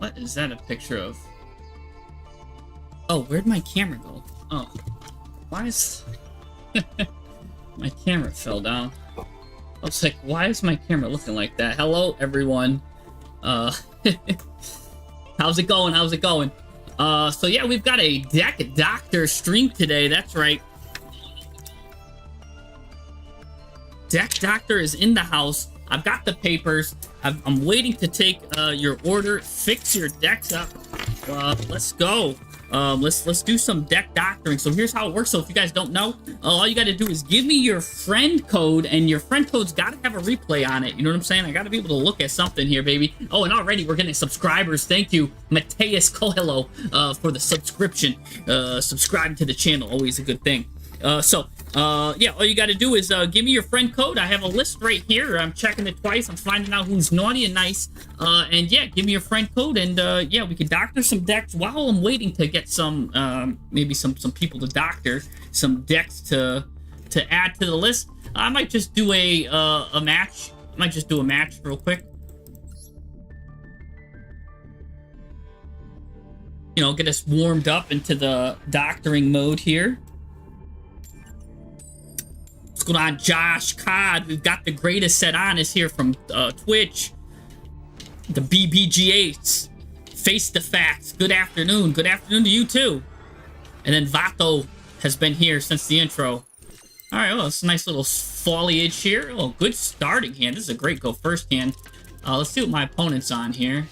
What is that a picture of? Oh, where'd my camera go? Oh, why is my camera fell down? I was like, why is my camera looking like that? Hello, everyone. How's it going? How's it going? So yeah, we've got a Deck Doctor stream today. That's right. Deck Doctor is in the house. I've got the papers. I'm waiting to take your order. Fix your decks up. Let's go. Let's do some deck doctoring. So here's how it works. So if you guys don't know, all you got to do is give me your friend code, and your friend code's got to have a replay on it. You know what I'm saying? I got to be able to look at something here, baby. Oh, and already we're getting subscribers. Thank you, Mateus Coelho, for the subscription. Subscribing to the channel, always a good thing. Yeah, all you got to do is give me your friend code. I have a list right here. I'm checking it twice. I'm finding out who's naughty and nice. And yeah, give me your friend code, and yeah, we can doctor some decks while I'm waiting to get some, maybe some people to doctor, some decks to add to the list. I might just do a match. I might just do a match real quick. You know, get us warmed up into the doctoring mode here. What's going on, Josh Cod? We've got the greatest set on us here from Twitch. The BBG8s. Face the facts. Good afternoon. Good afternoon to you, too. And then Vato has been here since the intro. All right, well, it's a nice little foliage here. Oh, good starting hand. This is a great go first hand. Let's see what my opponent's on here.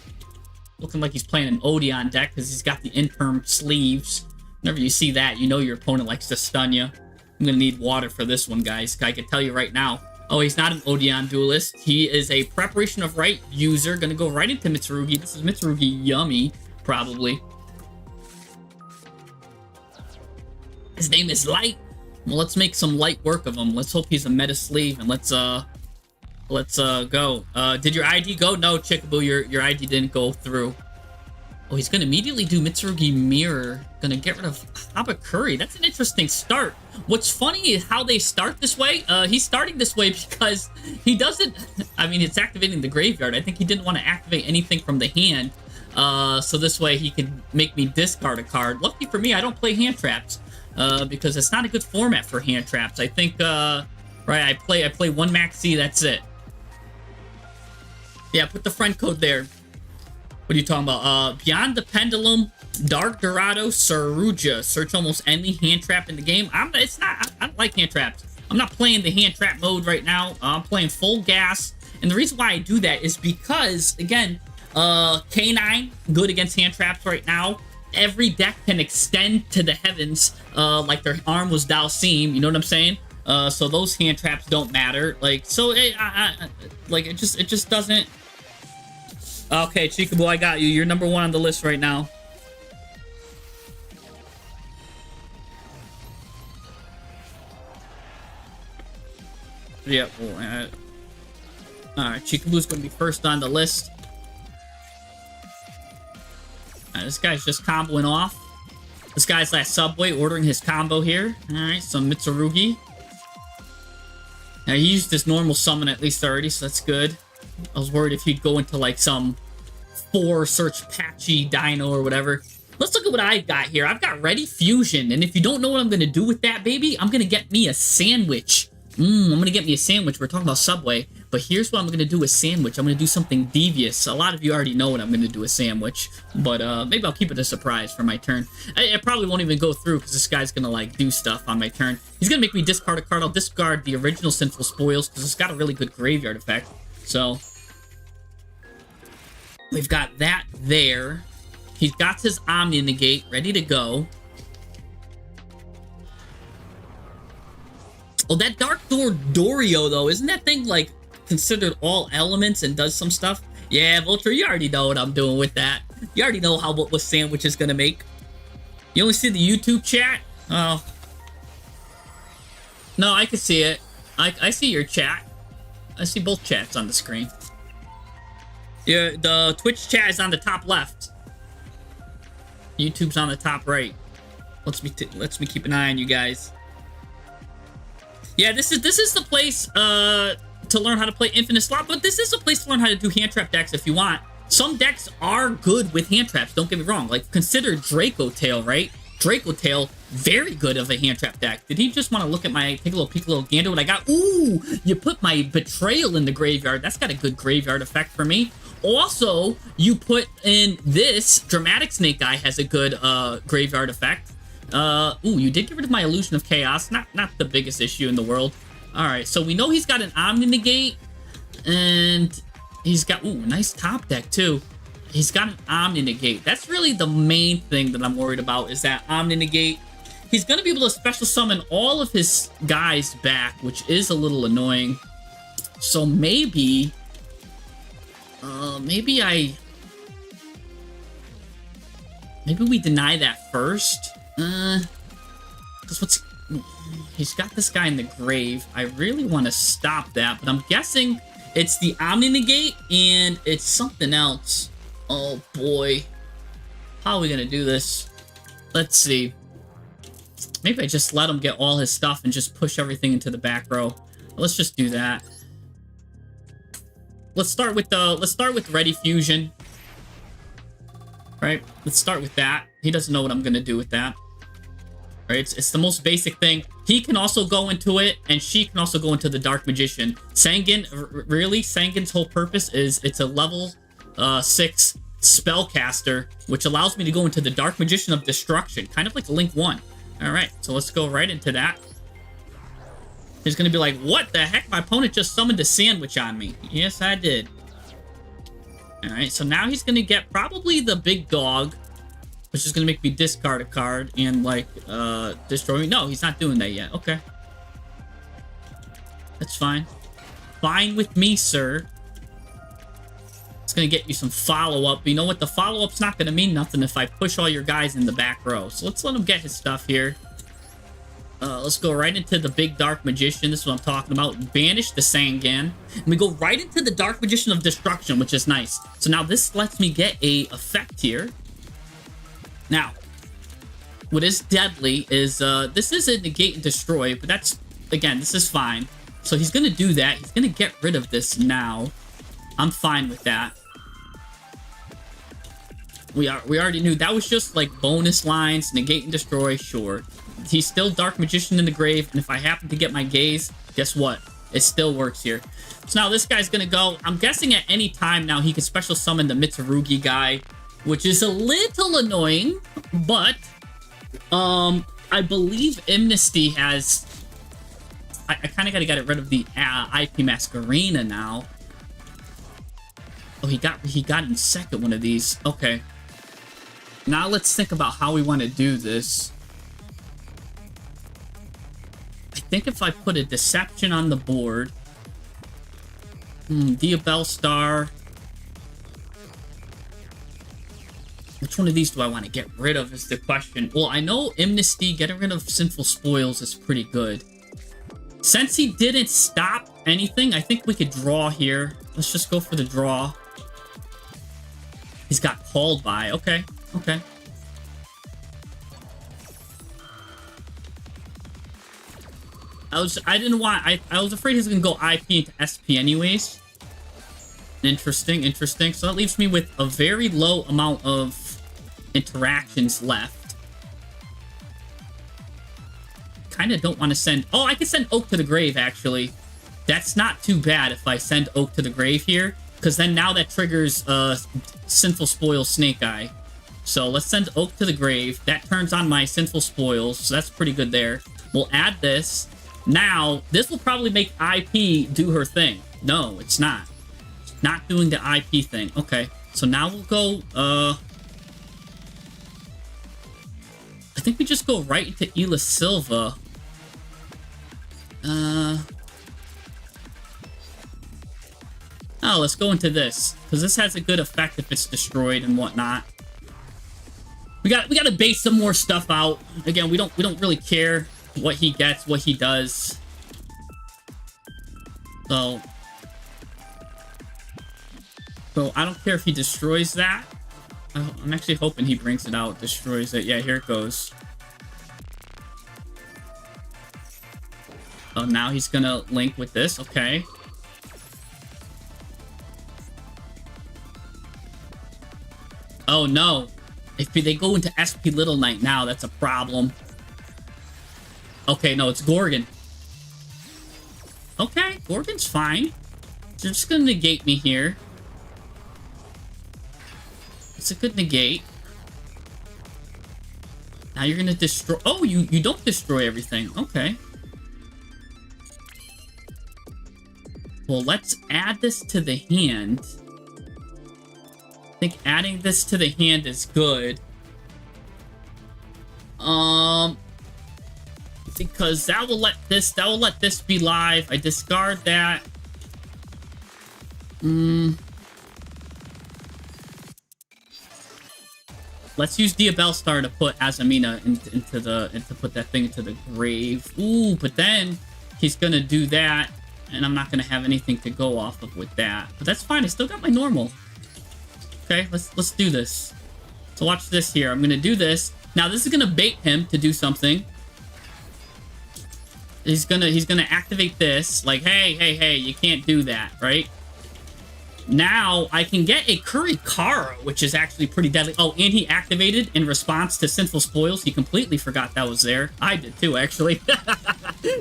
Looking like he's playing an Odeon deck because he's got the interim sleeves. Whenever you see that, you know your opponent likes to stun you. I'm going to need water for this one, guys. I can tell you right now. Oh, he's not an Odeon duelist. He is a Preparation of Right user. Going to go right into Mitsurugi. This is Mitsurugi Yummy, probably. His name is Light. Well, let's make some light work of him. Let's hope he's a meta sleeve, and let's go. Did your ID go? No, Chickaboo, your ID didn't go through. Oh, he's going to immediately do Mitsurugi Mirror. Going to get rid of Habakuri. That's an interesting start. What's funny is how they start this way. He's starting this way because he doesn't... I mean, it's activating the graveyard. I think he didn't want to activate anything from the hand. So this way he could make me discard a card. Lucky for me, I don't play hand traps. Because it's not a good format for hand traps. I think, right, I play one maxi, that's it. Yeah, put the friend code there. What are you talking about? Beyond the Pendulum, Dark Dorado, Saruja. Search almost any hand trap in the game. I don't like hand traps. I'm not playing the hand trap mode right now. I'm playing full gas. And the reason why I do that is because, again, K9, good against hand traps right now. Every deck can extend to the heavens, like their arm was Dalsim, you know what I'm saying? So those hand traps don't matter. Like, so it just doesn't. Okay, Chikaboo, I got you. You're number one on the list right now. Yep. Yeah, all right, Chikaboo's gonna be first on the list. This guy's just comboing off. This guy's at Subway ordering his combo here. Alright, some Mitsurugi. Now, he used his normal summon at least already, so that's good. I was worried if he'd go into, like, some 4-search patchy dino or whatever. Let's look at what I've got here. I've got Ready Fusion, and if you don't know what I'm going to do with that, baby, I'm going to get me a sandwich. I'm going to get me a sandwich. We're talking about Subway. But here's what I'm going to do with sandwich. I'm going to do something devious. A lot of you already know what I'm going to do with sandwich. But maybe I'll keep it a surprise for my turn. It probably won't even go through because this guy's going to, like, do stuff on my turn. He's going to make me discard a card. I'll discard the original Sinful Spoils because it's got a really good graveyard effect. So we've got that there. He's got his Omni Negate ready to go. Oh, that Dark Door Dorio, though, isn't that thing, like, considered all elements and does some stuff? Yeah, Vulture, you already know what I'm doing with that. You already know what sandwich is gonna make. You only see the YouTube chat? Oh. No, I can see it. I see your chat. I see both chats on the screen. Yeah, the Twitch chat is on the top left. YouTube's on the top right. Lets me keep an eye on you guys. Yeah, this is the place to learn how to play Infinite Slot, but this is a place to learn how to do hand trap decks if you want. some decks are good with hand traps, don't get me wrong. Like, consider Draco Tail, right? Draco Tail, very good of a hand trap deck. Did he just want to look at my, take a little peek, a little gander what I got? Ooh, you put my Betrayal in the graveyard. That's got a good graveyard effect for me. Also, you put in this, Dramatic Snake Guy has a good graveyard effect. Ooh, you did get rid of my Illusion of Chaos. Not the biggest issue in the world. Alright, so we know he's got an Omni Negate, and he's got, ooh, nice top deck too. He's got an Omni Negate. That's really the main thing that I'm worried about, is that Omni Negate. He's going to be able to special summon all of his guys back, which is a little annoying. So maybe maybe we deny that first. Because he's got this guy in the grave. I really want to stop that, but I'm guessing it's the Omni Negate and it's something else. Oh boy. How are we gonna do this? Let's see. Maybe I just let him get all his stuff and just push everything into the back row. Let's just do that. Let's start with Ready Fusion. Right? Let's start with that. He doesn't know what I'm gonna do with that. Right? It's the most basic thing. He can also go into it, and she can also go into the Dark Magician. Sangan, really, Sangan's whole purpose is it's a level 6 spellcaster, which allows me to go into the Dark Magician of Destruction, kind of like Link 1. Alright, so let's go right into that. He's gonna be like, what the heck? My opponent just summoned a sandwich on me. Yes, I did. Alright, so now he's gonna get probably the big dog, which is gonna make me discard a card and, like, destroy me. No, he's not doing that yet. Okay. That's fine. Fine with me, sir. It's gonna get you some follow-up. But you know what? The follow-up's not gonna mean nothing if I push all your guys in the back row. So let's let him get his stuff here. Let's go right into the big Dark Magician. This is what I'm talking about. Banish the Sangan. And we go right into the Dark Magician of Destruction, which is nice. So now this lets me get a effect here. Now, what is deadly is, this is a negate and destroy, but that's, again, this is fine. So he's gonna do that. He's gonna get rid of this now. I'm fine with that. We already knew that was just like bonus lines, negate and destroy, sure. He's still Dark Magician in the grave, and if I happen to get my gaze, guess what? It still works here. So now this guy's gonna go, I'm guessing at any time now he can special summon the Mitsurugi guy, which is a little annoying, but I believe Amnesty has, I kind of got to get rid of the IP Masquerena now. Oh, he got in second one of these. Okay. Now let's think about how we want to do this. I think if I put a Deception on the board, Diabell Star. Which one of these do I want to get rid of is the question. Well, I know Amnesty, getting rid of Sinful Spoils is pretty good. Since he didn't stop anything, I think we could draw here. Let's just go for the draw. He's got Called By. Okay, okay. I was afraid he was gonna go IP into SP anyways. Interesting, interesting. So that leaves me with a very low amount of interactions left. Kind of don't want to send... Oh, I can send Oak to the grave, actually. That's not too bad if I send Oak to the grave here, because then now that triggers Sinful Spoils Snake Eye. So let's send Oak to the grave. That turns on my Sinful Spoils, so that's pretty good there. We'll add this. Now, this will probably make IP do her thing. No, it's not. It's not doing the IP thing. Okay, so now we'll go... I think we just go right into Ela Silva. Oh, let's go into this, because this has a good effect if it's destroyed and whatnot. We got to base some more stuff out. Again, we don't really care what he gets, what he does. So I don't care if he destroys that. I'm actually hoping he brings it out, destroys it. Yeah, here it goes. Oh, now he's gonna link with this. Okay. Oh no. If they go into SP Little Knight now, that's a problem. Okay, no, it's Gorgon. Okay, Gorgon's fine. You're just gonna negate me here. It's a good negate. Now you're gonna destroy... Oh, you don't destroy everything. Okay. Well, let's add this to the hand. I think adding this to the hand is good. Because that will let this be live. I discard that. Let's use Diabellstar to put Azamina into put that thing into the grave. Ooh, but then he's gonna do that, and I'm not gonna have anything to go off of with that. But that's fine. I still got my normal. Okay, let's do this. So watch this here. I'm gonna do this. Now this is gonna bait him to do something. He's gonna activate this. Like, hey, you can't do that, right? Now, I can get a Kurikara, which is actually pretty deadly. Oh, and he activated in response to Sinful Spoils. He completely forgot that was there. I did too, actually.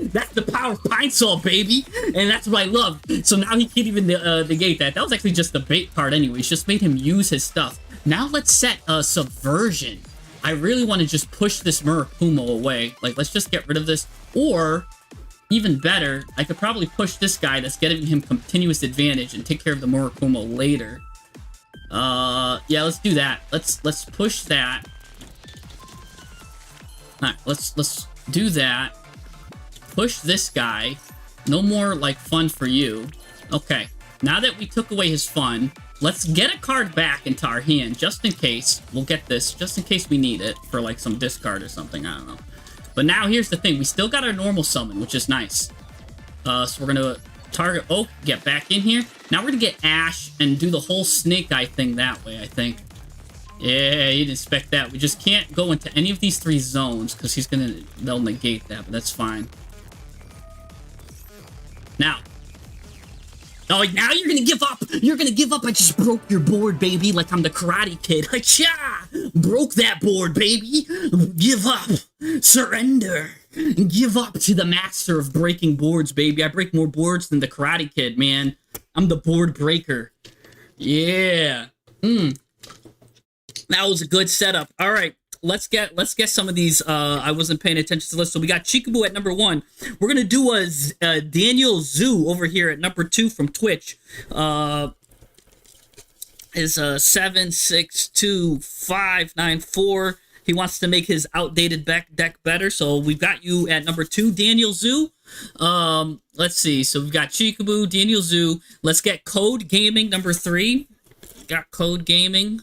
That's the power of Pine Sol, baby! And that's what I love. So now he can't even negate that. That was actually just the bait card anyways. Just made him use his stuff. Now let's set a Subversion. I really want to just push this Murakumo away. Like, let's just get rid of this. Or... even better, I could probably push this guy that's getting him continuous advantage and take care of the Murakumo later. Yeah, let's do that. Let's push that. Alright, let's do that. Push this guy. No more, like, fun for you. Okay, now that we took away his fun, let's get a card back into our hand, just in case. We'll get this, just in case we need it for, like, some discard or something, I don't know. But now here's the thing. We still got our normal summon, which is nice. So we're going to target Oak, get back in here. Now we're going to get Ash and do the whole Snake Eye thing that way, I think. Yeah, you didn't expect that. We just can't go into any of these three zones because they'll negate that, but that's fine. Now. Oh, now you're going to give up. You're going to give up. I just broke your board, baby, like I'm the Karate Kid. Ha-cha! Broke that board, baby. Give up. Surrender. Give up to the master of breaking boards, baby. I break more boards than the Karate Kid, man. I'm the board breaker. Yeah. That was a good setup. All right. Let's get some of these. I wasn't paying attention to the list. So we got Chikubu at number 1. We're gonna do a Daniel Zhu over here at number 2 from Twitch. Is 762594. He wants to make his outdated deck better. So we've got you at number 2, Daniel Zhu. Let's see. So we've got Chikubu, Daniel Zhu. Let's get Code Gaming number 3. Got Code Gaming.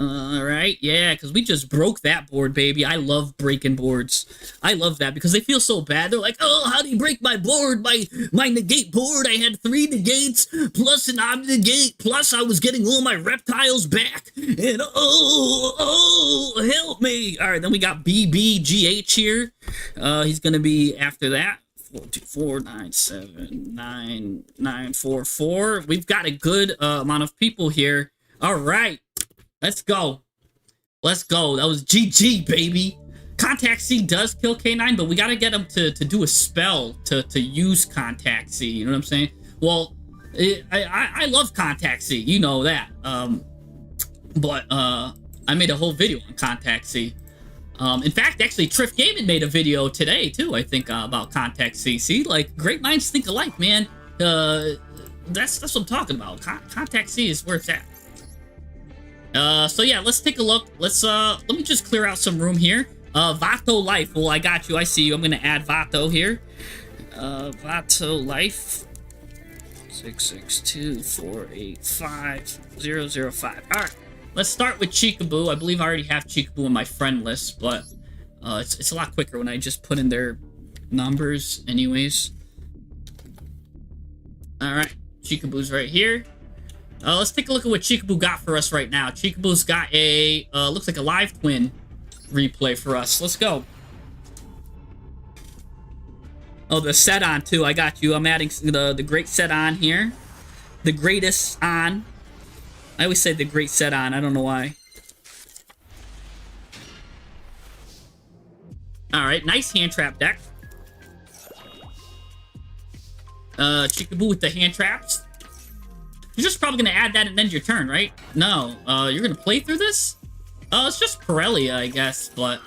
Alright, yeah, because we just broke that board, baby. I love breaking boards. I love that because they feel so bad. They're like, oh, how do you break my board? My negate board, I had 3 negates, plus an obnegate, plus I was getting all my reptiles back. And oh, help me. Alright, then we got BBGH here. He's going to be after that. 424979944. We've got a good amount of people here. Alright. Let's go. Let's go. That was GG, baby. Contact C does kill K9, but we gotta get him to do a spell to use Contact C. You know what I'm saying? Well, I love Contact C. You know that. But I made a whole video on Contact C. In fact, actually, Triff Gaming made a video today, too, I think, about Contact C. See, like, great minds think alike, man. That's what I'm talking about. Contact C is where it's at. So yeah, let's take a look. Let me just clear out some room here. Vato Life. Well, I got you. I see you. I'm gonna add Vato here. Vato Life. 662485005. Alright. Let's start with Chikubu. I believe I already have Chikubu in my friend list, but it's a lot quicker when I just put in their numbers anyways. Alright. Chikubu's right here. Let's take a look at what Chikubu got for us right now. Chikubu's got a, looks like a live twin replay for us. Let's go. Oh, the set on too. I got you. I'm adding the great set on here. The greatest on. I always say the great set on. I don't know why. All right, nice hand trap deck. Chickaboo with the hand traps. You're just probably gonna add that and end your turn, right? No, you're gonna play through this? It's just Pirelli, I guess, but...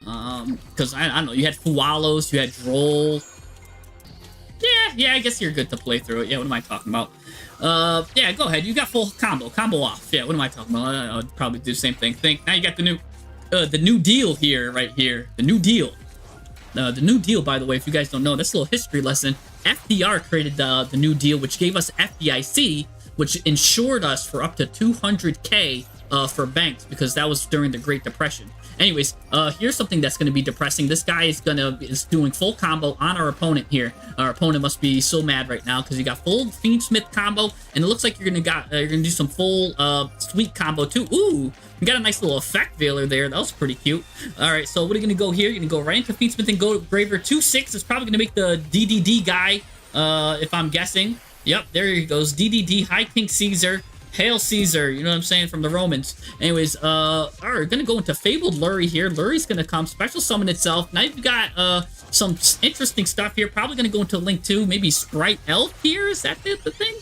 because I don't know, you had Fualos, you had Droll. Yeah, I guess you're good to play through it. Yeah, what am I talking about? Yeah, go ahead, you got full combo off. Yeah, what am I talking about? I would probably do the same thing. Now you got the new deal here, right here. The new deal. The new deal, by the way, if you guys don't know, that's a little history lesson. FDR created the new deal, which gave us FDIC, which insured us for up to 200K for banks, because that was during the Great Depression. Anyways, here's something that's going to be depressing. This guy is doing full combo on our opponent here. Our opponent must be so mad right now because he got full Fiendsmith combo, and it looks like you're gonna do some full sweet combo too. Ooh, you got a nice little effect veiler there. That was pretty cute. All right, so what are you gonna go here? You're gonna go right into Fiendsmith and go Graver 2/6. It's probably gonna make the DDD guy, if I'm guessing. Yep, there he goes. DDD, High King Caesar. Hail Caesar, you know what I'm saying, from the Romans. Anyways, alright, gonna go into Fabled Lurie here. Lurie's gonna come, special summon itself. Now you've got some interesting stuff here. Probably gonna go into Link 2, maybe Sprite Elf here. Is that the thing?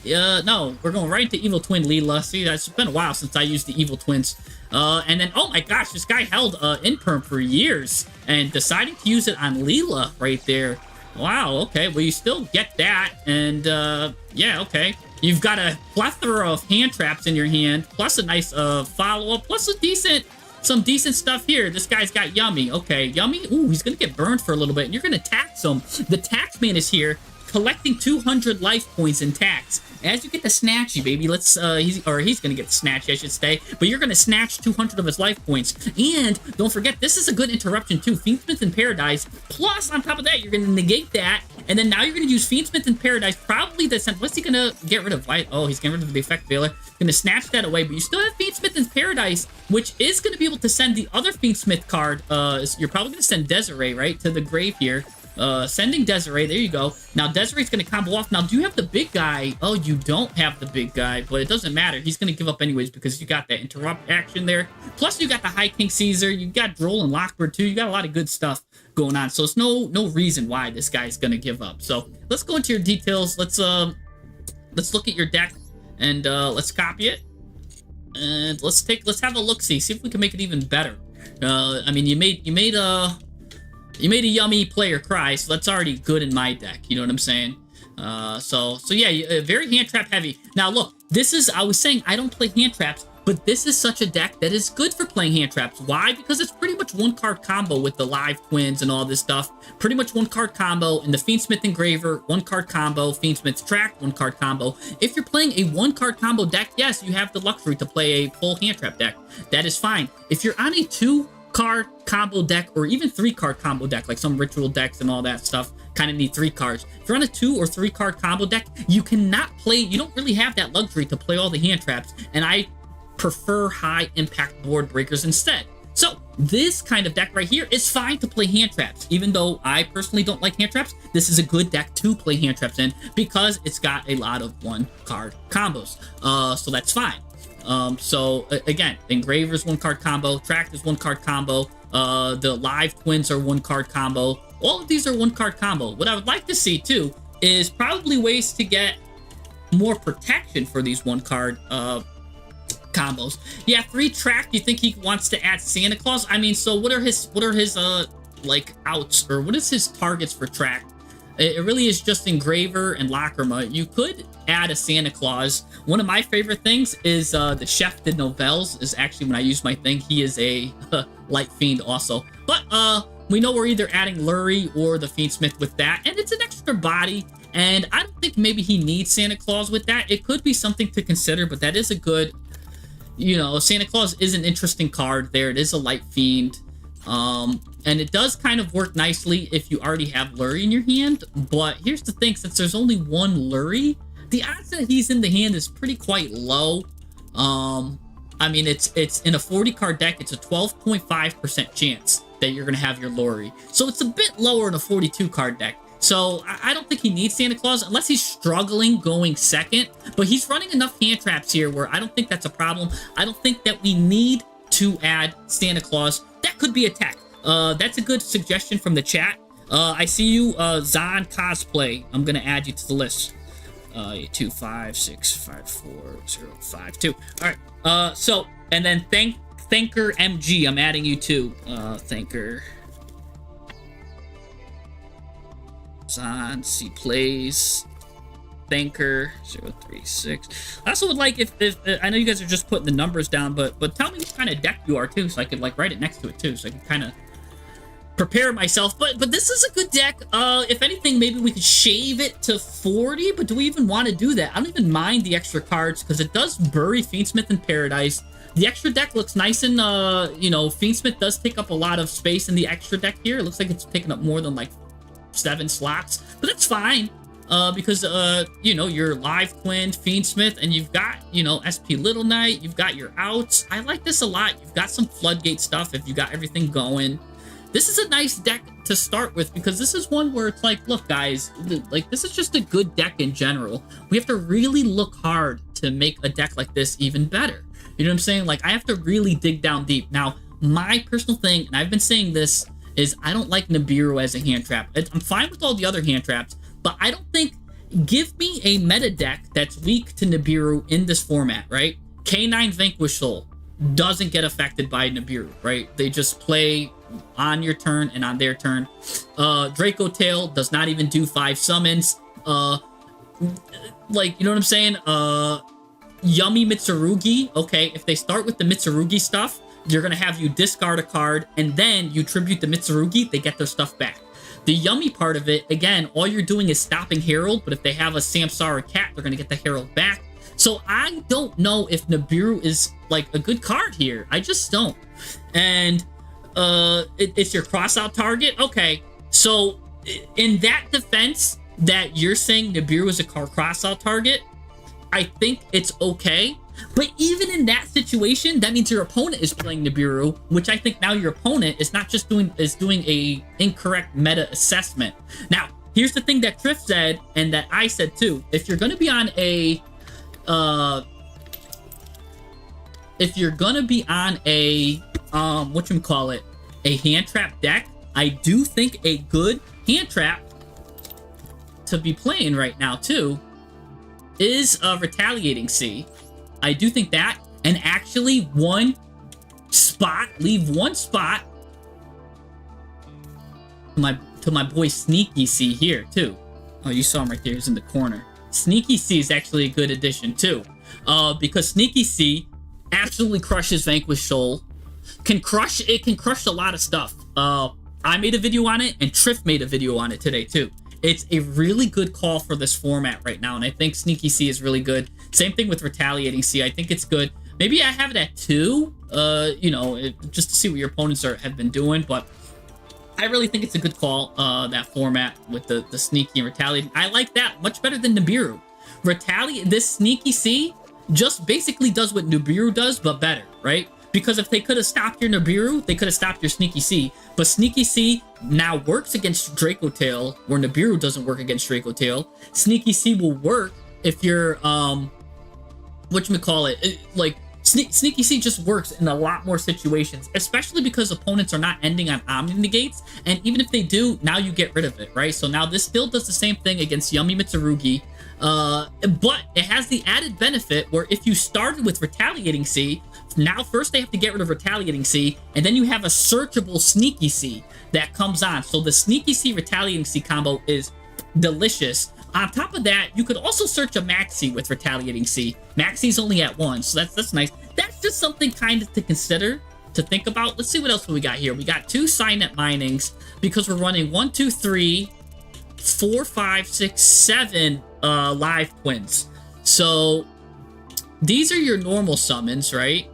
No, we're going right into Evil Twin Leela. See, it's been a while since I used the Evil Twins. And then, oh my gosh, this guy held Imperm for years and deciding to use it on Leela right there. Wow, okay, well, you still get that, and, yeah, okay. You've got a plethora of hand traps in your hand, plus a nice follow-up, plus some decent stuff here. This guy's got Yummy. Okay, Yummy. Ooh, he's gonna get burned for a little bit, and you're gonna tax him. The tax man is here, collecting 200 life points in tax. As you get the Snatchy, baby, he's gonna get Snatchy, I should say, but you're gonna snatch 200 of his life points. And don't forget, this is a good interruption too. Fiendsmith in Paradise, plus on top of that, you're gonna negate that, and then now you're gonna use Fiendsmith in Paradise, probably what's he gonna get rid of? Oh, he's getting rid of the effect veiler. Gonna snatch that away, but you still have Fiendsmith in Paradise, which is gonna be able to send the other Fiendsmith card. You're probably gonna send Desiree, right, to the grave here. Sending Desiree, there you go. Now Desiree's gonna combo off. Now, do you have the big guy? Oh, you don't have the big guy, but it doesn't matter. He's gonna give up anyways because you got that interrupt action there. Plus, you got the High King Caesar. You got Droll and Lockbird too. You got a lot of good stuff going on. So it's no reason why this guy's gonna give up. So let's go into your details. Let's look at your deck and let's copy it. And let's have a look-see. See if we can make it even better. I mean, you made a Yummy player cry, so that's already good in my deck. You know what I'm saying? So yeah, very hand trap heavy. Now look, I was saying I don't play hand traps, but this is such a deck that is good for playing hand traps. Why? Because it's pretty much one card combo with the live twins and all this stuff. Pretty much one card combo, and the Fiendsmith Engraver, one card combo, Fiendsmith's Track, one card combo. If you're playing a one card combo deck, yes, you have the luxury to play a full hand trap deck. That is fine. If you're on a 2-card combo deck or even 3-card combo deck, like some ritual decks and all that stuff kind of need 3 cards. If you're on a 2 or 3-card combo deck, you don't really have that luxury to play all the hand traps, and I prefer high impact board breakers instead. So this kind of deck right here is fine to play hand traps. Even though I personally don't like hand traps, this is a good deck to play hand traps in because it's got a lot of 1-card combos. So that's fine. So again, Engraver's 1-card combo, Tract is 1-card combo, the live twins are 1-card combo. All of these are 1-card combo. What I would like to see too is probably ways to get more protection for these 1-card combos. Yeah, 3 Tract. You think he wants to add Santa Claus? I mean, so what are his like outs, or what is his targets for Tract? It really is just Engraver and Lacrima. You could add a Santa Claus. One of my favorite things is the Chef de Novelles is actually when I use my thing. He is a Light Fiend also. But we know we're either adding Lurie or the Fiendsmith with that, and it's an extra body, and I don't think maybe he needs Santa Claus with that. It could be something to consider, but that is a good, Santa Claus is an interesting card there. It is a Light Fiend. And it does kind of work nicely if you already have Lurie in your hand, but here's the thing, since there's only one Lurie, the odds that he's in the hand is quite low. I mean, it's in a 40-card deck, it's a 12.5% chance that you're going to have your Lurie. So it's a bit lower in a 42-card deck. So I don't think he needs Santa Claus unless he's struggling going second. But he's running enough hand traps here where I don't think that's a problem. I don't think that we need to add Santa Claus. That could be a tech. That's a good suggestion from the chat. I see you, Zon Cosplay. I'm gonna add you to the list. 825654052. All right. So and then Thanker MG. I'm adding you too. Thanker. Zon C plays. Thanker 036. I also would like if I know you guys are just putting the numbers down, but tell me what kind of deck you are too, so I could like write it next to it too, so I can kind of prepare myself. But this is a good deck. If anything, maybe we could shave it to 40, but do we even want to do that? I don't even mind the extra cards because it does bury Fiendsmith in Paradise. The extra deck looks nice, and you know, Fiendsmith does take up a lot of space in the extra deck here. It looks like it's taking up more than like 7 slots, but that's fine. Because you know, you're live Quinn, Fiendsmith, and you've got, you know, SP Little Knight, you've got your outs. I like this a lot. You've got some floodgate stuff if you got everything going. This is a nice deck to start with because this is one where it's like, look guys, like this is just a good deck in general. We have to really look hard to make a deck like this even better. You know what I'm saying? Like I have to really dig down deep. Now, my personal thing, and I've been saying this, is I don't like Nibiru as a hand trap. I'm fine with all the other hand traps, but I don't think, give me a meta deck that's weak to Nibiru in this format, right? K9 Vanquish Soul doesn't get affected by Nibiru, right? They just play on your turn and on their turn. Draco Tail does not even do 5 summons. Like, you know what I'm saying? Yummy Mitsurugi, okay, if they start with the Mitsurugi stuff, you're gonna have you discard a card, and then you tribute the Mitsurugi, they get their stuff back. The Yummy part of it, again, all you're doing is stopping Herald, but if they have a Samsara Cat, they're gonna get the Herald back. So I don't know if Nibiru is, like, a good card here. I just don't. And, it's your cross-out target? Okay, so in that defense that you're saying Nibiru is a cross-out target, I think it's okay. But even in that situation, that means your opponent is playing Nibiru, which I think now your opponent is not just doing a incorrect meta assessment. Now, here's the thing that Triff said, and that I said too. If you're gonna be on a whatchamacallit, a hand trap deck, I do think a good hand trap to be playing right now too is Retaliating Sea. I do think that, and actually leave one spot to my boy Sneaky C here too. Oh, you saw him right there. He's in the corner. Sneaky C is actually a good addition too, because Sneaky C absolutely crushes Vanquish Soul. Can crush a lot of stuff. I made a video on it, and Triff made a video on it today too. It's a really good call for this format right now, and I think Sneaky C is really good. Same thing with Retaliating C. I think it's good. Maybe I have it at 2, you know, just to see what your opponents have been doing, but I really think it's a good call, that format with the Sneaky and Retaliating. I like that much better than Nibiru. This Sneaky C just basically does what Nibiru does, but better, right? Because if they could have stopped your Nibiru, they could have stopped your Sneaky C. But Sneaky C now works against Draco Tail, where Nibiru doesn't work against Draco Tail. Sneaky C will work if you're, whatchamacallit, like, Sneaky C just works in a lot more situations, especially because opponents are not ending on Omni Negates, and even if they do, now you get rid of it, right? So now this still does the same thing against Yummy Mitsurugi, but it has the added benefit where if you started with Retaliating C, now first they have to get rid of Retaliating C, and then you have a searchable Sneaky C that comes on. So the Sneaky C Retaliating C combo is delicious. On top of that, you could also search a Maxi with Retaliating C. Maxi's only at 1, so that's nice. That's just something kind of to consider, to think about. Let's see what else we got here. We got 2 Signet Minings because we're running 1, 2, 3, 4, 5, 6, 7 live Twins. So these are your normal summons, right?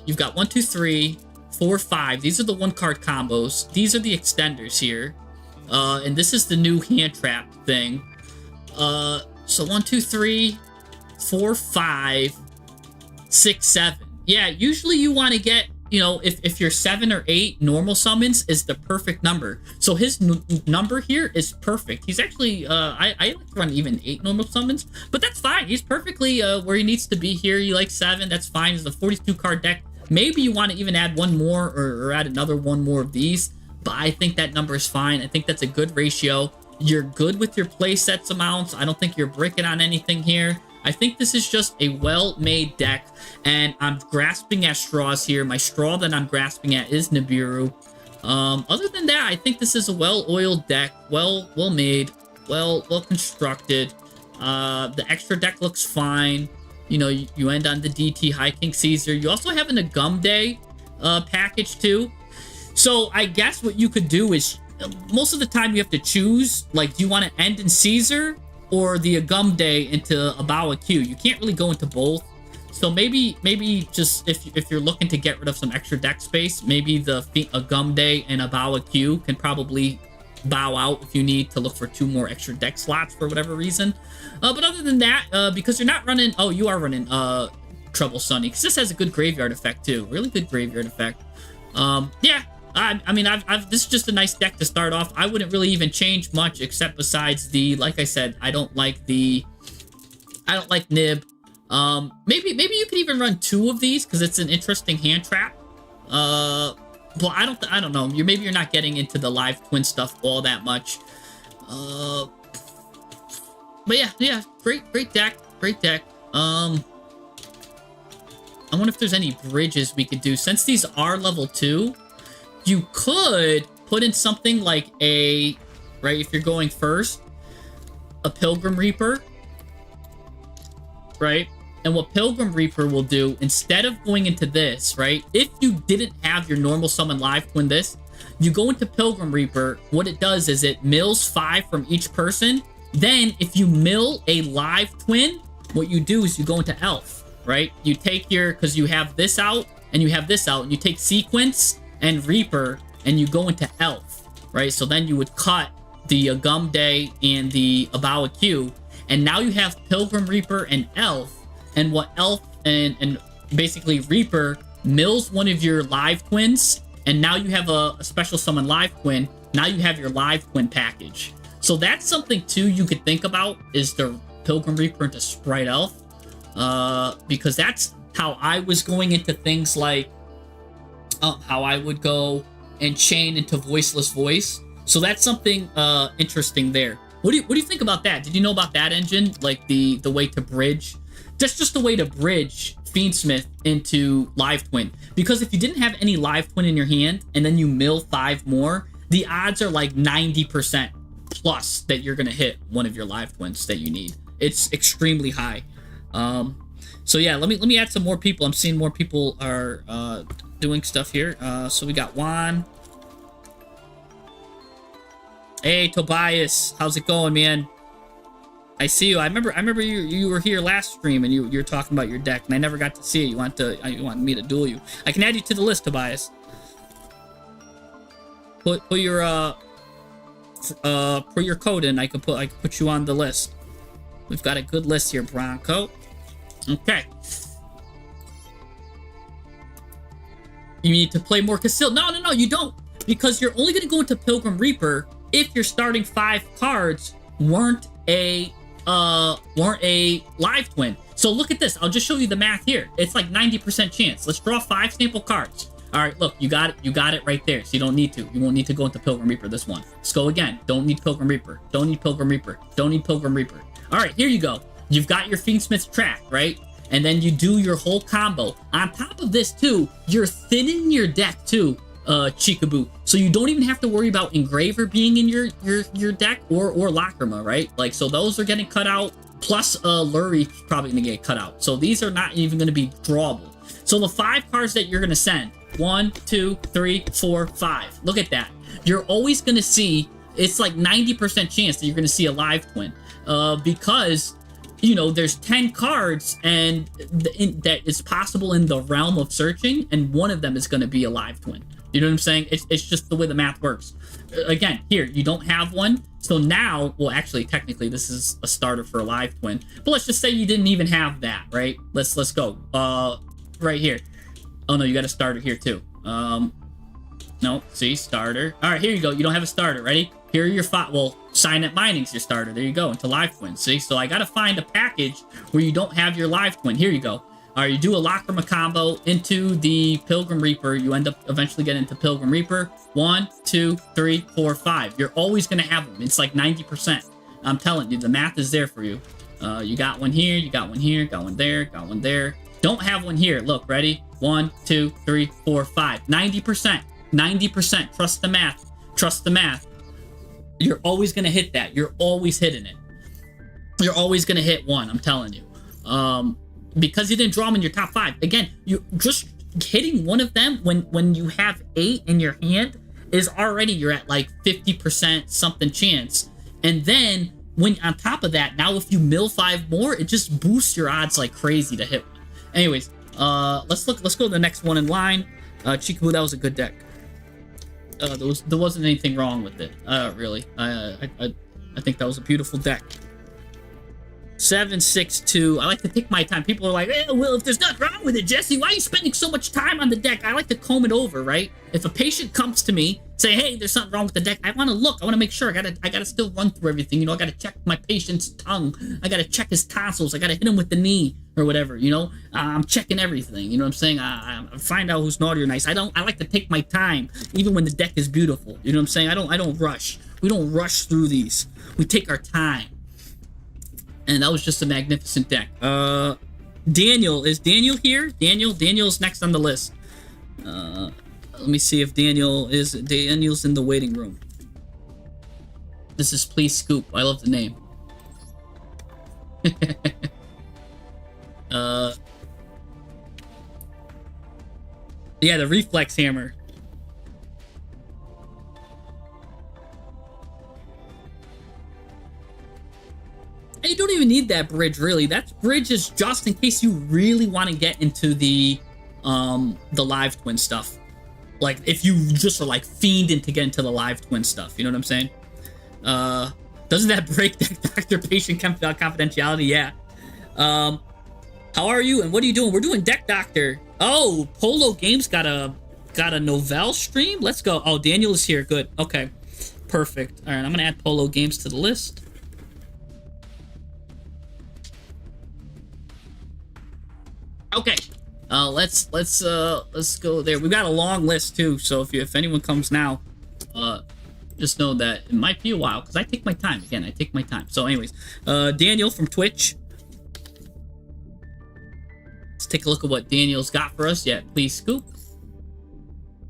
You've got 1, 2, 3, 4, 5. These are the 1-card combos. These are the extenders here. And this is the new hand trap thing. So 1, 2, 3, 4, 5, 6, 7. Yeah, usually you want to get you know, if you're 7 or 8, normal summons is the perfect number. So his number here is perfect. He's actually, I like to run even 8 normal summons, but that's fine. He's perfectly where he needs to be here. You like 7, that's fine. It's a 42 card deck. Maybe you want to even add one more or add another one more of these, but I think that number is fine. I think that's a good ratio. You're good with your play sets amounts. I don't think you're bricking on anything here. I think this is just a well-made deck, and I'm grasping at straws here. My straw that I'm grasping at is Nibiru. Other than that, I think this is a well-oiled deck, well-made, well-constructed. The extra deck looks fine. You know, you end on the DT High King Caesar. You also have an Agum Day package too. So I guess what you could do is, most of the time you have to choose, like, do you want to end in Caesar or the Agum Day into Abawa Q? You can't really go into both. So maybe just if you're looking to get rid of some extra deck space, maybe the Agum Day and Abawa Q can probably bow out if you need to look for 2 more extra deck slots for whatever reason. But other than that, because you're not running, oh, you are running Trouble Sunny, because this has a good graveyard effect too, really good graveyard effect. Yeah, I mean, this is just a nice deck to start off. I wouldn't really even change much, except besides the, like I said, I don't like Nib. Maybe you could even run 2 of these because it's an interesting hand trap. Well, I don't know. Maybe you're not getting into the live twin stuff all that much. But yeah, great deck. I wonder if there's any bridges we could do. Since these are level 2, you could put in something like a, right, if you're going first, a Pilgrim Reaper, right? And what Pilgrim Reaper will do, instead of going into this, right, if you didn't have your normal summon live twin this, you go into Pilgrim Reaper. What it does is it mills 5 from each person. Then if you mill a live twin, what you do is you go into Elf, right? You take your, because you have this out and you have this out, and you take Sequence and Reaper and you go into Elf, right? So then you would cut the Agum Day and the Abawa Q, and now you have Pilgrim Reaper and Elf. And what Elf and basically Reaper mills one of your live twins, and now you have a special summon live twin. Now you have your live twin package. So that's something too you could think about, is the Pilgrim Reaper into Sprite Elf, because that's how I was going into things like how I would go and chain into Voiceless Voice. So that's something interesting there. What do you think about that? Did you know about that engine, like the way to bridge? That's just a way to bridge Fiendsmith into live twin, because if you didn't have any live twin in your hand and then you mill 5 more, the odds are like 90% plus that you're gonna hit one of your live twins that you need. It's extremely high. So yeah, let me add some more people. I'm seeing more people are doing stuff here. So we got Juan. Hey Tobias, how's it going, man? I see you. I remember you were here last stream and you were talking about your deck, and I never got to see it. You want me to duel you? I can add you to the list, Tobias. Put your code in. I could put you on the list. We've got a good list here, Bronco. Okay. You need to play more Casil. No, you don't, because you're only going to go into Pilgrim Reaper if your starting 5 cards weren't a live twin. So look at this. I'll just show you the math here. It's like 90% chance. Let's draw 5 sample cards. All right, look, you got it right there. So you don't need to. You won't need to go into Pilgrim Reaper this one. Let's go again. Don't need Pilgrim Reaper. Don't need Pilgrim Reaper. Don't need Pilgrim Reaper. All right, here you go. You've got your Fiendsmith's track, right? And then you do your whole combo. On top of this too, you're thinning your deck too, Chikaboo. So you don't even have to worry about Engraver being in your deck or Lacrima, right? Like, so those are getting cut out. Plus Lurie's probably gonna get cut out. So these are not even gonna be drawable. So the 5 cards that you're gonna send, 1, 2, 3, 4, 5. Look at that. You're always gonna see, it's like 90% chance that you're gonna see a live twin. Because, you know, there's 10 cards and that is possible in the realm of searching, and one of them is going to be a live twin. You know what I'm saying? It's just the way the math works. Again, here, you don't have one. So now, well, actually, technically, this is a starter for a live twin. But let's just say you didn't even have that, right? Let's go. Right here. Oh no, you got a starter here too. No, see, starter. All right, here you go. You don't have a starter. Ready? Here are your well, Signet Mining's your starter. There you go, into Live Twin. See, so I gotta find a package where you don't have your Live Twin. Here you go. All right, you do a lock from a combo into the Pilgrim Reaper. You end up eventually getting into Pilgrim Reaper. 1, 2, 3, 4, 5. You're always gonna have them. It's like 90%. I'm telling you, the math is there for you. You got one here, you got one here, got one there, got one there. Don't have one here. Look, ready? 1, 2, 3, 4, 5. 90%. 90%. Trust the math. Trust the math. You're always gonna hit that. You're always hitting it. You're always gonna hit one. I'm telling you. Because you didn't draw them in your top 5. Again, you just hitting one of them when you have 8 in your hand is already, you're at like 50% something chance. And then when on top of that, now if you mill 5 more, it just boosts your odds like crazy to hit one. Anyways, let's go to the next one in line. Chikaboo, that was a good deck. There wasn't anything wrong with it, really. I think that was a beautiful deck. 762. I like to take my time. People are like, well, if there's nothing wrong with it, Jesse, why are you spending so much time on the deck? I like to comb it over, right? If a patient comes to me, say, hey, there's something wrong with the deck, I want to look. I want to make sure. I gotta still run through everything. You know, I gotta check my patient's tongue. I gotta check his tonsils. I gotta hit him with the knee or whatever. You know, I'm checking everything. You know what I'm saying? I find out who's naughty or nice. I like to take my time, even when the deck is beautiful. You know what I'm saying? I don't rush. We don't rush through these. We take our time. And that was just a magnificent deck. Daniel, is Daniel here? Daniel's next on the list. Let me see if Daniel's in the waiting room. This is Please Scoop. I love the name. Yeah, the reflex hammer. And you don't even need that bridge, really. That bridge is just in case you really want to get into the live twin stuff. Like, if you just are, like, fiending to get into the live twin stuff. You know what I'm saying? Doesn't that break Dr. Patient confidentiality? Yeah. How are you, and what are you doing? We're doing Deck Doctor. Oh, Polo Games got a Novell stream? Let's go. Oh, Daniel is here. Good. Okay. Perfect. All right, I'm going to add Polo Games to the list. Okay, let's go there. We've got a long list too, so if anyone comes now, just know that it might be a while because I take my time. Again, I take my time. So, anyways, Daniel from Twitch. Let's take a look at what Daniel's got for us. Yeah, please scoop.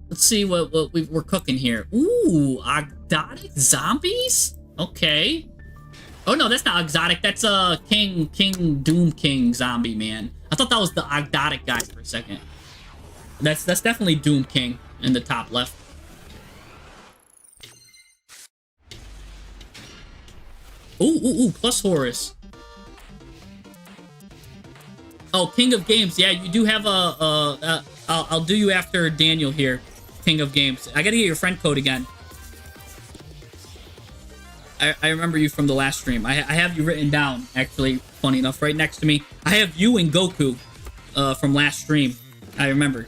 Let's see what we're cooking here. Ooh, exotic zombies. Okay. Oh no, that's not exotic. That's King Doom King zombie man. I thought that was the exotic guy for a second. That's definitely Doom King in the top left. Ooh, plus Horus. Oh, King of Games. Yeah, you do have I'll do you after Daniel here. King of Games. I gotta get your friend code again. I remember you from the last stream. I have you written down, actually, funny enough, right next to me. I have you and Goku from last stream. I remember.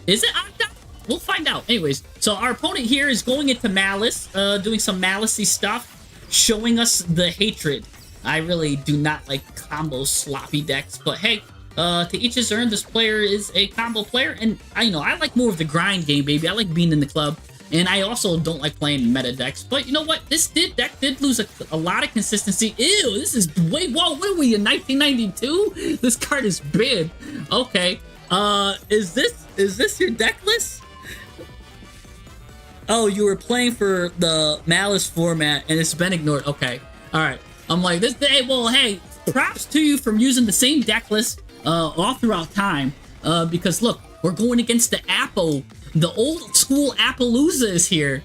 Is it Octa? We'll find out. Anyways, so our opponent here is going into Malice, doing some Malice-y stuff, showing us the hatred. I really do not like combo sloppy decks, but hey, to each his own. This player is a combo player, and I like more of the grind game, baby. I like being in the club. And I also don't like playing meta decks. But you know what? This deck did lose a lot of consistency. Ew, this is way... Whoa, what are we, in 1992? This card is big. Okay. Is this your deck list? Oh, you were playing for the Malice format and it's been ignored. Okay. Alright. I'm like, hey, props to you from using the same deck list all throughout time. Because look, we're going against the Apple. The old school Appaloosa is here.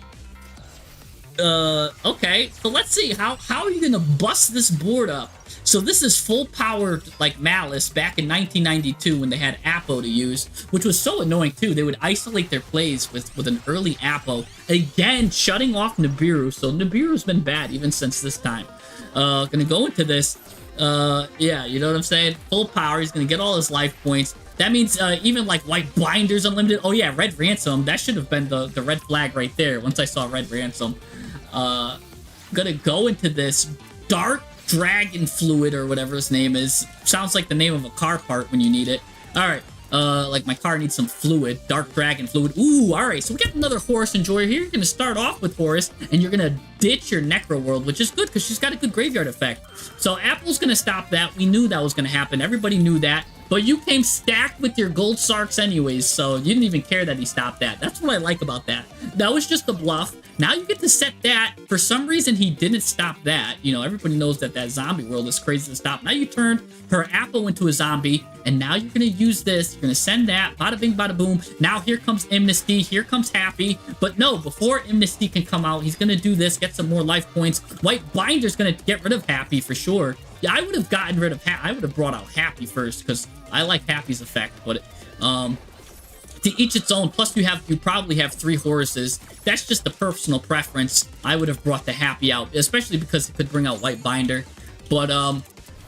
Okay, so let's see, how are you gonna bust this board up? So this is full powered like Malice back in 1992 when they had Appo to use, which was so annoying too. They would isolate their plays with an early Appo, again shutting off Nibiru. So Nibiru's been bad even since this time. Gonna go into this, Yeah, you know what I'm saying? Full power. He's gonna get all his life points. That means even like white blinders unlimited. Oh yeah, red ransom. That should have been the red flag right there. Once I saw red ransom, uh, gonna go into this dark dragon fluid or whatever his name is. Sounds like the name of a car part when you need it. All right. Like my car needs some fluid, dark dragon fluid. Ooh, all right. So we got another Horus Enjoyer here. You're gonna start off with Horus, and you're gonna ditch your Necro World, which is good because she's got a good graveyard effect. So Apple's gonna stop that. We knew that was gonna happen. Everybody knew that. But you came stacked with your gold Sarks anyways, so you didn't even care that he stopped that. That's what I like about that. That was just a bluff. Now you get to set that. For some reason, he didn't stop that. You know, everybody knows that that zombie world is crazy to stop. Now you turned her Apple into a zombie, and now you're going to use this. You're going to send that. Bada bing, bada boom. Now here comes Amnesty. Here comes Happy. But no, before Amnesty can come out, he's going to do this, get some more life points. White Binder's going to get rid of Happy for sure. Yeah, I would have gotten rid of I would have brought out Happy first because I like Happy's effect, but to each its own. Plus, you probably have 3 Horuses. That's just a personal preference. I would have brought the Happy out, especially because it could bring out White Binder. But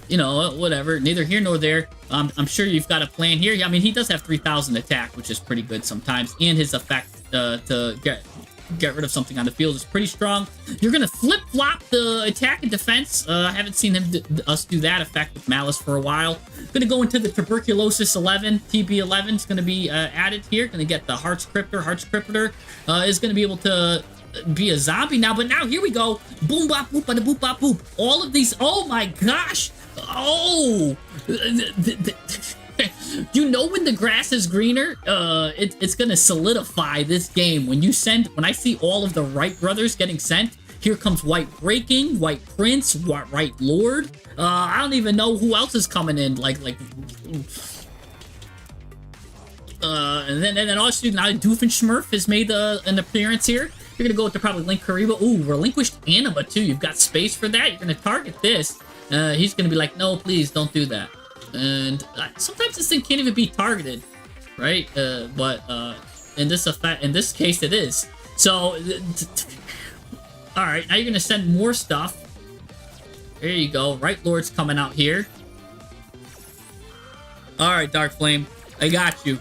you know, whatever. Neither here nor there. I'm sure you've got a plan here. I mean, he does have 3,000 attack, which is pretty good sometimes, and his effect to get rid of something on the field is pretty strong. You're gonna flip-flop the attack and defense. I haven't seen us do that effect with Malice for a while. Gonna go into the Tuberculosis 11. TB11 is gonna be added here. Gonna get the Hearts Cryptor. Hearts Cryptor is gonna be able to be a zombie now, but now here we go. Boom, bop, boop, bada, boop, bop, boop. All of these, oh my gosh. Oh, you know when the grass is greener, it's gonna solidify this game. When I see all of the Wright brothers getting sent, here comes White Breaking, White Prince, White Lord. I don't even know who else is coming in. And then also now Doofenshmirtz has made an appearance here. You're gonna go with the probably Link Kariba. Ooh, Relinquished Anima too. You've got space for that. You're gonna target this. He's gonna be like, no, please don't do that. And sometimes this thing can't even be targeted, right? But in this case, it is. So, all right, now you're gonna send more stuff. There you go. Right Lord's coming out here. All right, Dark Flame, I got you.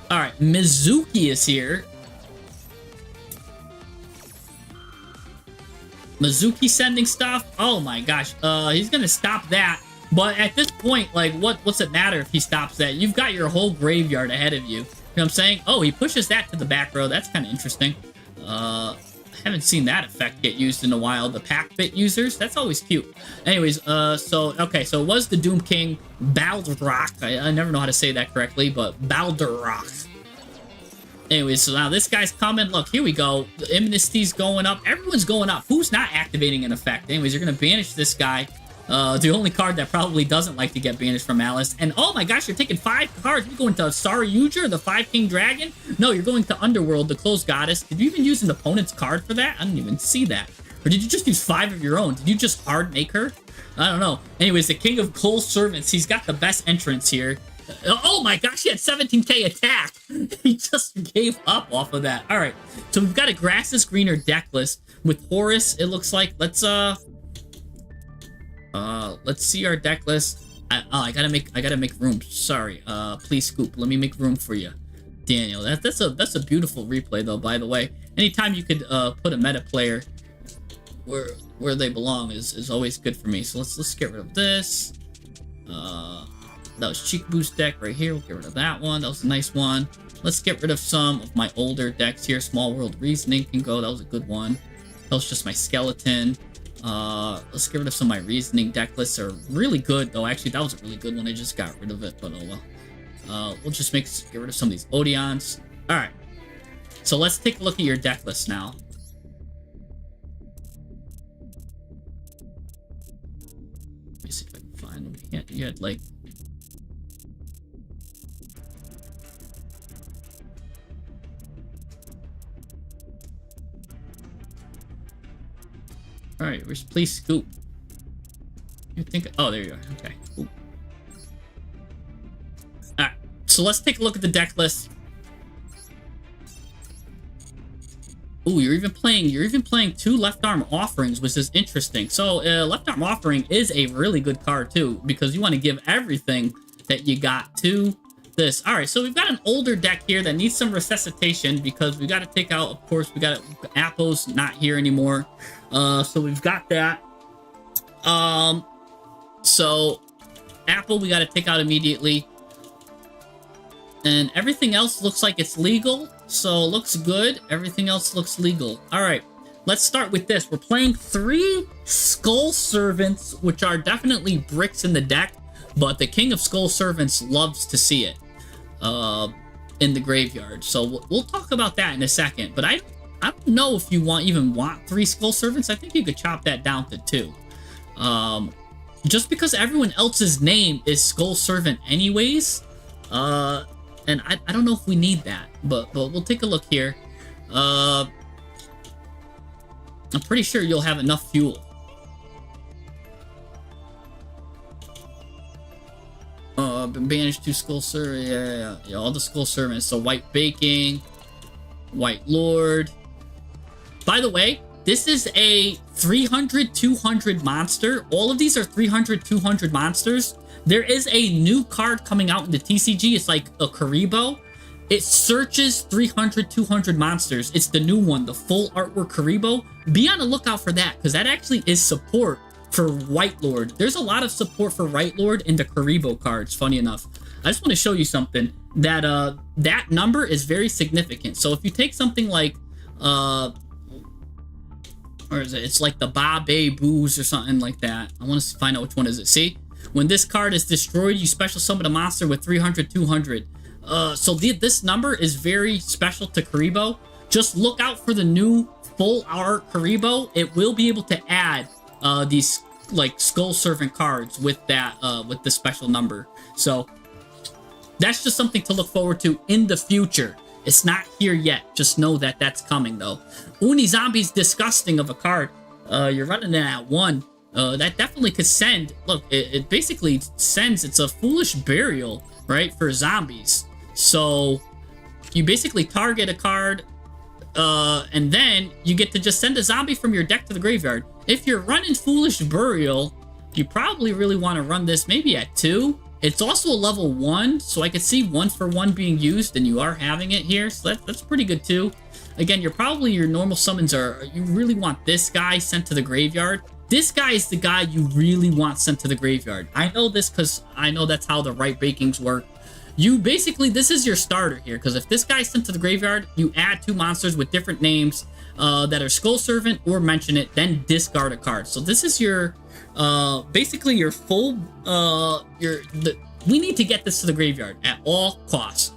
All right, Mizuki is here. Mizuki sending stuff. Oh my gosh. He's gonna stop that. But at this point, like, what's it matter if he stops that? You've got your whole graveyard ahead of you. You know what I'm saying? Oh, he pushes that to the back row. That's kind of interesting. I haven't seen that effect get used in a while. The pack bit users. That's always cute. Anyways, so it was the Doom King Baldurak. I never know how to say that correctly, but Baldurak. Anyways, so now this guy's coming. Look, here we go. The Amnesty's going up. Everyone's going up. Who's not activating an effect? Anyways, you're going to banish this guy. The only card that probably doesn't like to get banished from Alice. And oh my gosh, you're taking 5 cards. You're going to Saryuja, the 5-King Dragon? No, you're going to Underworld, the Closed Goddess. Did you even use an opponent's card for that? I didn't even see that. Or did you just use 5 of your own? Did you just hard make her? I don't know. Anyways, the King of Cold Servants. He's got the best entrance here. Oh my gosh, he had 17k attack. He just gave up off of that. All right, so we've got a Grass is Greener deck list with Horus. It looks like let's see our deck list. I gotta make room. Sorry. Please scoop. Let me make room for you, Daniel. That's a beautiful replay though. By the way, anytime you could put a meta player where they belong is always good for me. So let's get rid of this. That was Cheek Boost deck right here. We'll get rid of that one. That was a nice one. Let's get rid of some of my older decks here. Small World Reasoning can go. That was a good one. That was just my Skeleton. Let's get rid of some of my Reasoning deck lists. Are really good, though. Actually, that was a really good one. I just got rid of it, but oh well. We'll just get rid of some of these Odeons. All right. So let's take a look at your deck list now. Let me see if I can find them. Yeah, you had like... All right, please scoop. You think? Oh, there you are. Okay. Cool. All right. So let's take a look at the deck list. Ooh, you're even playing two left arm offerings, which is interesting. So left arm offering is a really good card too, because you want to give everything that you got to this. All right, so we've got an older deck here that needs some resuscitation because we got to take out, of course, we got Apple's not here anymore. So we've got that. So Apple we got to take out immediately. And everything else looks like it's legal, so looks good. Everything else looks legal. All right, let's start with this. We're playing 3 Skull Servants, which are definitely bricks in the deck, but the King of Skull Servants loves to see it in the graveyard. So we'll talk about that in a second. But I don't know if you even want 3 Skull Servants. I think you could chop that down to 2. Just because everyone else's name is Skull Servant anyways. And I don't know if we need that, but we'll take a look here. I'm pretty sure you'll have enough fuel. Banished 2 Skull Servants. Yeah, all the Skull Servants. So White Baking, White Lord. By the way, this is a 300-200 monster. All of these are 300-200 monsters. There is a new card coming out in the TCG. It's like a Karibo. It searches 300-200 monsters. It's the new one, the full artwork Karibo. Be on the lookout for that, because that actually is support for White Lord. There's a lot of support for White Lord in the Karibo cards, funny enough. I just want to show you something. That that number is very significant. So if you take something like, or is it? It's like the Babe Booze or something like that. I want to find out which one is it. See? When this card is destroyed, you special summon a monster with 300-200. So this number is very special to Karibo. Just look out for the new full art Karibo. It will be able to add these like Skull Servant cards with that with the special number. So that's just something to look forward to in the future. It's not here yet. Just know that that's coming though. Uni Zombie's disgusting of a card. You're running it at 1. That definitely could send. Look, it basically sends. It's a foolish burial, right, for zombies. So you basically target a card, and then you get to just send a zombie from your deck to the graveyard. If you're running foolish burial, you probably really want to run this maybe at 2. It's also a level 1, so I could see 1 for 1 being used, and you are having it here, so that's pretty good too. Again, your normal summons are. You really want this guy sent to the graveyard. This guy is the guy you really want sent to the graveyard. I know this because I know that's how the right bakings work. You basically, this is your starter here, because if this guy's sent to the graveyard, you add 2 monsters with different names that are Skull Servant or mention it, then discard a card. So this is your, basically your full, we need to get this to the graveyard at all costs.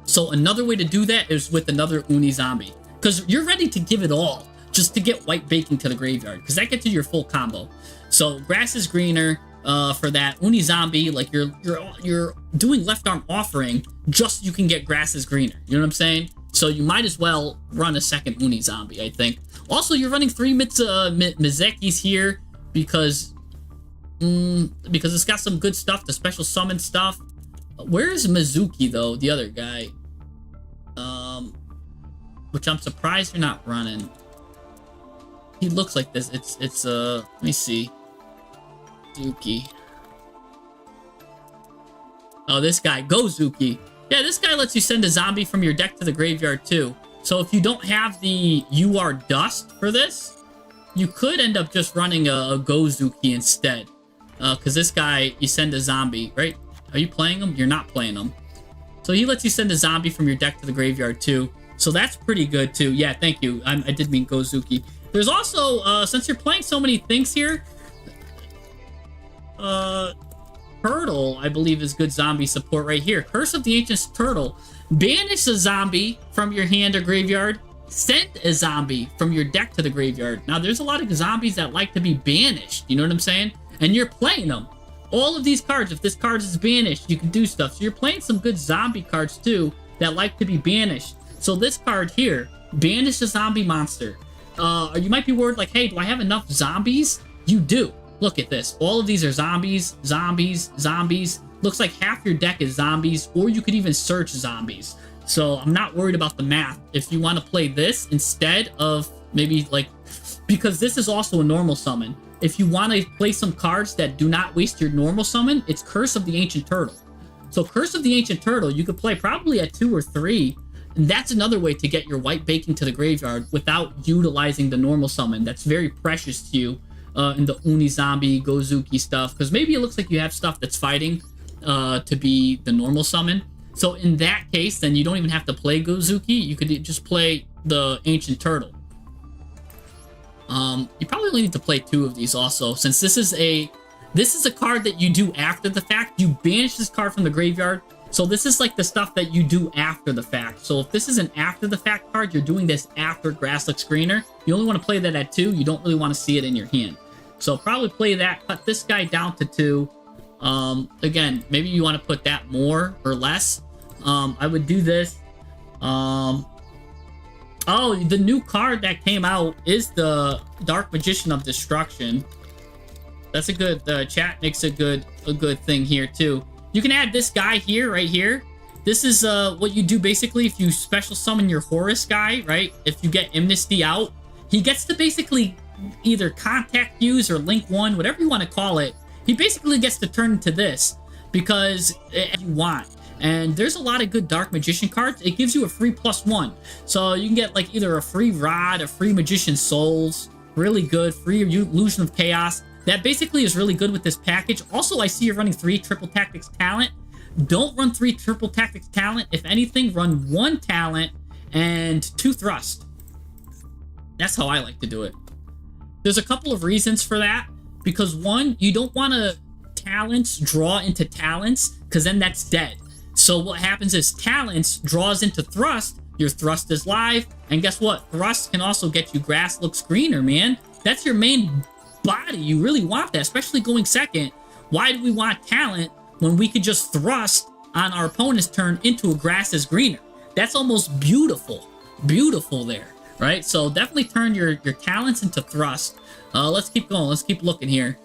So another way to do that is with another Uni Zombie, because you're ready to give it all just to get White Baking to the graveyard, because that gets you your full combo. So grass is greener for that Uni Zombie. Like you're doing left arm offering just so you can get grass is greener. You know what I'm saying? So you might as well run a second Uni Zombie, I think. Also, you're running 3 Mizekis here because it's got some good stuff, the special summon stuff. Where is Mizuki though, the other guy? Which I'm surprised you're not running. He looks like this. It's let me see. Zuki. Oh, this guy, Gozuki. Yeah, this guy lets you send a zombie from your deck to the graveyard too. So if you don't have the UR Dust for this, you could end up just running a Gozuki instead. Because this guy, you send a zombie, right? Are you playing him? You're not playing him. So he lets you send a zombie from your deck to the graveyard too. So that's pretty good too. Yeah, thank you. I did mean Gozuki. There's also, since you're playing so many things here, Turtle, I believe, is good zombie support right here. Curse of the Ancient Turtle. Banish a zombie from your hand or graveyard. Send a zombie from your deck to the graveyard. Now, there's a lot of zombies that like to be banished. You know what I'm saying? And you're playing them. All of these cards, if this card is banished, you can do stuff. So you're playing some good zombie cards, too, that like to be banished. So this card here, banish a zombie monster. You might be worried, like, hey, do I have enough zombies? You do. Look at this. All of these are zombies, zombies, zombies. Looks like half your deck is zombies, or you could even search zombies. So I'm not worried about the math. If you want to play this instead of maybe like, because this is also a normal summon. If you want to play some cards that do not waste your normal summon, it's Curse of the Ancient Turtle. So Curse of the Ancient Turtle, you could play probably at 2 or 3. And that's another way to get your white baking to the graveyard without utilizing the normal summon. That's very precious to you in the Uni Zombie, Gozuki stuff. Because maybe it looks like you have stuff that's fighting to be the normal summon. So in that case, then you don't even have to play Gozuki. You could just play the Ancient Turtle. You probably only need to play 2 of these also, since this is a card that you do after the fact. You banish this card from the graveyard. So this is like the stuff that you do after the fact. So if this is an after the fact card, you're doing this after Grasslick Screener. You only want to play that at 2. You don't really want to see it in your hand. So probably play that, cut this guy down to 2. Again, maybe you want to put that more or less. I would do this. Oh, the new card that came out is the Dark Magician of Destruction. That's a good, chat makes a good thing here too. You can add this guy here, right here. This is what you do basically if you special summon your Horus guy, right? If you get Amnesty out, he gets to basically either contact use or link one, whatever you want to call it. He basically gets to turn into this because you want. And there's a lot of good Dark Magician cards. It gives you a free +1. So you can get like either a free Rod, a free Magician Souls, really good, free Illusion of Chaos. That basically is really good with this package. Also, I see you're running 3 Triple Tactics Talent. Don't run 3 Triple Tactics Talent. If anything, run 1 Talent and 2 Thrust. That's how I like to do it. There's a couple of reasons for that. Because 1, you don't want to Talents draw into Talents, because then that's dead. So what happens is Talents draws into Thrust, your Thrust is live, and guess what? Thrust can also get you Grass Looks Greener, man. That's your main body. You really want that, especially going second. Why do we want Talent when we could just Thrust on our opponent's turn into a Grass is Greener? That's almost beautiful. Beautiful there, right? So definitely turn your Talents into Thrust. Let's keep going. Let's keep looking here.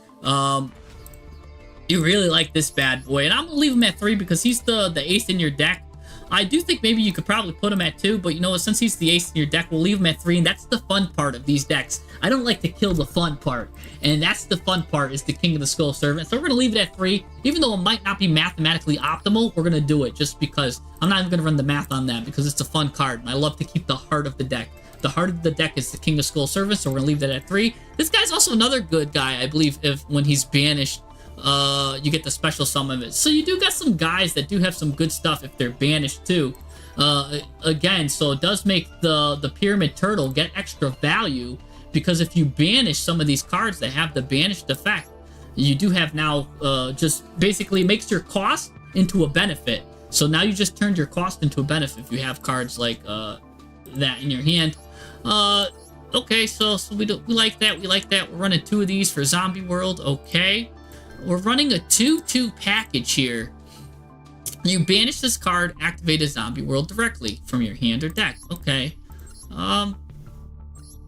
You really like this bad boy, and I'm gonna leave him at 3 because he's the ace in your deck. I do think maybe you could probably put him at 2, but you know what, since he's the ace in your deck, we'll leave him at 3, and that's the fun part of these decks. I don't like to kill the fun part, and that's the fun part, is the King of the Skull Servant. So we're gonna leave it at 3, even though it might not be mathematically optimal. We're gonna do it just because I'm not even gonna run the math on that because it's a fun card, and I love to keep the heart of the deck. The heart of the deck is the King of Skull Servant, so we're gonna leave that at 3. This guy's also another good guy, I believe, if when he's banished, you get the special summon of it. So you do got some guys that do have some good stuff if they're banished too. Again, so it does make the Pyramid Turtle get extra value, because if you banish some of these cards that have the banished effect, you do have now just basically makes your cost into a benefit. So now you just turned your cost into a benefit if you have cards like that in your hand. Okay, so we like that. We like that. We're running 2 of these for Zombie World. Okay. We're running a 2/2 package here. You banish this card, activate a Zombie World directly from your hand or deck. Okay. I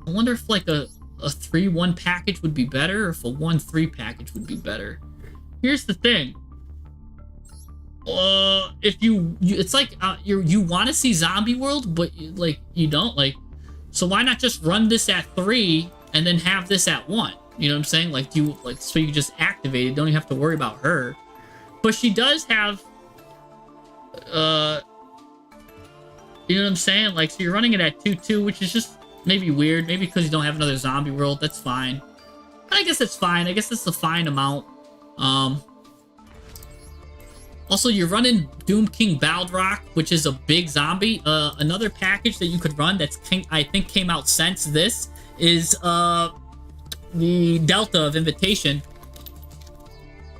wonder if like a 3/1 package would be better, or if a 1/3 package would be better. Here's the thing. If it's like you want to see Zombie World, but you don't like. So why not just run this at 3 and then have this at 1? You know what I'm saying? Like, so you just activate it. Don't even have to worry about her. But she does have, you know what I'm saying? Like, so you're running it at 2/2, which is just maybe weird. Maybe because you don't have another Zombie World. That's fine. I guess it's fine. I guess it's a fine amount. Also, you're running Doom King Baldrock, which is a big zombie. Another package that you could run that's I think came out since this is, the Delta of Invitation.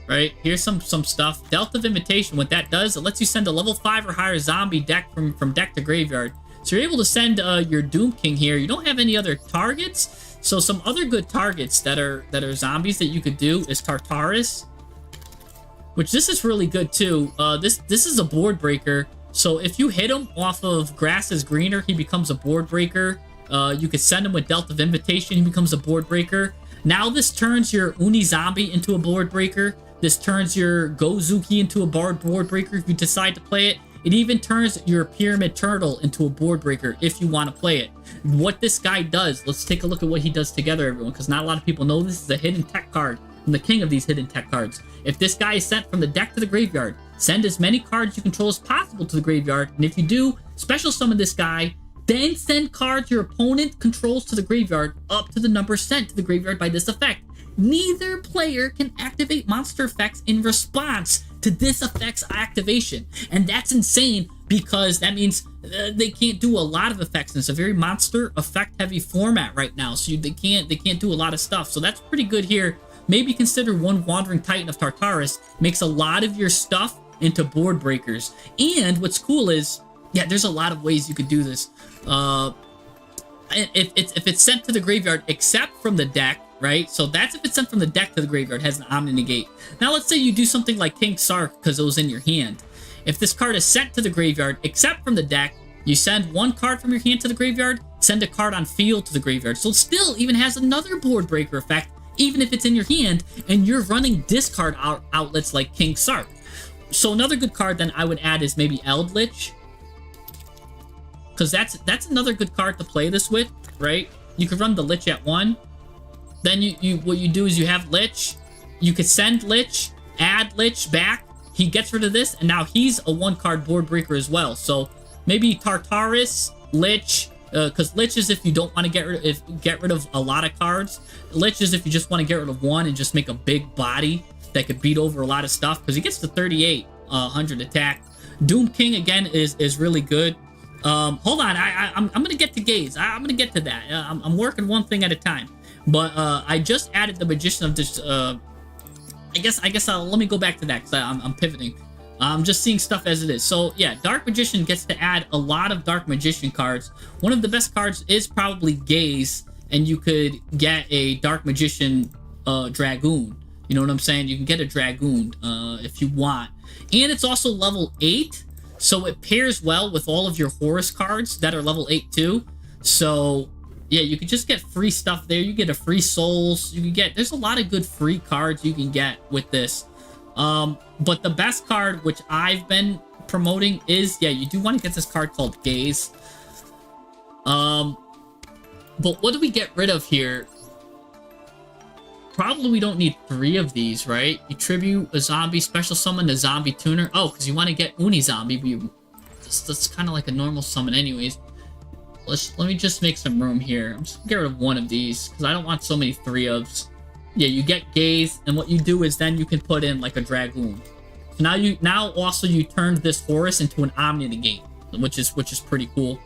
Right, here's some stuff. Delta of Invitation, what that does, it lets you send a level 5 or higher zombie deck from deck to graveyard. So you're able to send your Doom King here. You don't have any other targets, so some other good targets that are zombies that you could do is Tartarus, which this is really good too. This is a board breaker, so if you hit him off of Grass is Greener, he becomes a board breaker. You could send him with Delta of Invitation, he becomes a board breaker. Now this turns your Uni Zombie into a board breaker. This turns your Gozuki into a board breaker if you decide to play it. It even turns your Pyramid Turtle into a board breaker if you want to play it. What this guy does, let's take a look at what he does together, everyone, because not a lot of people know this is a hidden tech card. I'm the king of these hidden tech cards. If this guy is sent from the deck to the graveyard, send as many cards you control as possible to the graveyard, and if you do, special summon this guy, then send cards your opponent controls to the graveyard up to the number sent to the graveyard by this effect. Neither player can activate monster effects in response to this effect's activation. And that's insane because that means they can't do a lot of effects. And it's a very monster effect heavy format right now. So they can't do a lot of stuff. So that's pretty good here. Maybe consider one Wandering Titan of Tartarus makes a lot of your stuff into board breakers. And what's cool is, yeah, there's a lot of ways you could do this. If it's sent to the graveyard except from the deck, right? So that's if it's sent from the deck to the graveyard, has an Omni Negate. Now let's say you do something like King Sark because it was in your hand. If this card is sent to the graveyard except from the deck, you send one card from your hand to the graveyard, send a card on field to the graveyard. So it still even has another board breaker effect, even if it's in your hand and you're running discard outlets like King Sark. So another good card then I would add is maybe Eldritch, because that's another good card to play this with, right? You could run the Lich at 1. Then what you do is you have Lich. You could send Lich, add Lich back. He gets rid of this, and now he's a 1-card board breaker as well. So maybe Tartarus, Lich, because Lich is if you don't want to get rid of a lot of cards. Lich is if you just want to get rid of one and just make a big body that could beat over a lot of stuff, because he gets to 3800 attack. Doom King again is really good. Hold on, I'm gonna get to Gaze. I'm gonna get to that. I'm working one thing at a time. But I just added the Magician of this. I guess let me go back to that because I'm pivoting. I'm just seeing stuff as it is. So yeah, Dark Magician gets to add a lot of Dark Magician cards. One of the best cards is probably Gaze, and you could get a Dark Magician Dragoon. You know what I'm saying? You can get a Dragoon if you want. And it's also level 8, so it pairs well with all of your Horus cards that are level 8 too. So yeah, you can just get free stuff there. You get a free Souls. You can get, there's a lot of good free cards you can get with this. But the best card, which I've been promoting, is, yeah, you do want to get this card called Gaze. But what do we get rid of here? Probably we don't need 3 of these, right? You tribute a zombie, special summon a zombie tuner. Oh, because you want to get Uni Zombie, but that's kind of like a normal summon anyways. Let me just make some room here. I'm just gonna get rid of one of these because I don't want so many 3-ofs. Yeah, you get Gaze, and what you do is then you can put in like a Dragoon. So now also you turned this Horus into an Omni Negate, which is pretty cool.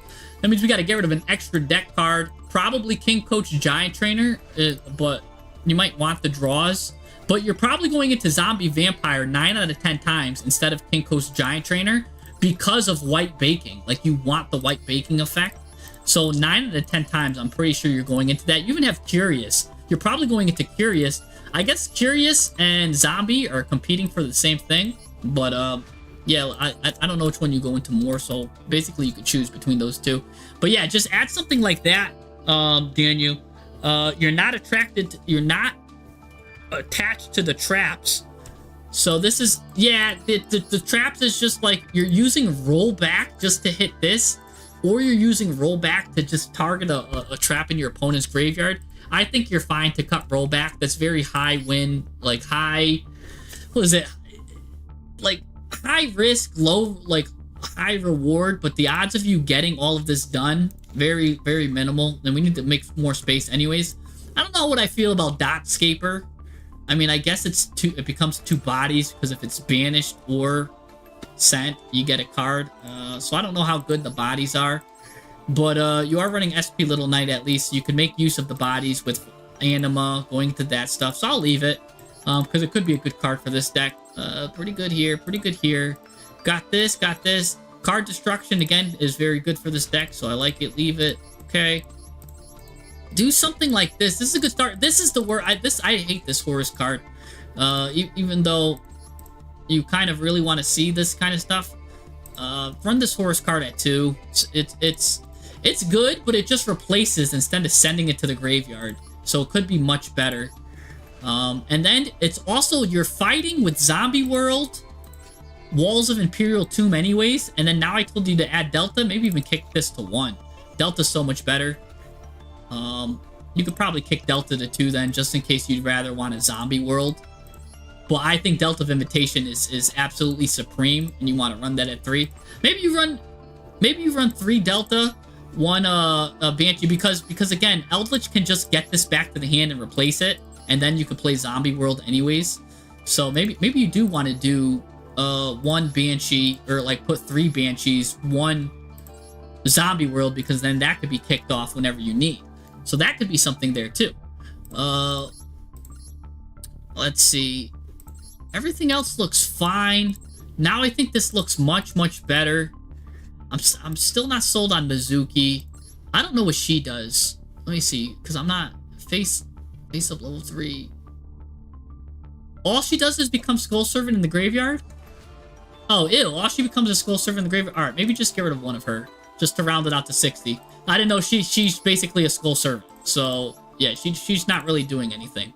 That means we got to get rid of an extra deck card, probably King Coach Giant Trainer, but you might want the draws. But you're probably going into Zombie Vampire 9 out of 10 times instead of King Coach Giant Trainer because of White Baking. Like, you want the White Baking effect. So 9 out of 10 times, I'm pretty sure you're going into that. You even have Curious. You're probably going into Curious. I guess Curious and Zombie are competing for the same thing. But, yeah, I don't know which one you go into more. So, basically, you could choose between those two. But, yeah, just add something like that, Daniel. You're not attached to the traps. So, this is, yeah, the traps is just like, you're using rollback just to hit this. Or you're using rollback to just target a trap in your opponent's graveyard. I think you're fine to cut rollback. That's very high win, like high, what is it? Like high risk, low, like high reward, but the odds of you getting all of this done, very, very minimal. And we need to make more space anyways. I don't know what I feel about Dotscaper. I mean, I guess it becomes 2 bodies because if it's banished or sent, you get a card. So I don't know how good the bodies are, but you are running SP Little Knight at least. So you can make use of the bodies with Anima, going to that stuff. So I'll leave it because it could be a good card for this deck. Pretty good here, pretty good here. Got this. Card Destruction again is very good for this deck, so I like it. Leave it. Okay. Do something like this. This is a good start. This is the word. I hate this Horus card. Even though you kind of really want to see this kind of stuff, run this Horus card at 2. It's good, but it just replaces instead of sending it to the graveyard, so it could be much better. And then it's also, you're fighting with Zombie World, Walls of Imperial Tomb anyways, and then now I told you to add Delta, maybe even kick this to 1. Delta's so much better. You could probably kick Delta to 2 then, just in case you'd rather want a zombie world. But I think Delta of Invitation is absolutely supreme, and you want to run that at 3. Maybe you run 3 Delta, 1 Banshee, because again, Eldritch can just get this back to the hand and replace it, and then you could play Zombie World anyways. So maybe you do want to do 1 Banshee, or like put 3 Banshees, 1 Zombie World, because then that could be kicked off whenever you need. So that could be something there too. Let's see. Everything else looks fine. Now I think this looks much better. I'm still not sold on Mizuki. I don't know what she does. Let me see, because I'm not face up level 3. All she does is become Skull Servant in the graveyard? Oh, ew. All she becomes is Skull Servant in the graveyard. Alright, maybe just get rid of 1 of her, just to round it out to 60. I didn't know she's basically a Skull Servant. So, yeah, she's not really doing anything.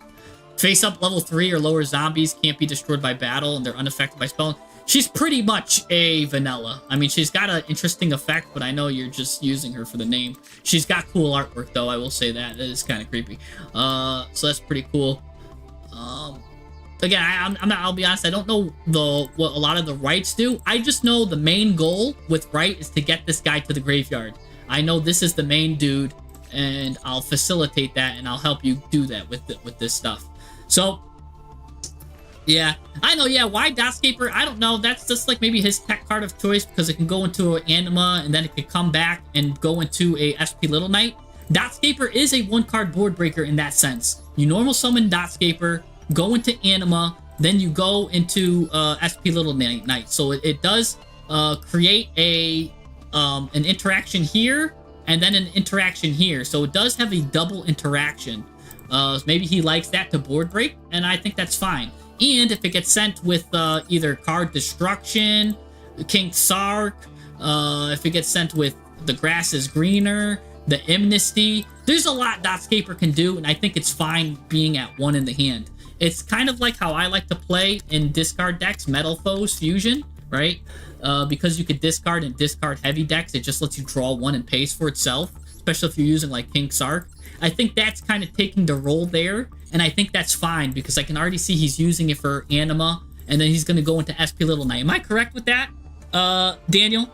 Face up level 3 or lower zombies can't be destroyed by battle, and they're unaffected by spell. She's pretty much a vanilla. I mean, she's got an interesting effect, but I know you're just using her for the name. She's got cool artwork, though. I will say that. It is kind of creepy. So that's pretty cool. Again, I'll be honest, I don't know what a lot of the rights do. I just know the main goal with right is to get this guy to the graveyard. I know this is the main dude, and I'll facilitate that, and I'll help you do that with this stuff. So, yeah. I know, yeah, why Dotscaper? I don't know. That's just like maybe his tech card of choice, because it can go into an Anima, and then it can come back and go into a SP Little Knight. Dotscaper is a 1-card board breaker in that sense. You normal summon Dotscaper, go into Anima, then you go into SP Little Knight. So it does create an interaction here, and then an interaction here. So it does have a double interaction. Maybe he likes that to board break, and I think that's fine. And if it gets sent with either card destruction, King Sark, if it gets sent with the grass is greener, the amnesty, there's a lot Dotscaper can do, and I think it's fine being at 1 in the hand. It's kind of like how I like to play in discard decks, Metal Foes Fusion, right? Because you could discard and discard heavy decks, it just lets you draw 1 and pays for itself, especially if you're using like King Sark. I think that's kind of taking the role there, and I think that's fine, because I can already see he's using it for Anima, and then he's going to go into SP Little Knight. Am I correct with that, Daniel?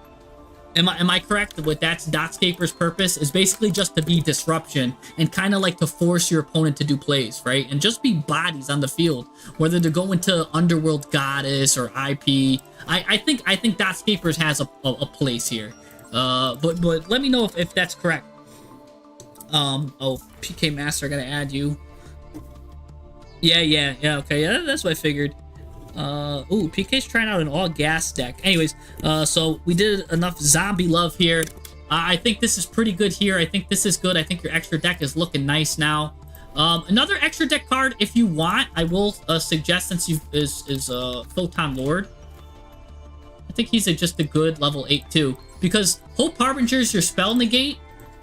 Am I correct with that's Dotscaper's purpose? Is basically just to be disruption and kind of like to force your opponent to do plays, right? And just be bodies on the field, whether they're going to Underworld Goddess or IP. I think Dotscapers has a place here. But let me know if that's correct. Oh, PK Master, I gotta add you. Yeah, okay, yeah, that's what I figured. Ooh, PK's trying out an all-gas deck. Anyways, so we did enough zombie love here. I think this is pretty good here. I think this is good. I think your extra deck is looking nice now. Another extra deck card, if you want, I will suggest, since is Photon Lord. I think he's just a good level 8 too, because Hope Harbinger is your spell negate.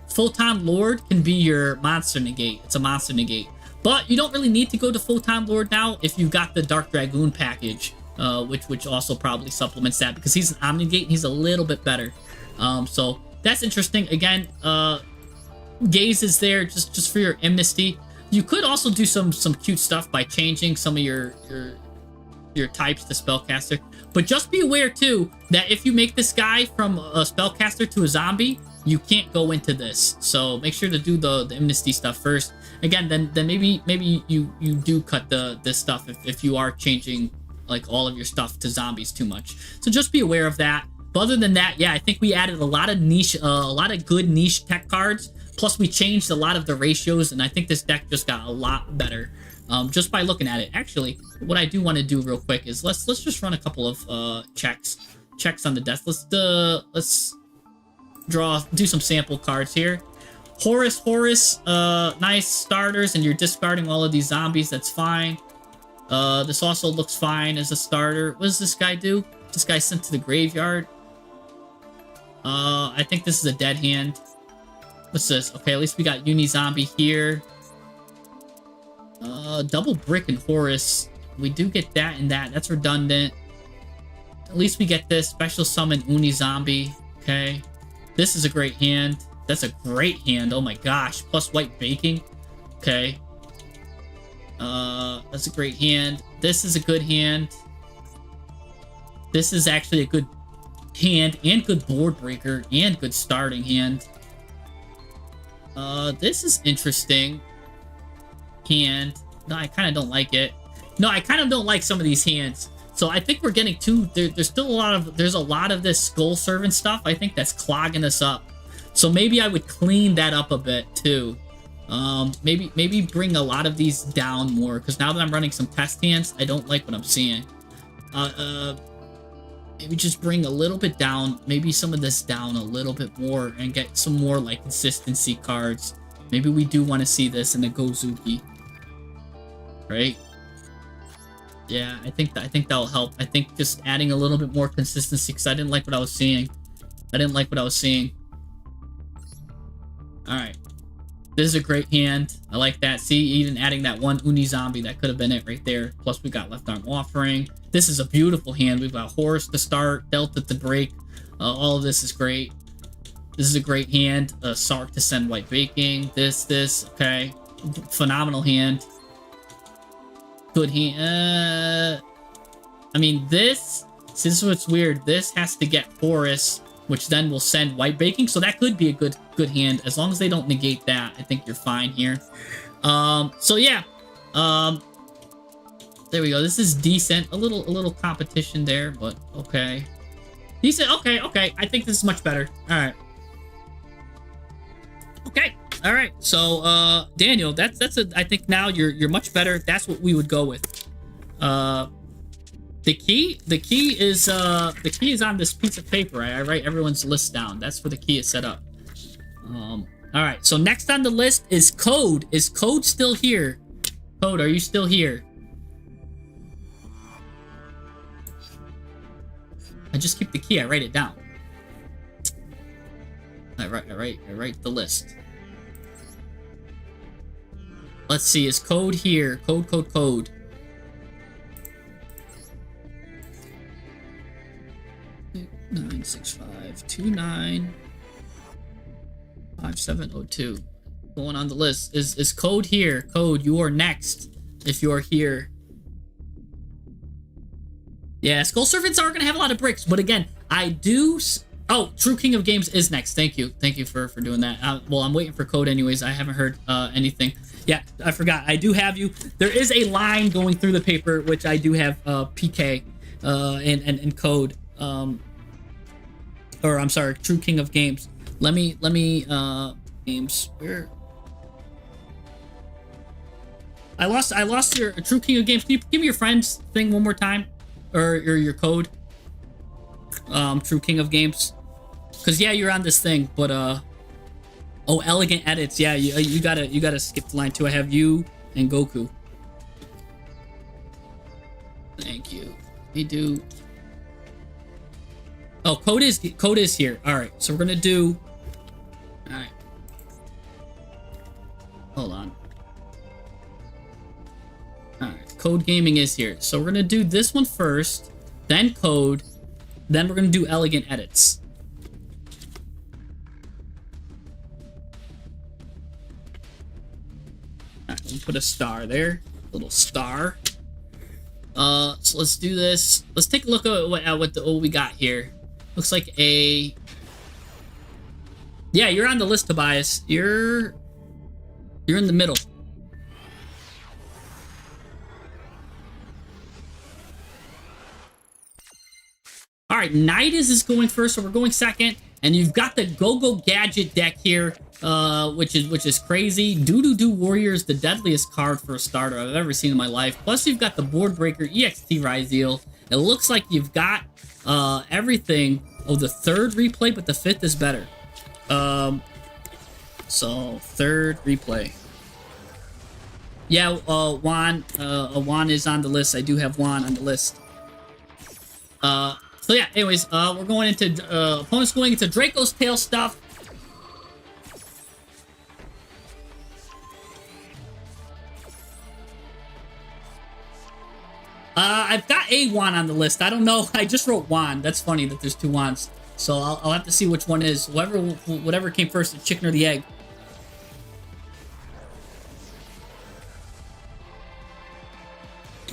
Photon Lord can be your monster negate. It's a monster negate. But you don't really need to go to Photon Lord now if you've got the Dark Dragoon package, which also probably supplements that, because he's an Omnigate and he's a little bit better. So that's interesting. Again, Gaze is there just for your amnesty. You could also do some cute stuff by changing some of your types to Spellcaster. But just be aware too that if you make this guy from a Spellcaster to a zombie, you can't go into this. So make sure to do the amnesty stuff first. Again, then maybe you do cut this stuff if you are changing like all of your stuff to zombies too much. So just be aware of that. But other than that, yeah, I think we added a lot of niche, a lot of good niche tech cards. Plus we changed a lot of the ratios, and I think this deck just got a lot better just by looking at it. Actually, what I do want to do real quick is let's just run a couple of checks on the deck. Let's do some sample cards here. Horus, nice starters, and you're discarding all of these zombies. That's fine. This also looks fine as a starter. What does this guy do? This guy's sent to the graveyard. I think this is a dead hand. What's this? Okay, at least we got Uni Zombie here. Double Brick and Horus. We do get that and that. That's redundant. At least we get this. Special summon Uni Zombie. Okay. This is a great hand. That's a great hand. Oh my gosh. Plus white baking. Okay. That's a great hand. This is a good hand. This is actually a good hand and good board breaker and good starting hand. This is interesting. Hand. No, I kind of don't like it. No, I kind of don't like some of these hands. So I think we're getting too... There's still a lot of... There's a lot of this Skull Servant stuff. I think that's clogging us up. So maybe I would clean that up a bit too. Maybe bring a lot of these down more. Because now that I'm running some test hands, I don't like what I'm seeing. Maybe just bring a little bit down. Maybe some of this down a little bit more. And get some more like consistency cards. Maybe we do want to see this in the Gozuki. Right? Yeah, I think that'll help. I think just adding a little bit more consistency because I didn't like what I was seeing. Alright. This is a great hand. I like that. See, even adding that one Uni Zombie, that could have been it right there. Plus, we got Left Arm Offering. This is a beautiful hand. We've got Horus to start, Delta to break. All of this is great. This is a great hand. Sark to send White Baking. This. Okay. Phenomenal hand. Good hand. I mean, this is what's weird. This has to get Horus, which then will send White Baking. So that could be a good hand. As long as they don't negate that, I think you're fine here. So yeah. There we go. This is decent. A little competition there, but okay. Decent. Okay. I think this is much better. All right. Okay. All right. So Daniel, I think now you're much better. That's what we would go with. The key is on this piece of paper. I write everyone's list down. That's where the key is set up. All right. So next on the list is Code. Is Code still here? Code, are you still here? I just keep the key. I write it down. I write the list. Let's see. Is Code here? Code. 965295702. Going on the list. Is Code here? Code, you are next. If you are here. Yeah, Skull Servants are gonna have a lot of bricks, but again, I do. Oh, True King of Games is next. Thank you for doing that. Well, I'm waiting for Code anyways. I haven't heard anything. Yeah, I forgot. I do have you. There is a line going through the paper, which I do have PK and Code. Or I'm sorry, True King of Games. Let me games. Where? I lost your True King of Games. Can you give me your friend's thing one more time? Or your code? True King of Games. Cause yeah, you're on this thing, but oh, Elegant Edits. Yeah, you gotta skip the line too. I have you and Goku. Thank you. We do. Oh, code is here. All right, so we're gonna do. All right. Hold on. All right, Code Gaming is here. So we're gonna do this one first, then Code, then we're gonna do Elegant Edits. All right, we'll put a star there, a little star. So let's do this. Let's take a look at what we got here. Looks like a... Yeah, you're on the list, Tobias. You're in the middle. All right, Nidus is going first, so we're going second. And you've got the Go-Go Gadget deck here, which is crazy. Doo-Doo-Doo Warrior is the deadliest card for a starter I've ever seen in my life. Plus, you've got the Board Breaker EXT Ryzeal. It looks like you've got everything. Oh, the third replay, but the fifth is better. So third replay. Yeah, Juan is on the list. I do have Juan on the list. So yeah, anyways, we're going into opponents going into Draco's Tail stuff. I've got a wand on the list. I don't know. I just wrote wand. That's funny that there's two wands. So I'll have to see which one is. Whatever came first, the chicken or the egg.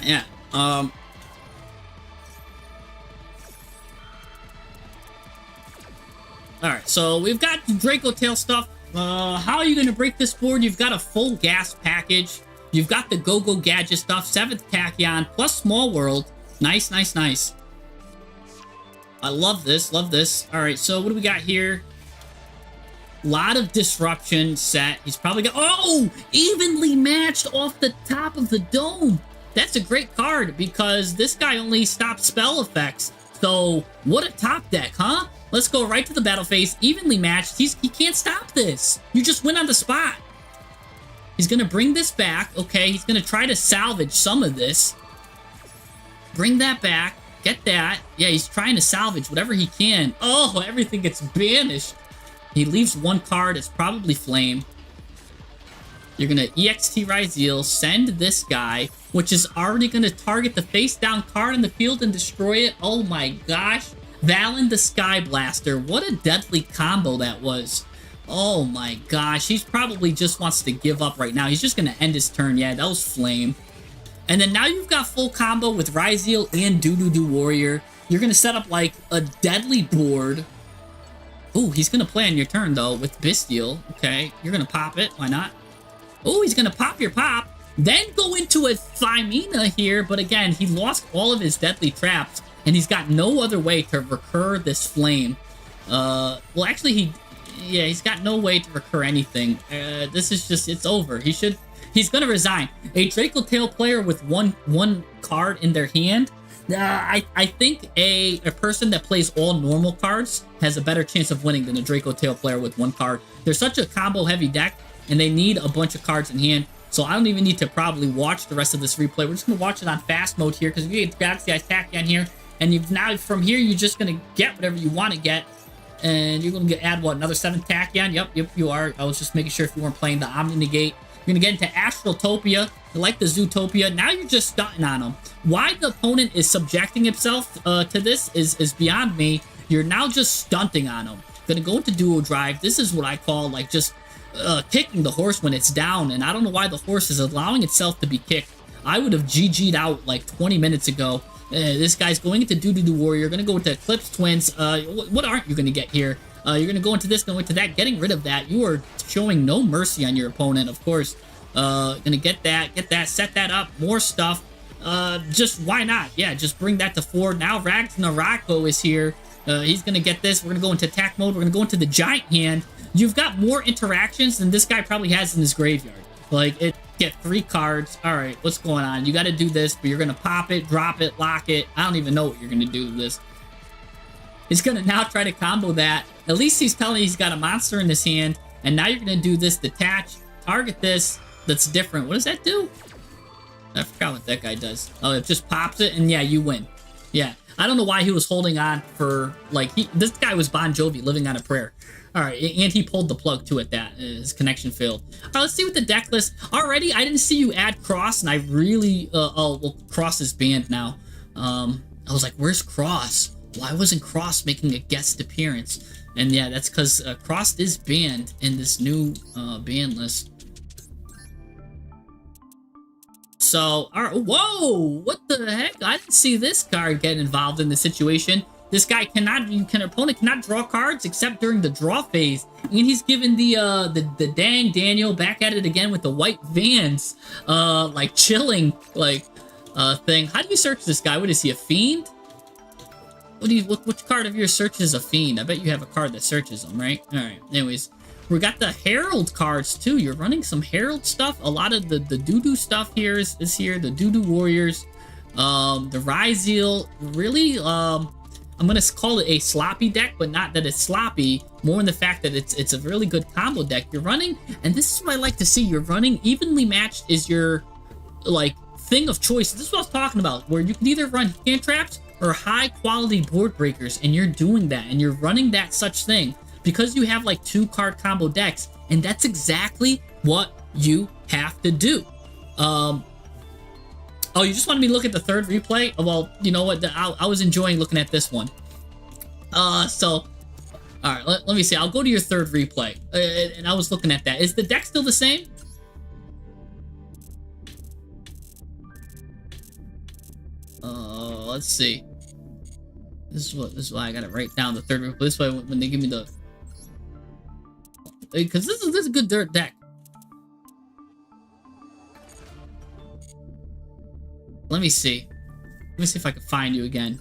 Yeah. All right. So we've got the Draco Tail stuff. How are you gonna break this board? You've got a full gas package. You've got the Go-Go Gadget stuff, 7th Tachyon, plus Small World. Nice, nice, nice. I love this, love this. All right, so what do we got here? Lot of disruption set. He's probably got, oh, evenly matched off the top of the dome. That's a great card because this guy only stops spell effects. So what a top deck, huh? Let's go right to the battle phase, evenly matched. He can't stop this. You just win on the spot. He's gonna bring this back, okay? He's gonna try to salvage some of this. Bring that back, get that. Yeah, he's trying to salvage whatever he can. Oh, everything gets banished. He leaves one card, it's probably Flame. You're gonna EXT Ryzeal, send this guy, which is already gonna target the face down card in the field and destroy it. Oh my gosh. Valen the Sky Blaster, what a deadly combo that was. Oh my gosh, he probably just wants to give up right now. He's just gonna end his turn. Yeah, that was Flame. And then now you've got full combo with Ryzeal and Doo Warrior. You're gonna set up like a deadly board. Ooh, he's gonna play on your turn though with Bestial. Okay, you're gonna pop it. Why not? Oh, he's gonna pop your pop. Then go into a Thymina here, but again, he lost all of his deadly traps, and he's got no other way to recur this Flame. Well, actually, he's got no way to recur anything. This is just, it's over. He's gonna resign. A Draco Tail player with one card in their hand. I think a person that plays all normal cards has a better chance of winning than a Draco Tail player with one card. They're such a combo heavy deck, and they need a bunch of cards in hand. So I don't even need to probably watch the rest of this replay. We're just gonna watch it on fast mode here because you get Galaxy Eyes Tachyon here, and you've now from here you're just gonna get whatever you want to get. And you're going to add, what, another 7th Tachyon? Yep, you are. I was just making sure if you weren't playing the Omni Negate. You're going to get into Astraltopia. You like the Zootopia. Now you're just stunting on him. Why the opponent is subjecting himself to this is beyond me. You're now just stunting on him. Going to go into Duo Drive. This is what I call, like, just kicking the horse when it's down. And I don't know why the horse is allowing itself to be kicked. I would have GG'd out, like, 20 minutes ago. This guy's going into Doo Warrior. Going to go into Eclipse Twins. What aren't you going to get here? You're going to go into this, going into that. Getting rid of that. You are showing no mercy on your opponent, of course. Going to get that, set that up. More stuff. Just why not? Yeah, just bring that to 4. Now Ragnarako is here. He's going to get this. We're going to go into attack mode. We're going to go into the Giant Hand. You've got more interactions than this guy probably has in his graveyard. Like, get 3 cards. All right, what's going on? You got to do this, but you're going to pop it, drop it, lock it. I don't even know what you're going to do to this. He's going to now try to combo that. At least he's telling you he's got a monster in his hand. And now you're going to do this, detach, target this. That's different. What does that do? I forgot what that guy does. Oh, it just pops it, and yeah, you win. Yeah, I don't know why he was holding on for, like, this guy was Bon Jovi living on a prayer. All right, and he pulled the plug too at that. His connection failed. All right, let's see what the deck list. Already, I didn't see you add Cross, and I really, oh, well, Cross is banned now. I was like, where's Cross? Why wasn't Cross making a guest appearance? And yeah, that's because Cross is banned in this new ban list. So, all right, whoa, what the heck? I didn't see this card get involved in the situation. This guy opponent cannot draw cards except during the draw phase. And he's given the dang Daniel back at it again with the white Vans, like chilling, like, thing. How do you search this guy? What is he, a fiend? Which card of yours searches a fiend? I bet you have a card that searches them, right? All right, anyways. We got the Herald cards too. You're running some Herald stuff. A lot of the Doo stuff here is here. The Doo Warriors, the Ryzeal. Really, I'm gonna call it a sloppy deck, but not that it's sloppy. More in the fact that it's a really good combo deck you're running. And this is what I like to see. You're running evenly matched is your like thing of choice. This is what I was talking about, where you can either run hand traps or high quality board breakers, and you're doing that, and you're running that such thing. Because you have like 2 card combo decks, and that's exactly what you have to do. Oh, Oh, you just wanted me to look at the third replay? Oh, well, you know what? I was enjoying looking at this one. So... Alright, let me see. I'll go to your third replay. And I was looking at that. Is the deck still the same? Let's see. This is why I gotta write down the third replay. This way when they give me the... Because this is a good dirt deck. Let me see. Let me see if I can find you again.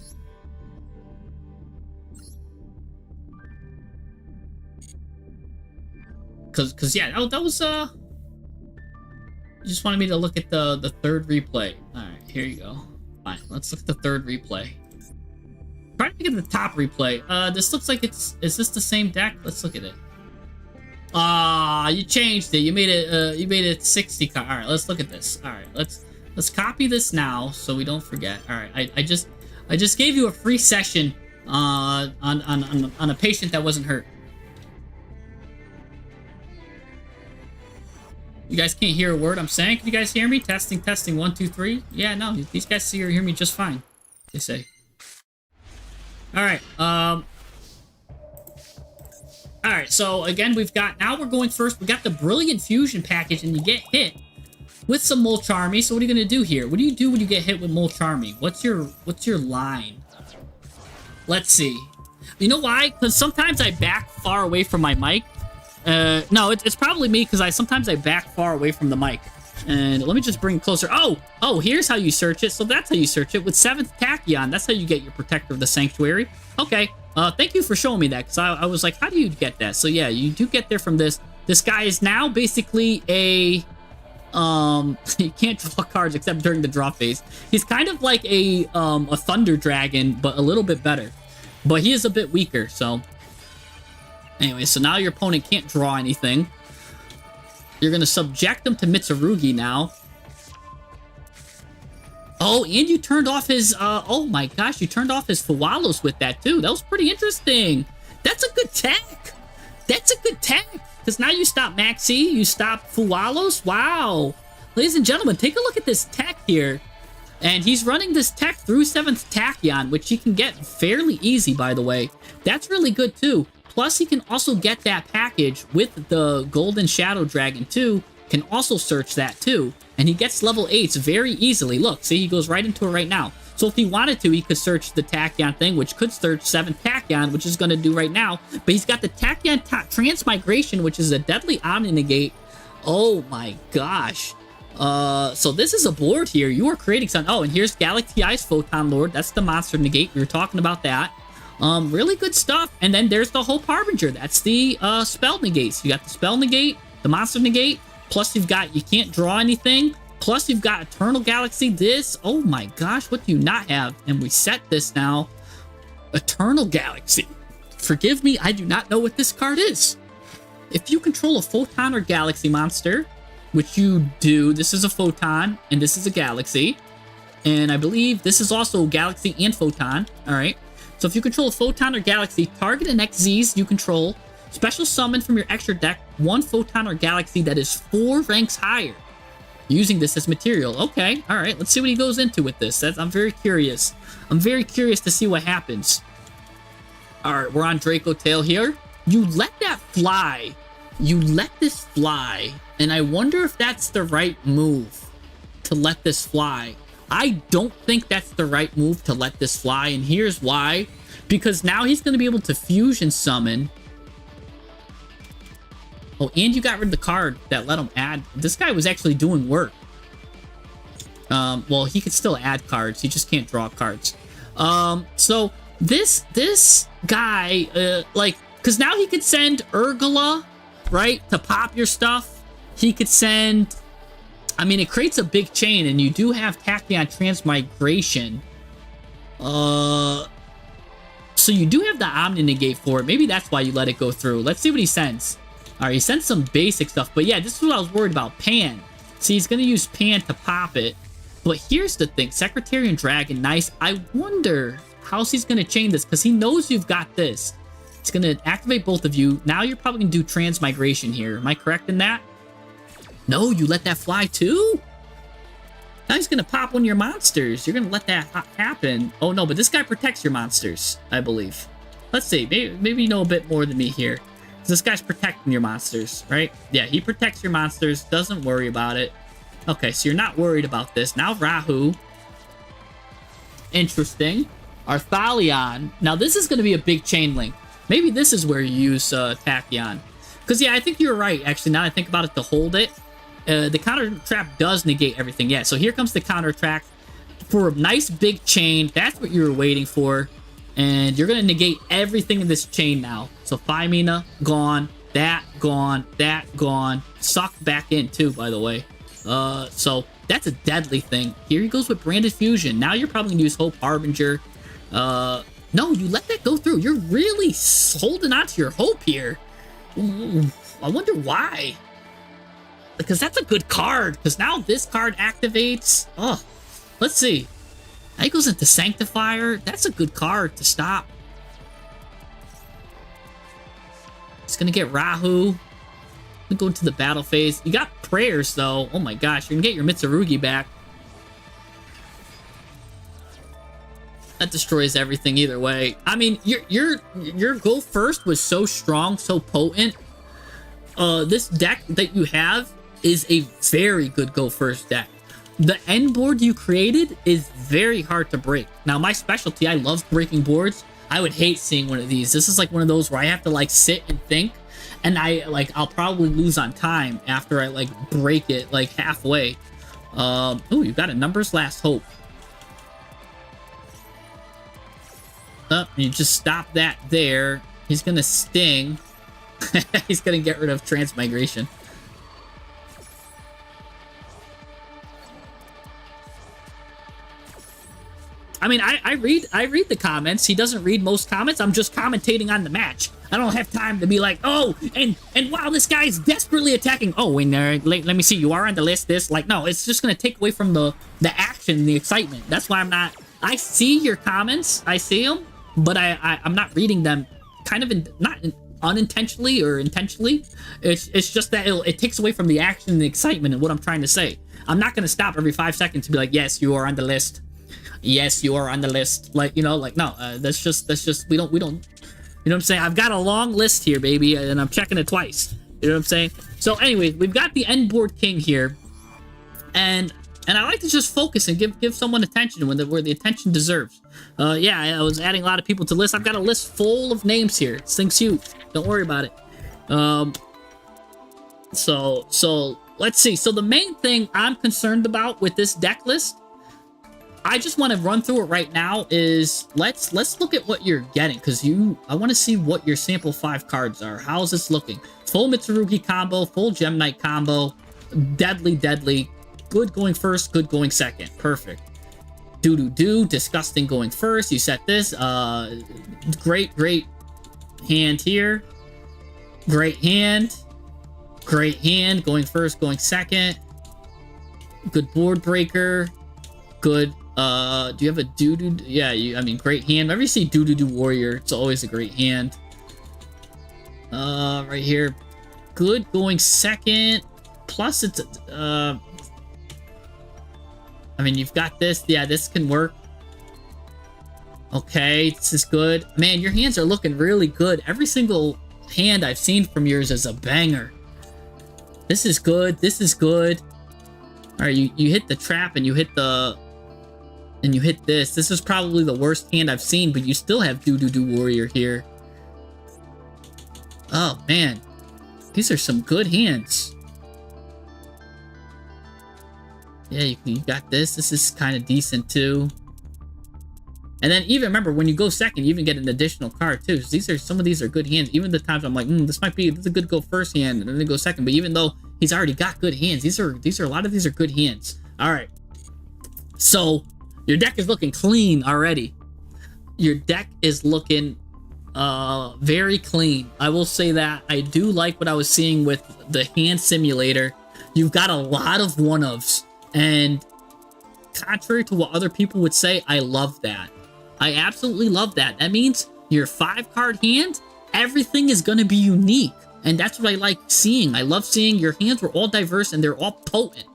Cause yeah, that was you just wanted me to look at the third replay. Alright, here you go. Fine, let's look at the third replay. Try to get the top replay. This looks like is this the same deck? Let's look at it. You changed it. You made it 60 card. Alright, let's look at this. Alright, let's copy this now so we don't forget. Alright, I just gave you a free session on a patient that wasn't hurt. You guys can't hear a word I'm saying. Can you guys hear me? Testing, 1, 2, 3. Yeah, no, these guys see or hear me just fine. They say. Alright, Alright, so again, now we're going first. We got the Brilliant Fusion package, and you get hit with some Molcharmy. So what are you gonna do here? What do you do when you get hit with Molcharmy? What's your line? Let's see. You know why? Because sometimes I back far away from my mic. No, it's probably me because sometimes I back far away from the mic. And let me just bring it closer. Oh, here's how you search it. So that's how you search it with 7th Tachyon. That's how you get your Protector of the Sanctuary. Okay. Thank you for showing me that because I was like, how do you get that? So yeah, you do get there from this. This guy is now basically a you can't draw cards except during the draw phase. He's kind of like a Thunder Dragon, but a little bit better. But he is a bit weaker, so. Anyway, so now your opponent can't draw anything. You're going to subject him to Mitsurugi now. Oh, and you turned off his, oh my gosh, you turned off his Fuwalos with that too. That was pretty interesting. That's a good tech. That's a good tech. Because now you stop Maxi, you stop Fuwalos. Wow. Ladies and gentlemen, take a look at this tech here. And he's running this tech through 7th Tachyon, which he can get fairly easy, by the way. That's really good too. Plus, he can also get that package with the Golden Shadow Dragon, too. Can also search that, too. And he gets level 8s very easily. Look, see, he goes right into it right now. So if he wanted to, he could search the Tachyon thing, which could search 7th Tachyon, which is going to do right now. But he's got the Tachyon Transmigration, which is a deadly Omni Negate. Oh my gosh. So this is a board here. You are creating something. Oh, and here's Galaxy Eyes Photon Lord. That's the Monster Negate. We were talking about that. Really good stuff. And then there's the Hope Harbinger. That's the spell negates. You got the spell negate, the monster negate, plus you've got you can't draw anything, plus you've got Eternal Galaxy. This, oh my gosh, what do you not have? And we set this now. Eternal Galaxy. Forgive me, I do not know what this card is. If you control a Photon or Galaxy monster, which you do, this is a Photon and this is a Galaxy. And I believe this is also Galaxy and Photon. Alright. So if you control a Photon or Galaxy, target an XZs you control, special summon from your extra deck one Photon or Galaxy that is 4 ranks higher, using this as material. Okay, alright, let's see what he goes into with this. I'm very curious. I'm very curious to see what happens. Alright, we're on Draco Tail here. You let that fly. You let this fly. And I wonder if that's the right move to let this fly. I don't think that's the right move to let this fly, and here's why. Because now he's going to be able to fusion summon. Oh, and you got rid of the card that let him add. This guy was actually doing work. Well, he could still add cards. He just can't draw cards. So this guy, like, because now he could send Urgula, right, to pop your stuff. He could send... I mean, it creates a big chain, and you do have Tachyon Transmigration. So you do have the Omni Negate for it. Maybe that's why you let it go through. Let's see what he sends. Alright, he sends some basic stuff. But yeah, this is what I was worried about. Pan. See, he's going to use Pan to pop it. But here's the thing. Secretarian Dragon, nice. I wonder how he's going to chain this, because he knows you've got this. He's going to activate both of you. Now you're probably going to do Transmigration here. Am I correct in that? No, you let that fly too? Now he's gonna pop one of your monsters. You're gonna let that happen. Oh no, but this guy protects your monsters, I believe. Let's see, maybe you know a bit more than me here. This guy's protecting your monsters, right? Yeah, he protects your monsters, doesn't worry about it. Okay, so you're not worried about this. Now Rahu. Interesting. Arthalion. Now this is gonna be a big chain link. Maybe this is where you use Tachyon. Because yeah, I think you're right, actually, now that I think about it, to hold it. The counter trap does negate everything. Yeah, so here comes the counter trap for a nice big chain. That's what you were waiting for. And you're going to negate everything in this chain now. So Phymina, gone. That, gone. That, gone. Sucked back in, too, by the way. So that's a deadly thing. Here he goes with Branded Fusion. Now you're probably going to use Hope Harbinger. No, you let that go through. You're really holding on to your hope here. Ooh, I wonder why. Because that's a good card. Because now this card activates. Oh, let's see. Now he goes into Sanctifier. That's a good card to stop. It's going to get Rahu. Go into the battle phase. You got Prayers, though. Oh my gosh, you're going to get your Mitsurugi back. That destroys everything either way. I mean, your go first was so strong, so potent. This deck that you have is a very good go first deck. The end board you created is very hard to break. Now, my specialty, I love breaking boards. I would hate seeing one of these. This is like one of those where I have to like sit and think, and I'll probably lose on time after I like break it like halfway. Oh, you got a Numbers Last Hope. You just stop that there. He's gonna Sting. He's gonna get rid of Transmigration. I mean, I read the comments. He doesn't read most comments. I'm just commentating on the match. I don't have time to be like, oh, and wow, this guy's desperately attacking. Oh, and let me see, you are on the list. This, like, no, it's just gonna take away from the action, the excitement. That's why I'm not. I see your comments. I see them, but I'm not reading them. Kind of not unintentionally or intentionally. It's just that it takes away from the action and the excitement and what I'm trying to say. I'm not gonna stop every 5 seconds to be like, yes, you are on the list. Yes, you are on the list. Like, you know, like, no, that's just, we don't, you know what I'm saying? I've got a long list here, baby, and I'm checking it twice. You know what I'm saying? So anyway, we've got the end board king here, and I like to just focus and give someone attention where the attention deserves. Yeah, I was adding a lot of people to list. I've got a list full of names here. This thing's huge. Don't worry about it. So let's see. So the main thing I'm concerned about with this deck list, I just want to run through it right now, is let's look at what you're getting, because I want to see what your sample 5 cards are. How's this looking? Full Mitsurugi combo, full Gem Knight combo, deadly, good going first, good going second, perfect. Do, disgusting going first. You set this, great hand here, great hand, going first, going second, good board breaker, good. Do you have a doo-doo? Yeah, I mean, great hand. Whenever you see doo-doo warrior, it's always a great hand. Right here, good going second. Plus, it's I mean, you've got this. Yeah, this can work. Okay, this is good. Man, your hands are looking really good. Every single hand I've seen from yours is a banger. This is good. This is good. All right, you hit the trap and you hit the. And you hit this. This is probably the worst hand I've seen, but you still have Doo-Doo Warrior here. Oh, man. These are some good hands. Yeah, you got this. This is kind of decent, too. And then even, remember, when you go second, you even get an additional card, too. So some of these are good hands. Even the times I'm like, this is a good go first hand, and then they go second. But even though he's already got good hands, a lot of these are good hands. All right. So your deck is looking clean already. Your deck is looking very clean. I will say that. I do like what I was seeing with the hand simulator. You've got a lot of one-ofs. And contrary to what other people would say, I love that. I absolutely love that. That means your 5-card hand, everything is going to be unique. And that's what I like seeing. I love seeing your hands were all diverse and they're all potent.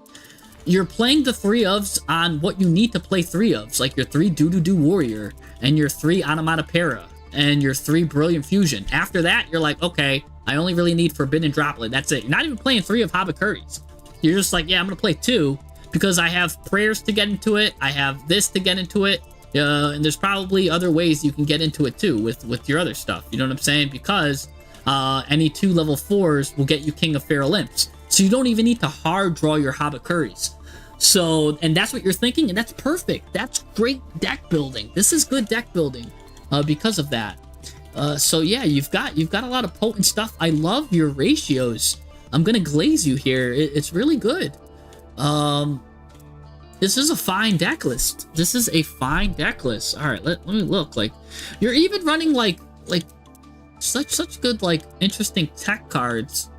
you're playing the 3-ofs on what you need to play 3-ofs, like your 3 do warrior and your 3 onomatopoeia and your 3 brilliant fusion. After that, you're like, okay, I only really need forbidden droplet. That's it. You're not even playing 3 of Habakuris. You're just like, yeah, I'm gonna play 2 because I have prayers to get into it. I have this to get into it. And there's probably other ways you can get into it too with your other stuff. You know what I'm saying? Because any 2 level 4s will get you King of Feral Imps. So you don't even need to hard draw your Habakuris. So, and that's what you're thinking, and that's perfect. That's great deck building. This is good deck building because of that. So yeah, you've got a lot of potent stuff. I love your ratios. I'm gonna glaze you here. It's really good. This is a fine deck list. This is a fine deck list. All right, let me look. Like, you're even running like such good, like, interesting tech cards.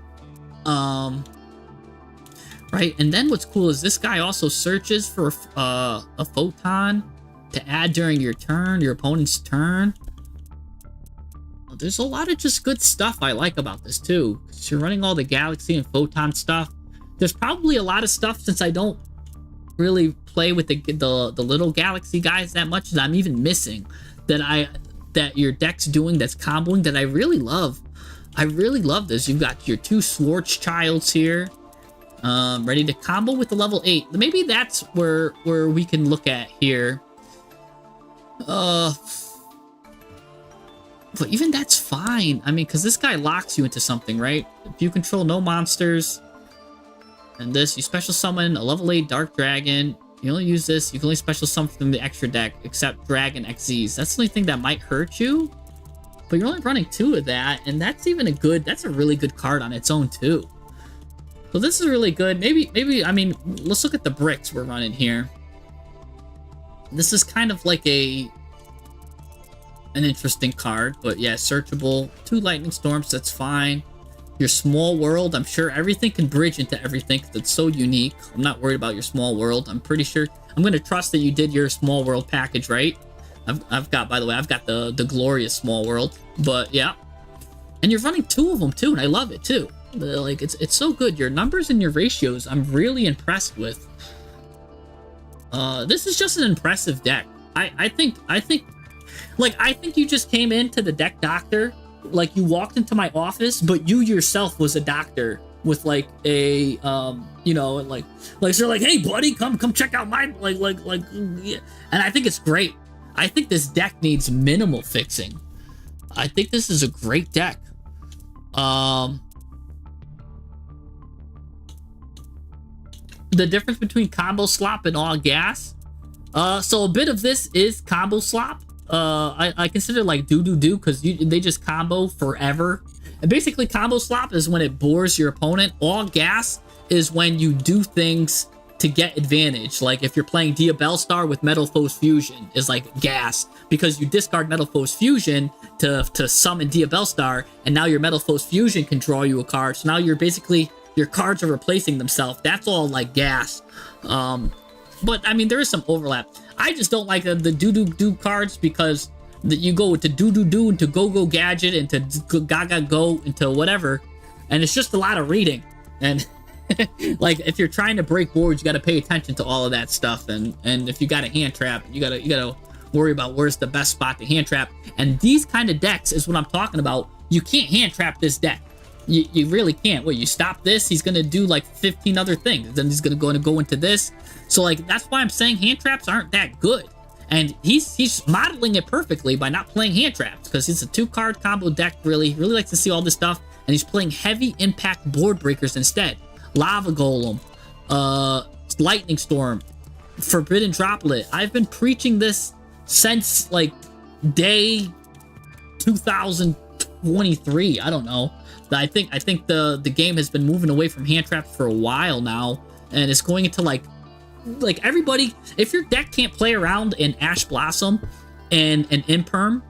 Right, and then what's cool is this guy also searches for a photon to add during your turn, your opponent's turn. There's a lot of just good stuff I like about this too. You're running all the galaxy and photon stuff. There's probably a lot of stuff, since I don't really play with the little galaxy guys that much, that I'm even missing, that your deck's doing, that's comboing, that I really love. I really love this. You've got your 2 Schwarzschilds here, ready to combo with the level 8. Maybe that's where we can look at here. But even that's fine. I mean, because this guy locks you into something, right? If you control no monsters, and this, you special summon a level 8 Dark Dragon. You only use this. You can only special summon from the extra deck, except Dragon XZs. That's the only thing that might hurt you. But you're only running 2 of that, and that's even that's a really good card on its own too. So this is really good. Maybe, I mean, let's look at the bricks we're running here. This is kind of like an interesting card, but yeah, searchable. 2 Lightning Storms, that's fine. Your small world, I'm sure everything can bridge into everything because it's so unique. I'm not worried about your small world. I'm pretty sure, I'm going to trust that you did your small world package right. I've got, by the way, I've got the glorious small world, but yeah. And you're running 2 of them too, and I love it too. Like, it's so good. Your numbers and your ratios, I'm really impressed with. This is just an impressive deck. I think you just came into the deck doctor, like you walked into my office, but you yourself was a doctor with like a you know, like so you're like, hey buddy, come check out my yeah. And I think it's great. I think this deck needs minimal fixing. I think this is a great deck. The difference between combo slop and all gas. So a bit of this is combo slop. I consider like do because they just combo forever. And basically combo slop is when it bores your opponent. All gas is when you do things to get advantage. Like if you're playing Diabellstar with Metal Foes Fusion is like gas, because you discard Metal Foes Fusion to summon Diabellstar, and now your Metal Foes Fusion can draw you a card. So now you're basically, your cards are replacing themselves. That's all like gas. But I mean, there is some overlap. I just don't like the do cards, because you go into do into go gadget into gaga go into whatever, and it's just a lot of reading. And like if you're trying to break boards, you got to pay attention to all of that stuff. And if you got a hand trap, you gotta worry about where's the best spot to hand trap. And these kind of decks is what I'm talking about. You can't hand trap this deck. You really can't. Well, you stop this, he's gonna do like 15 other things. Then he's gonna go into this. So like that's why I'm saying hand traps aren't that good. And he's modeling it perfectly by not playing hand traps, because it's a 2-card combo deck. Really likes to see all this stuff, and he's playing heavy impact board breakers instead. Lava Golem, Lightning Storm, Forbidden Droplet. I've been preaching this since like day 2023. I don't know. I think the game has been moving away from hand traps for a while now, and it's going into like everybody. If your deck can't play around in Ash Blossom and an Imperm,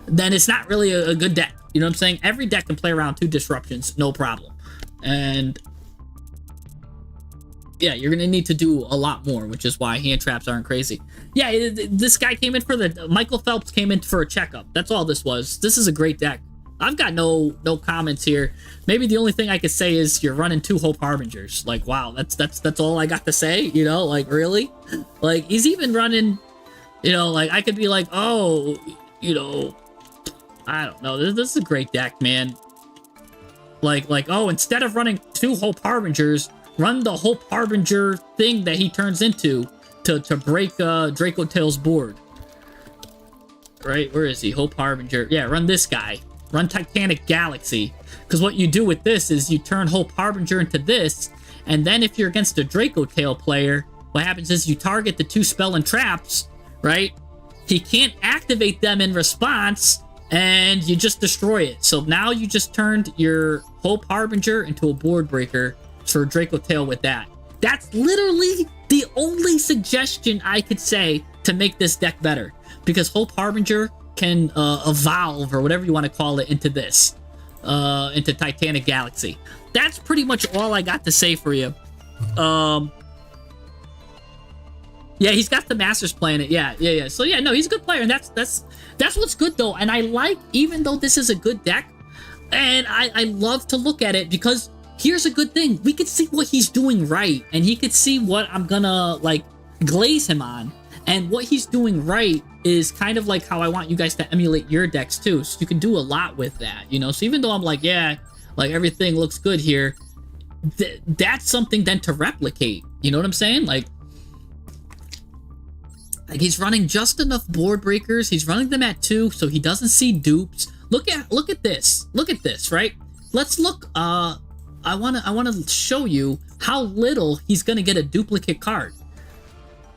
then it's not really a good deck. You know what I'm saying? Every deck can play around 2 disruptions, no problem. And yeah, you're gonna need to do a lot more, which is why hand traps aren't crazy. Yeah, this guy came in for Michael Phelps came in for a checkup. That's all this was. This is a great deck. I've got no comments here. Maybe the only thing I could say is you're running 2 Hope Harbingers. Like, wow, that's all I got to say, you know, like, really? Like, he's even running, you know, like, I could be like, oh, you know, I don't know, this is a great deck, man. Like, oh, instead of running 2 Hope Harbingers, run the Hope Harbinger thing that he turns into to break Draco Tail's board. Right, where is he? Hope Harbinger. Yeah, run this guy. Run Titanic Galaxy. Because what you do with this is you turn Hope Harbinger into this, and then if you're against a Draco Tail player, what happens is you target the 2 spell and traps, right? He can't activate them in response, and you just destroy it. So now you just turned your Hope Harbinger into a board breaker for Draco Tail with that. That's literally the only suggestion I could say to make this deck better. Because Hope Harbinger can evolve, or whatever you want to call it, into this. Into Titanic Galaxy. That's pretty much all I got to say for you. Yeah, he's got the Masters Planet. Yeah. So yeah, no, he's a good player, and that's what's good though. And I like, even though this is a good deck, and I love to look at it, because here's a good thing. We could see what he's doing right, and he could see what I'm gonna, like, glaze him on. And what he's doing right is kind of like how I want you guys to emulate your decks too. So you can do a lot with that, you know? So even though I'm like, yeah, like, everything looks good here, that's something then to replicate. You know what I'm saying? Like, he's running just enough board breakers. He's running them at 2, so he doesn't see dupes. Look at this. Look at this, right? Let's look. I wanna show you how little he's gonna get a duplicate card.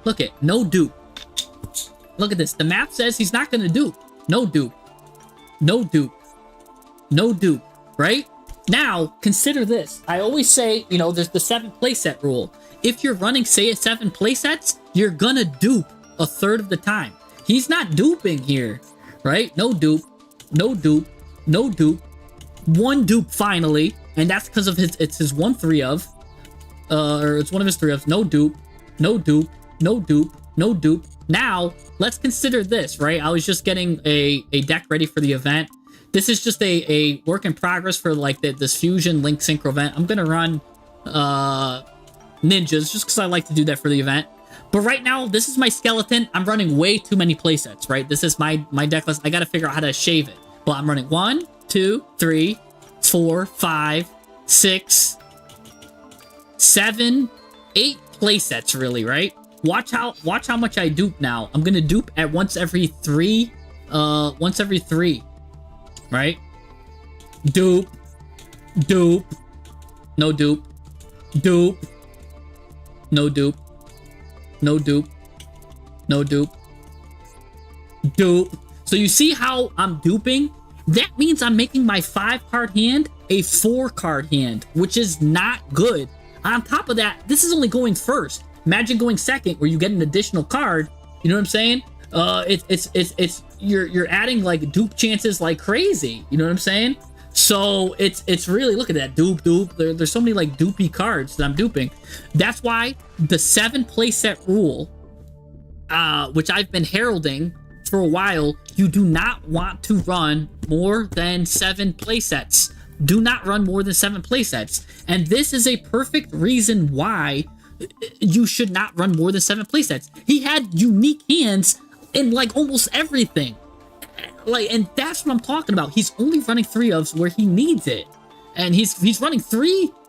Look at no dupe. Look at this. The map says he's not gonna dupe. No dupe. No dupe. No dupe. Right? Now, consider this. I always say, you know, there's the 7 playset rule. If you're running, say, 7 playsets, you're gonna dupe a third of the time. He's not duping here, right? No dupe. No dupe. No dupe. 1 dupe finally, and that's because of it's his 1/3 of, or it's one of his 3 ofs. No dupe. No dupe. No dupe. No dupe. Now, let's consider this, right? I was just getting a deck ready for the event. This is just a work in progress for, like, this Fusion Link Synchro event. I'm gonna run ninjas just because I like to do that for the event. But right now, this is my skeleton. I'm running way too many playsets, right? This is my deck list. I gotta figure out how to shave it. But I'm running 1, 2, 3, 4, 5, 6, 7, 8 playsets, really, right? Watch how much I dupe now. I'm gonna dupe at once every 3, right? Dupe, dupe, no dupe, dupe, no dupe, no dupe, no dupe, dupe. So you see how I'm duping? That means I'm making my 5-card hand a 4-card hand, which is not good. On top of that, this is only going first. Imagine going second, where you get an additional card. You know what I'm saying? You're adding, like, dupe chances like crazy. You know what I'm saying? So it's really, look at that, dupe. There's so many, like, dupey cards that I'm duping. That's why the 7 playset rule, which I've been heralding for a while, you do not want to run more than 7 playsets. Do not run more than 7 playsets. And this is a perfect reason why you should not run more than 7 playsets. He had unique hands in, like, almost everything. Like, and that's what I'm talking about. He's only running 3 ofs where he needs it. And he's running 4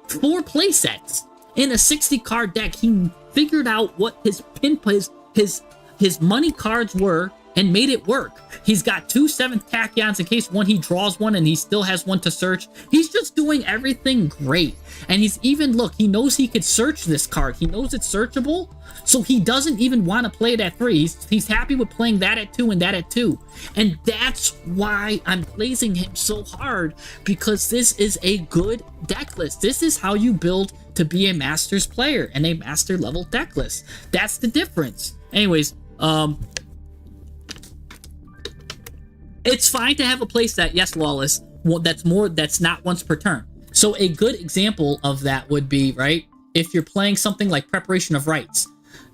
playsets in a 60 card deck. He figured out what his money cards were and made it work. He's got 2 7th Tachyons in case he draws one and he still has one to search. He's just doing everything great. And he's even, look, he knows he could search this card. He knows it's searchable, so he doesn't even want to play it at 3. He's happy with playing that at 2 and that at 2. And that's why I'm blazing him so hard, because this is a good deck list. This is how you build to be a Masters player and a Master level deck list. That's the difference. Anyways, it's fine to have a playset, yes, Lawless, that's not once per turn. So a good example of that would be, right, if you're playing something like Preparation of Rites.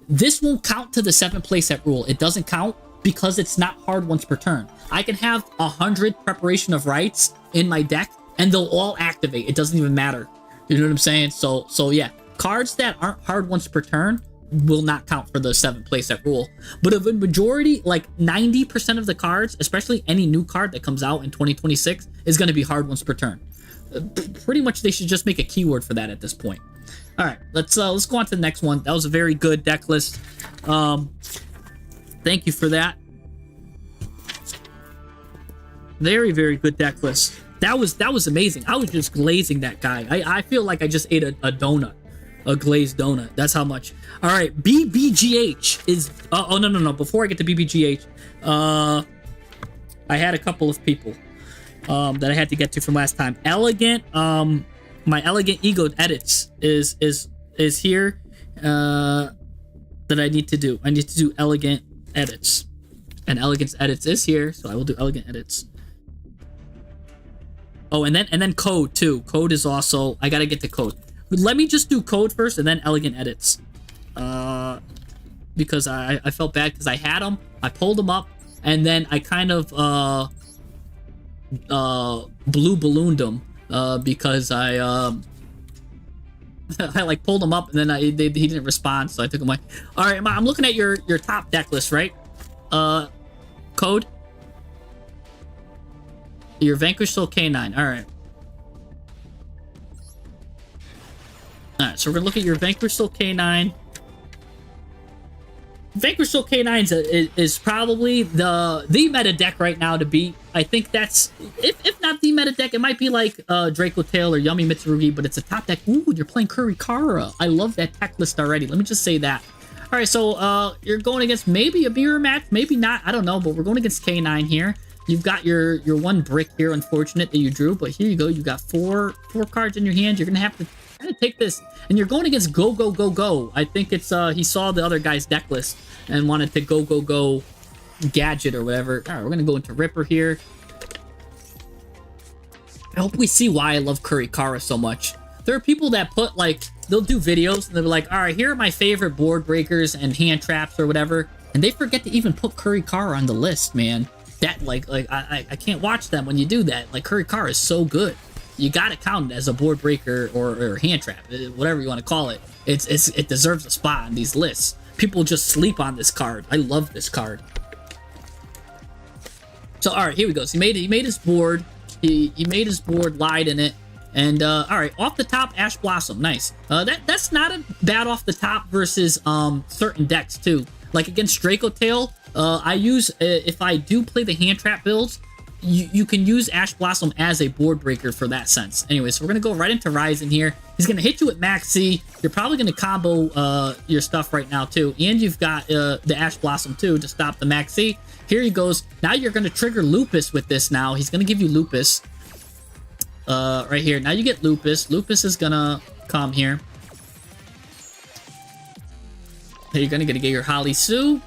This won't count to the 7 playset rule. It doesn't count because it's not hard once per turn. I can have 100 preparation of rights in my deck and they'll all activate. It doesn't even matter. You know what I'm saying? So yeah, cards that aren't hard once per turn will not count for the 7th playset rule. But if a majority, like 90% of the cards, especially any new card that comes out in 2026, is going to be hard once per turn. Pretty much they should just make a keyword for that at this point. All right, let's go on to the next one. That was a very good deck list. Thank you for that. Very, very good deck list. That was amazing. I was just glazing that guy. I feel like I just ate a donut. A glazed donut. That's how much. All right, BBGH is... oh, no. Before I get to BBGH, I had a couple of people that I had to get to from last time. Elegant, my Elegant Ego edits is here that I need to do. I need to do Elegant edits. And Elegant's edits is here, so I will do Elegant edits. Oh, and then code too. Code is also... I gotta get to code. Let me just do code first and then Elegant edits. Because I felt bad because I had them, I pulled them up, and then I kind of blue ballooned them because I I like pulled them up and then he didn't respond, so I took them away. All right, I'm looking at your top deck list, right? Code. Your Vanquish Soul K9. All right. Alright, so we're gonna look at your Vanquish Soul K9. Vanquish Soul K9 is probably the meta deck right now to beat. I think that's, if not the meta deck, it might be like Draco Tail or Yummy Mitsurugi, but it's a top deck. Ooh, you're playing Kurikara. I love that tech list already. Let me just say that. Alright, so you're going against maybe a mirror match, maybe not, I don't know, but we're going against K9 here. You've got your one brick here, unfortunate that you drew, but here you go. You got four cards in your hand. You're gonna have to take this, and you're going against go. I think it's he saw the other guy's deck list and wanted to go gadget or whatever. All right, we're gonna go into Ripper here. I hope we see why I love Kurikara so much. There are people that put like, they'll do videos and they'll be like, all right, here are my favorite board breakers and hand traps or whatever, and they forget to even put Kurikara on the list, man. That like I can't watch them when you do that. Like, Kurikara is so good. You gotta count it as a board breaker or hand trap, whatever you want to call it. It deserves a spot on these lists. People just sleep on this card. I love this card. So all right, here we go. So he made his board. He made his board, lied in it, and all right, off the top, Ash Blossom, nice. That's not a bad off the top versus certain decks too. Like against Draco Tail, I use if I do play the hand trap builds. You can use Ash Blossom as a board breaker for that sense. Anyway, so we're going to go right into Ryzen here. He's going to hit you with Max C. You're probably going to combo your stuff right now, too. And you've got the Ash Blossom, too, to stop the Max C. Here he goes. Now you're going to trigger Lupus with this now. He's going to give you Lupus. Right here. Now you get Lupus. Lupus is going to come here. You're going to get your Holly Sue.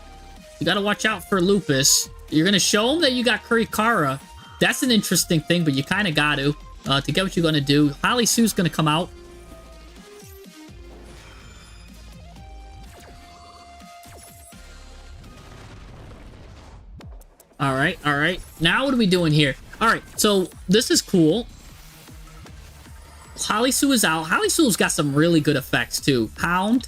You got to watch out for Lupus. You're going to show him that you got Kurikara. That's an interesting thing, but you kind of got to get what you're going to do. Holly Sue's going to come out. All right. Now what are we doing here? All right, so this is cool. Holly Sue is out. Holly Sue's got some really good effects, too. Hound.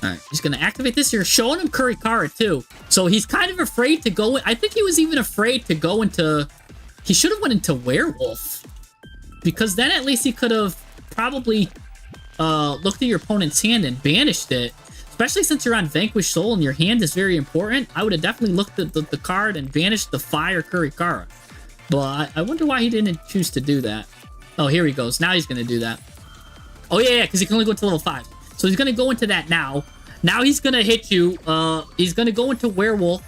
Alright, he's gonna activate this. You're showing him Kurikara too. So he's kind of afraid to go in. I think he was even afraid to go into... He should have went into Werewolf. Because then at least he could have probably looked at your opponent's hand and banished it. Especially since you're on Vanquish Soul and your hand is very important. I would have definitely looked at the card and banished the fire Kurikara. But I wonder why he didn't choose to do that. Oh, here he goes. Now he's gonna do that. Oh yeah, because he can only go to level 5. So he's going to go into that now. Now he's going to hit you. He's going to go into Werewolf.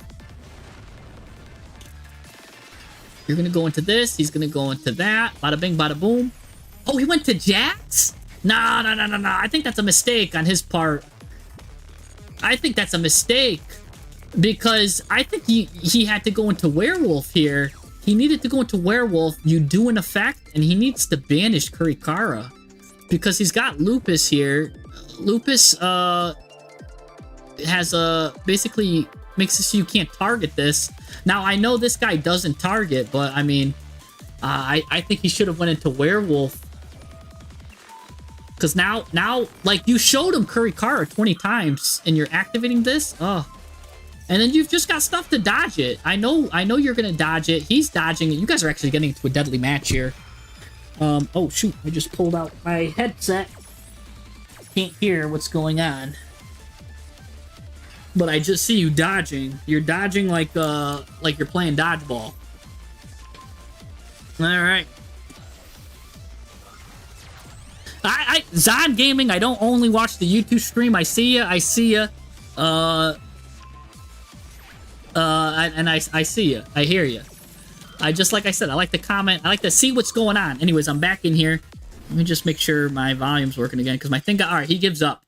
You're going to go into this. He's going to go into that. Bada bing, bada boom. Oh, he went to Jax? No. I think that's a mistake on his part. I think that's a mistake. Because I think he had to go into Werewolf here. He needed to go into Werewolf. You do an effect, and he needs to banish Kurikara. Because he's got Lupus here. Lupus has a basically makes it so you can't target this. Now I know this guy doesn't target, but I mean, I think he should have went into werewolf. Because now, like, you showed him Kurikara 20 times, and you're activating this? Oh. And then you've just got stuff to dodge it. I know you're going to dodge it. He's dodging it. You guys are actually getting into a deadly match here. Oh, shoot. I just pulled out my headset. Can't hear what's going on. But I just see you dodging. You're dodging like you're playing dodgeball. Alright. Zon Gaming, I don't only watch the YouTube stream. I see ya. I see ya. And I see ya. I hear ya. Like I said, I like to comment. I like to see what's going on. Anyways, I'm back in here. Let me just make sure my volume's working again, because my thing got... Alright, he gives up.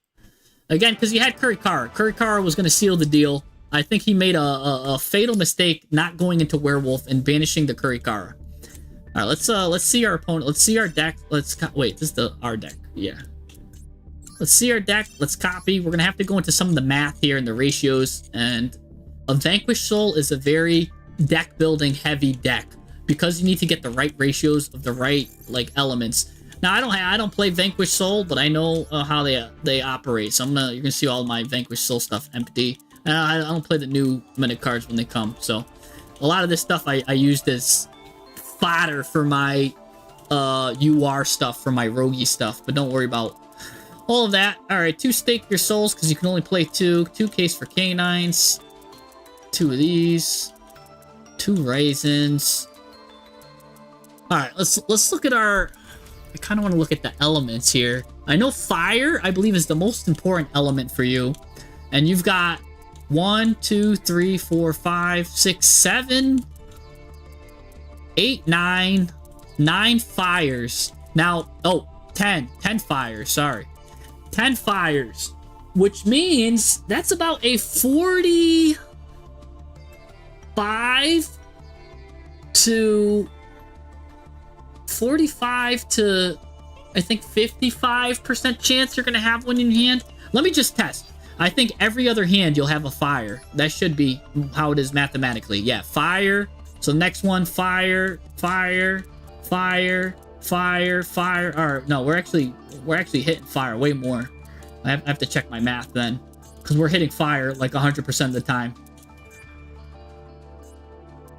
Again, because he had Kurikara. Kurikara was going to seal the deal. I think he made a fatal mistake not going into werewolf and banishing the Kurikara. All right, let's see our opponent. Let's see our deck. Wait, this is our deck. Yeah. Let's see our deck. Let's copy. We're gonna have to go into some of the math here and the ratios. And a Vanquished Soul is a very deck building heavy deck because you need to get the right ratios of the right like elements. Now I don't play Vanquished Soul, but I know how they operate. So you're gonna see all my Vanquished Soul stuff empty. And I don't play the new minute cards when they come. So a lot of this stuff I used as fodder for my UR stuff, for my roguey stuff, but don't worry about all of that. All right, 2 stake your souls because you can only play 2. 2 case for canines. 2 of these. 2 raisins. All right, let's look at our... I kind of want to look at the elements here. I know fire, I believe, is the most important element for you, and you've got 1, 2, 3, 4, 5, 6, 7, 8, 9 fires. Now, oh, 10 fires, sorry. 10 fires, which means that's about a 45 to I think 55% chance you're gonna have one in your hand. Let me just test. I think every other hand you'll have a fire. That should be how it is mathematically. Yeah, fire. So next one, fire, fire, fire, fire, fire. Or no, we're actually hitting fire way more. I have to check my math then, because we're hitting fire like 100% of the time.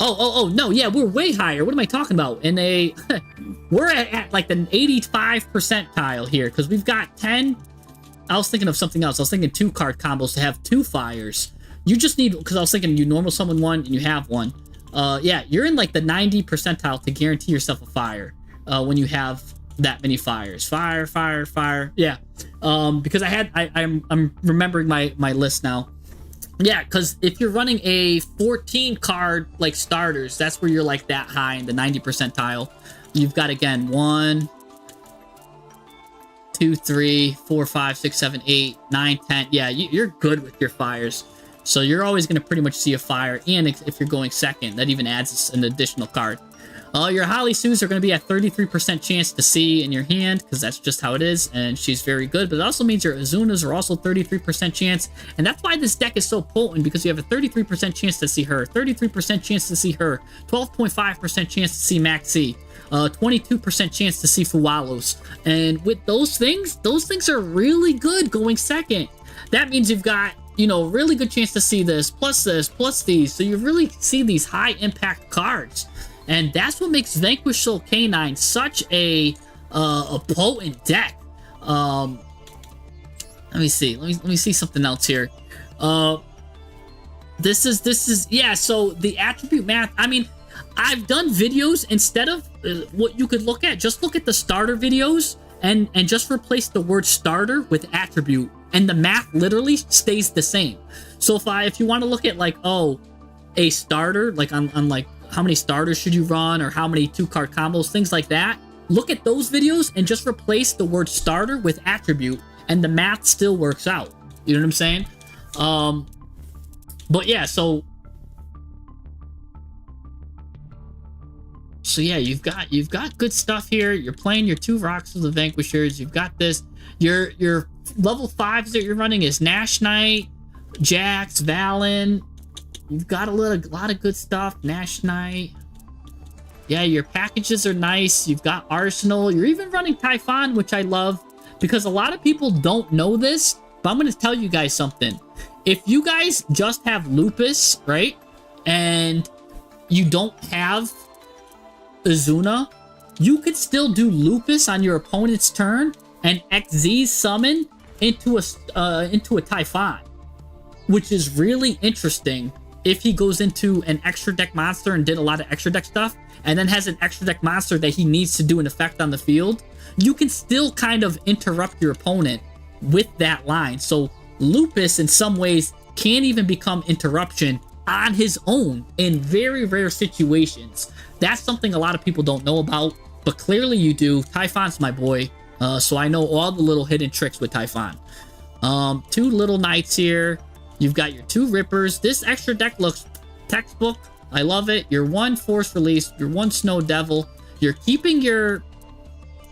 Oh, no, yeah, we're way higher. What am I talking about? We're at like the 85 percentile here, because we've got 10. I was thinking of something else. I was thinking 2 card combos to have 2 fires. You just need, because I was thinking you normal summon 1 and you have 1. Yeah, you're in like the 90 percentile to guarantee yourself a fire when you have that many fires. Fire, fire, fire. Yeah, because I'm remembering my list now. Yeah, because if you're running a 14 card like starters, that's where you're like that high in the 90 percentile. You've got, again, 1, 2, 3, 4, 5, 6, 7, 8, 9, 10. Yeah, you're good with your fires. So you're always going to pretty much see a fire. And if you're going second, that even adds an additional card. Your Holly Sues are going to be at 33% chance to see in your hand, because that's just how it is, and she's very good. But it also means your Azunas are also 33% chance, and that's why this deck is so potent, because you have a 33% chance to see her, 33% chance to see her, 12.5% chance to see Maxi, 22% chance to see Fuwalos. And with those things are really good going second. That means you've got, you know, really good chance to see this, plus these. So you really see these high impact cards. And that's what makes Vanquished Soul K9 such a potent deck. Let me see. Let me see something else here. This is yeah. So the attribute math. I mean, I've done videos instead of what you could look at. Just look at the starter videos and just replace the word starter with attribute, and the math literally stays the same. So if you want to look at like, oh, a starter, like on like, how many starters should you run, or how many 2-card combos, things like that, look at those videos and just replace the word starter with attribute, and the math still works out. You know what I'm saying? But yeah, so yeah, you've got good stuff here. You're playing your 2 Rocks of the Vanquishers. You've got this. Your level 5s that you're running is Nash Knight, Jax, Valen. You've got a lot of good stuff. Nash Knight. Yeah, your packages are nice. You've got Arsenal. You're even running Typhon, which I love, because a lot of people don't know this, but I'm going to tell you guys something. If you guys just have Lupus, right, and you don't have Azuna, you could still do Lupus on your opponent's turn and XZ summon into a Typhon, which is really interesting if he goes into an extra deck monster and did a lot of extra deck stuff, and then has an extra deck monster that he needs to do an effect on the field. You can still kind of interrupt your opponent with that line. So Lupus in some ways can even become interruption on his own in very rare situations. That's something a lot of people don't know about, but clearly you do. Typhon's my boy, so I know all the little hidden tricks with Typhon. 2 little knights here. You've got your 2 rippers. This extra deck looks textbook. I love it. Your 1 force release, your 1 snow devil. You're keeping your...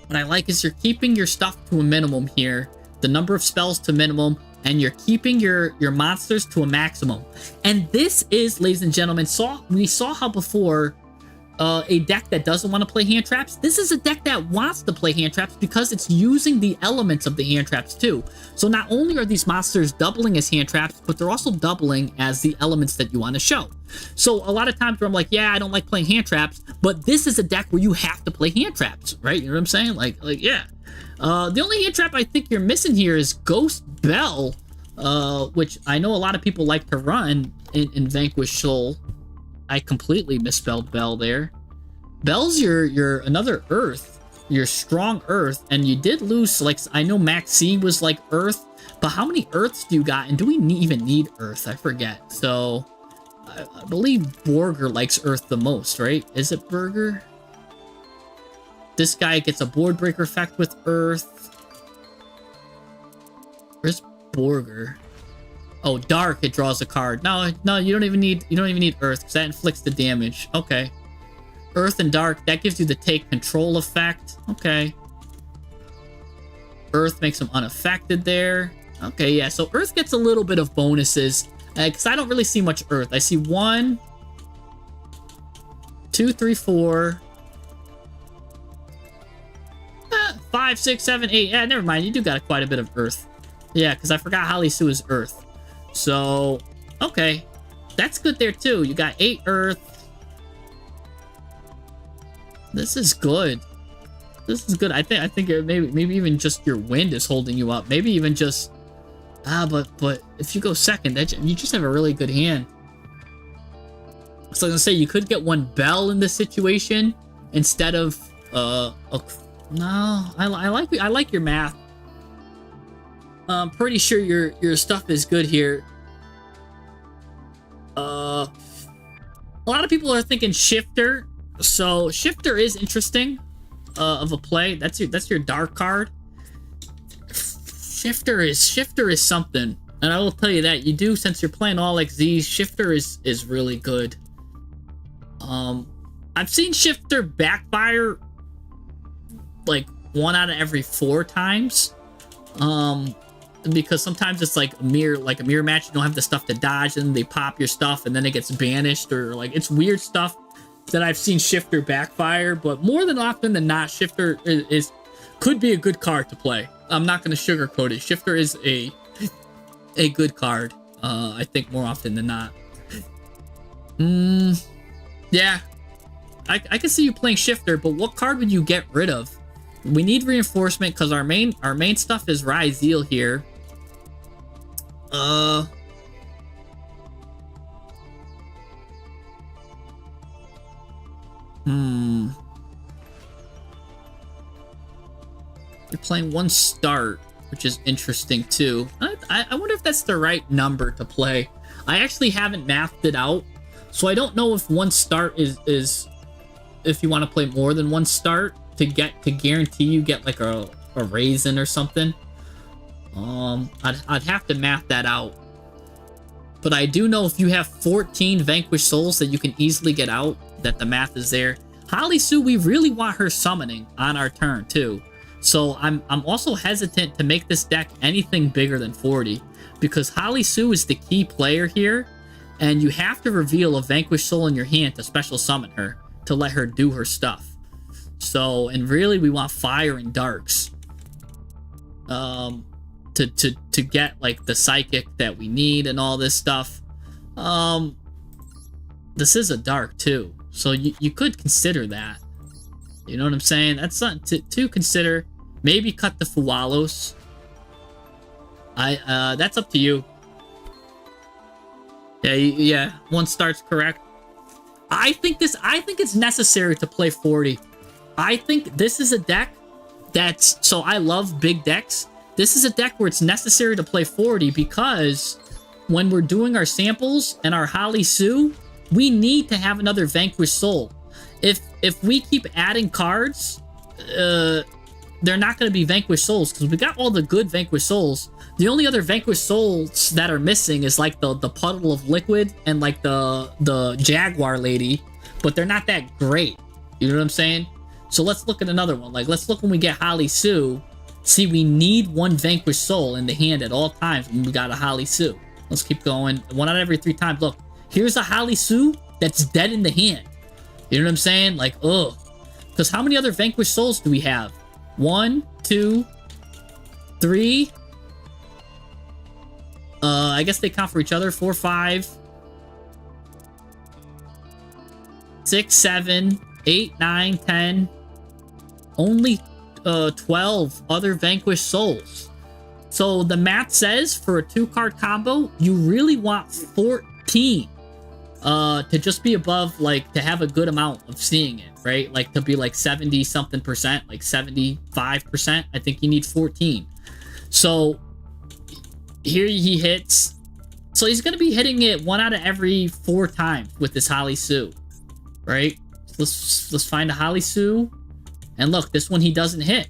What I like is you're keeping your stuff to a minimum here. The number of spells to minimum. And you're keeping your monsters to a maximum. And this is, ladies and gentlemen, we saw how before a deck that doesn't want to play hand traps. This is a deck that wants to play hand traps because it's using the elements of the hand traps too. So not only are these monsters doubling as hand traps, but they're also doubling as the elements that you want to show. So a lot of times where I'm like, yeah, I don't like playing hand traps, but this is a deck where you have to play hand traps, right? You know what I'm saying? Like yeah. The only hand trap I think you're missing here is Ghost Bell, which I know a lot of people like to run in Vanquish Soul. I completely misspelled Bell there. Bell's your another Earth, your strong Earth, and you did lose, like, I know Maxi was like Earth, but how many Earths do you got, and do we even need Earth? I forget. So, I believe Borger likes Earth the most, right? Is it Burger? This guy gets a board breaker effect with Earth. Where's Borger? Oh, Dark, it draws a card. No, you don't even need Earth, because that inflicts the damage. Okay. Earth and Dark, that gives you the take control effect. Okay. Earth makes them unaffected there. Okay, yeah, so Earth gets a little bit of bonuses. Because I don't really see much Earth. I see 1, 2, 3, 4, 5, 6, 7, 8. Yeah, never mind. You do got quite a bit of Earth. Yeah, because I forgot Holly Sue is Earth. So, okay. That's good there, too. You got 8 Earth. This is good. This is good. I think maybe even just your wind is holding you up. Maybe even just... but if you go second, you just have a really good hand. So I was gonna say, you could get 1 Bell in this situation instead of no, I like your math. I'm pretty sure your stuff is good here. A lot of people are thinking Shifter, so Shifter is interesting of a play. That's your dark card. Shifter is something, and I will tell you that you do, since you're playing all XZs. Shifter is really good. I've seen Shifter backfire like 1 out of every 4 times. Because sometimes it's like a mirror match. You don't have the stuff to dodge, and they pop your stuff, and then it gets banished, or like it's weird stuff that I've seen Shifter backfire. But more than often than not, Shifter could be a good card to play. I'm not going to sugarcoat it. Shifter is a good card. I think more often than not. Yeah, I can see you playing Shifter, but what card would you get rid of? We need reinforcement because our main stuff is Ryzeal here. You're playing 1 start, which is interesting too. I wonder if that's the right number to play. I actually haven't mathed it out, so I don't know if 1 start is if you want to play more than 1 start to guarantee you get like a raisin or something. I'd have to math that out. But I do know if you have 14 Vanquish Souls that you can easily get out, that the math is there. Holly Sue, we really want her summoning on our turn too. So I'm also hesitant to make this deck anything bigger than 40 because Holly Sue is the key player here, and you have to reveal a Vanquished Soul in your hand to special summon her to let her do her stuff. So, and really we want Fire and Darks to get like the Psychic that we need and all this stuff. This is a Dark too, so you could consider that. You know what I'm saying? That's something to consider. Maybe cut the Fuwalos. That's up to you. Yeah, one start's correct. I think it's necessary to play 40. I think this is a deck so I love big decks. This is a deck where it's necessary to play 40 because when we're doing our samples and our Holly Sue, we need to have another Vanquished Soul. If we keep adding cards, they're not going to be Vanquished Souls because we got all the good Vanquished Souls. The only other Vanquished Souls that are missing is like the Puddle of Liquid and like the Jaguar Lady, but they're not that great. You know what I'm saying? So let's look at another one. Like, let's look when we get Holly Sue. See, we need one Vanquished Soul in the hand at all times when we got a Holly Sue. Let's keep going. 1 out of every 3 times. Look, here's a Holly Sue that's dead in the hand. You know what I'm saying? Like, ugh. Because how many other Vanquished Souls do we have? 1, 2, 3. I guess they count for each other. 4, 5, 6, 7, 8, 9, 10. Only 12 other Vanquished Souls. So the math says for a 2-card combo, you really want 14 to just be above, like, to have a good amount of seeing it, right? Like, to be like 70 something percent, like 75%. I think you need 14. So here he hits. So he's going to be hitting it 1 out of every 4 times with this Holly Sue, right? Let's find a Holly Sue. And look, this one he doesn't hit.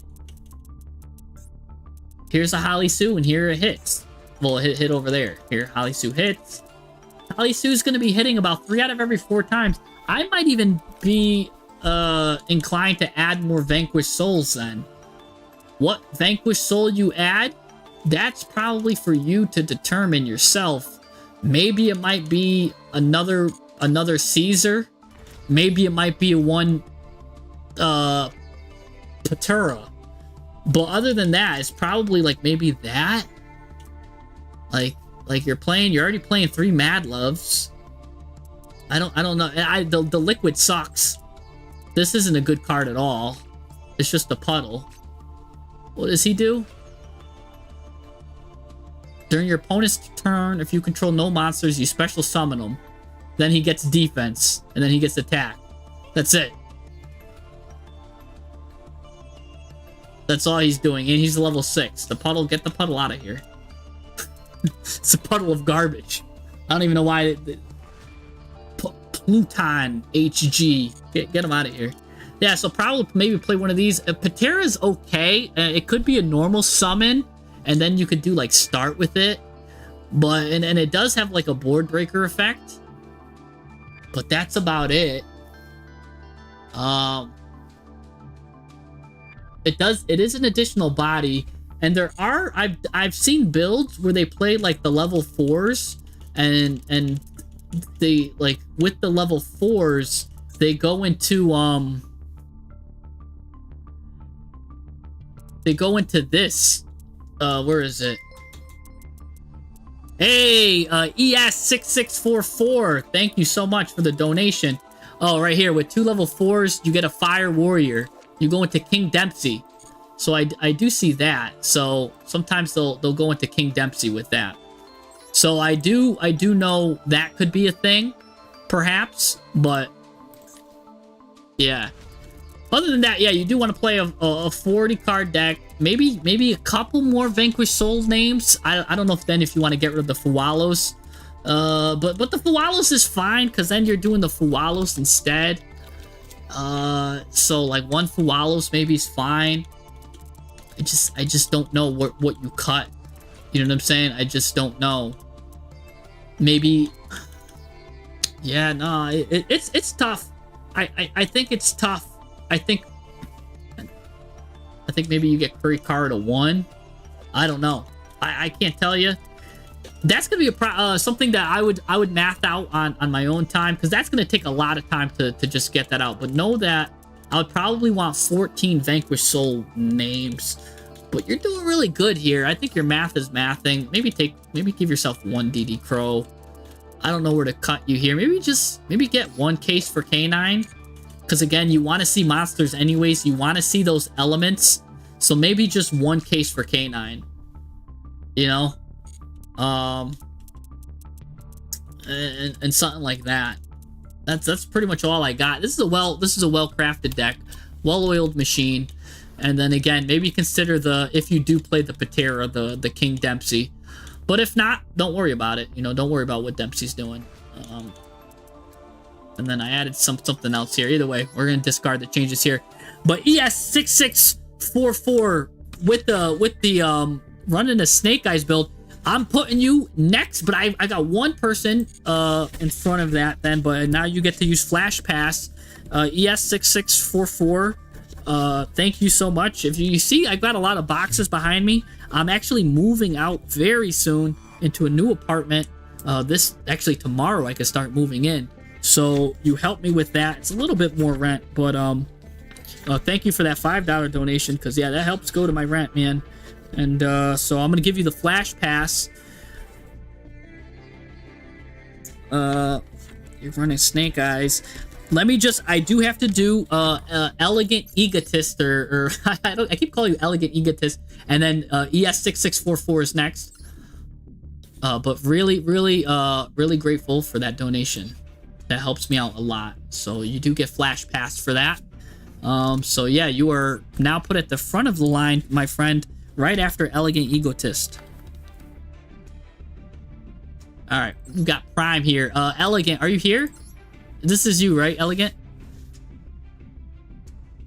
Here's a Holly Sue, and here it hits. Well, it hit over there. Here, Holly Sue hits. Holly Sue's going to be hitting about 3 out of every 4 times. I might even be inclined to add more Vanquished Souls then. What Vanquished Soul you add, that's probably for you to determine yourself. Maybe it might be another Caesar. Maybe it might be one Patura. But other than that, it's probably like maybe that. Like you're already playing 3 Mad Loves. I don't know. The liquid sucks. This isn't a good card at all. It's just a puddle. What does he do? During your opponent's turn, if you control no monsters, you special summon them. Then he gets defense, and then he gets attack. That's it. That's all he's doing, and he's level 6. The puddle, get the puddle out of here. It's a puddle of garbage. I don't even know why. Pluton HG. Get him out of here. Yeah, so probably maybe play one of these. Patera's okay. It could be a normal summon, and then you could do like start with it. But and it does have like a board breaker effect. But that's about it. It is an additional body, and there are I've seen builds where they play like the level 4s, and they like with the level 4s they go into this. Where is it? Hey, ES6644, thank you so much for the donation. Oh, right here, with 2 level 4s, you get a Fire Warrior. You go into King Dempsey. So I do see that. So sometimes they'll go into King Dempsey with that. So I do know that could be a thing, perhaps, but yeah. Other than that, yeah, you do want to play a 40-card deck. Maybe a couple more Vanquished Soul names. I don't know if you want to get rid of the Fuwalos. But the Fuwalos is fine, because then you're doing the Fuwalos instead. So like 1 Fuwalos maybe is fine. I just don't know what you cut. You know what I'm saying? I just don't know. Maybe. Yeah, no, it's tough. I think it's tough. I think I think maybe you get Curry Carr to 1. I don't know. I can't tell you. That's gonna be something that I would math out on my own time, because that's gonna take a lot of time to just get that out. But know that I would probably want 14 Vanquish Soul names. But you're doing really good here. I think your math is mathing. Maybe give yourself 1 DD Crow. I don't know where to cut you here. Maybe get 1 case for K9. Because again, you want to see monsters anyways. You want to see those elements. So maybe just 1 case for K9. You know? And something like that. That's pretty much all I got. This is a well-crafted deck, well-oiled machine. And then again, maybe consider if you do play the Patera, the King Dempsey. But if not, don't worry about it. You know, don't worry about what Dempsey's doing. And then I added something else here. Either way, we're gonna discard the changes here. But ES6644 with the running a Snake Eyes build, I'm putting you next, but I got 1 person in front of that then, but now you get to use Flash Pass. ES6644, thank you so much. If you see, I've got a lot of boxes behind me. I'm actually moving out very soon into a new apartment. Actually tomorrow I can start moving in. So you help me with that. It's a little bit more rent, but thank you for that $5 donation, because yeah, that helps go to my rent, man. And so I'm gonna give you the Flash Pass. You're running Snake Eyes. I do have to do Elegant Egotist, or I keep calling you Elegant Egotist, and then ES6644 is next. But really grateful for that donation. That helps me out a lot. So you do get Flash Pass for that. So yeah, you are now put at the front of the line, my friend, right after Elegant Egotist. All right, we've got Prime here. Elegant, are you here? This is you, right, Elegant?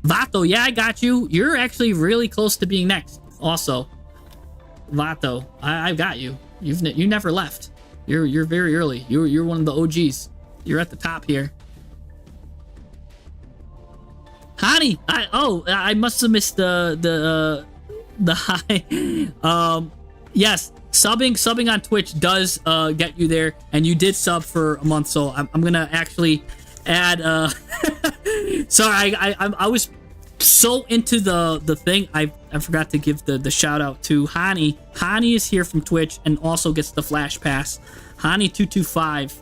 Vato, yeah, I got you. You're actually really close to being next. Also, Vato, I've got you. You never left. You're very early. You're one of the OGs. You're at the top here. Honey, I must have missed the high. Yes, subbing on Twitch does get you there, and you did sub for a month, so I'm gonna actually add sorry, I was so into the thing, I forgot to give the shout out to Hani. Hani is here from Twitch and also gets the Flash Pass. Hani225.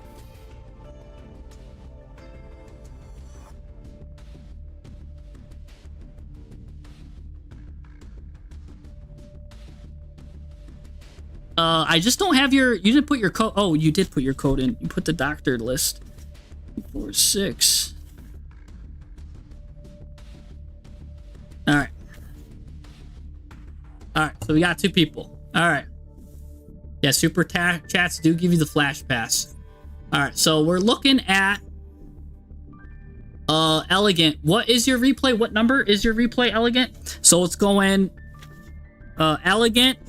I just don't have you didn't put your code. Oh, you did put your code in. You put the doctor list. 46. All right. All right, so we got 2 people. All right. Yeah, super chats do give you the Flash Pass. All right, so we're looking at Elegant. What is your replay? What number is your replay, Elegant? So it's going Elegant,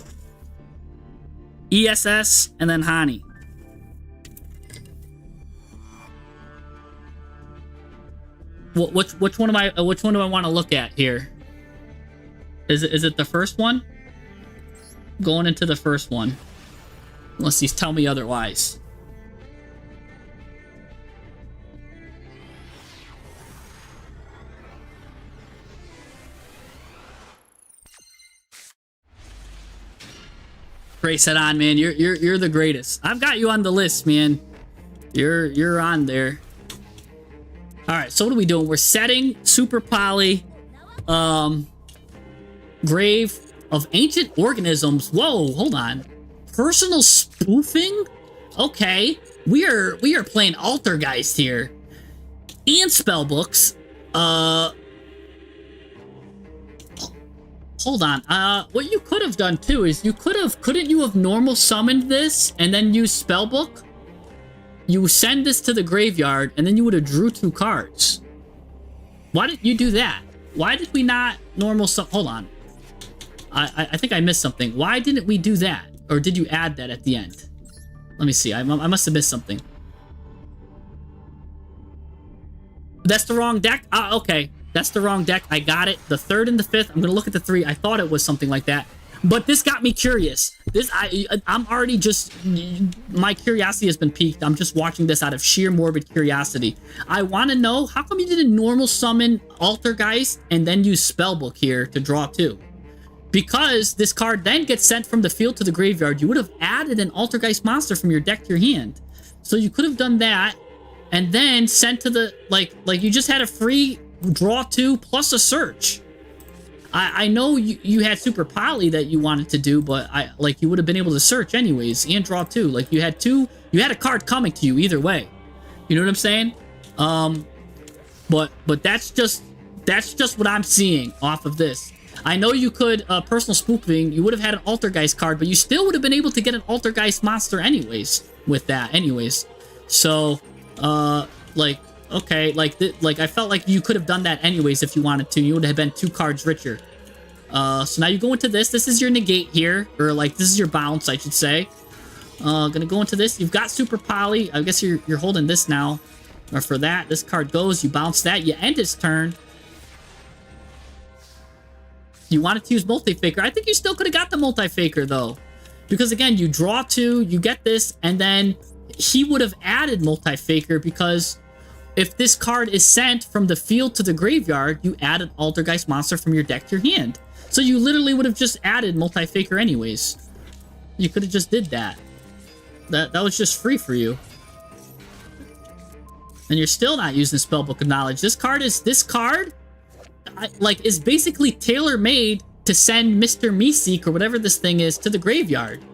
ESS, and then Hani. Which one do I want to look at here? Is it the first one? Going into the first one. Unless he's tell me otherwise. Race it on, man. You're the greatest. I've got you on the list, man. You're on there. All right, so what are we doing? We're setting Super Poly, Grave of Ancient Organisms. Whoa, hold on. Personal spoofing? Okay, we are playing Altergeist here, and spellbooks. Hold on. What you could have done too is couldn't you have normal summoned this and then used spellbook? You send this to the graveyard and then you would have drew 2 cards. Why didn't you do that? Why did we not normal hold on. I think I missed something. Why didn't we do that? Or did you add that at the end? Let me see. I must have missed something. That's the wrong deck? Okay. That's the wrong deck. I got it. The 3rd and the 5th. I'm gonna look at the 3. I thought it was something like that. But this got me curious. I'm already just, my curiosity has been piqued. I'm just watching this out of sheer morbid curiosity. I want to know, how come you didn't normal summon Altergeist and then use Spellbook here to draw 2? Because this card then gets sent from the field to the graveyard. You would have added an Altergeist monster from your deck to your hand. So you could have done that and then sent to the, like you just had a free draw 2 plus a search. I know you had Super Poly that you wanted to do, but you would have been able to search anyways and draw 2. Like you had a card coming to you either way. You know what I'm saying? But that's just what I'm seeing off of this. I know you could personal spoofing. You would have had an Altergeist card, but you still would have been able to get an Altergeist monster anyways with that. Anyways, so okay, I felt like you could have done that anyways if you wanted to. You would have been 2 cards richer. So now you go into this. This is your negate here, or this is your bounce, I should say. Gonna go into this. You've got Super Poly. I guess you're holding this now. Or for that, this card goes. You bounce that. You end its turn. You wanted to use Multi-Faker. I think you still could have got the Multi-Faker though, because again, you draw 2. You get this, and then he would have added Multi-Faker because if this card is sent from the field to the graveyard, you add an Altergeist monster from your deck to your hand. So you literally would have just added Multi-Faker anyways. You could have just did that. That was just free for you. And you're still not using Spellbook of Knowledge. This card is basically tailor-made to send Mr. Meeseek or whatever this thing is to the graveyard.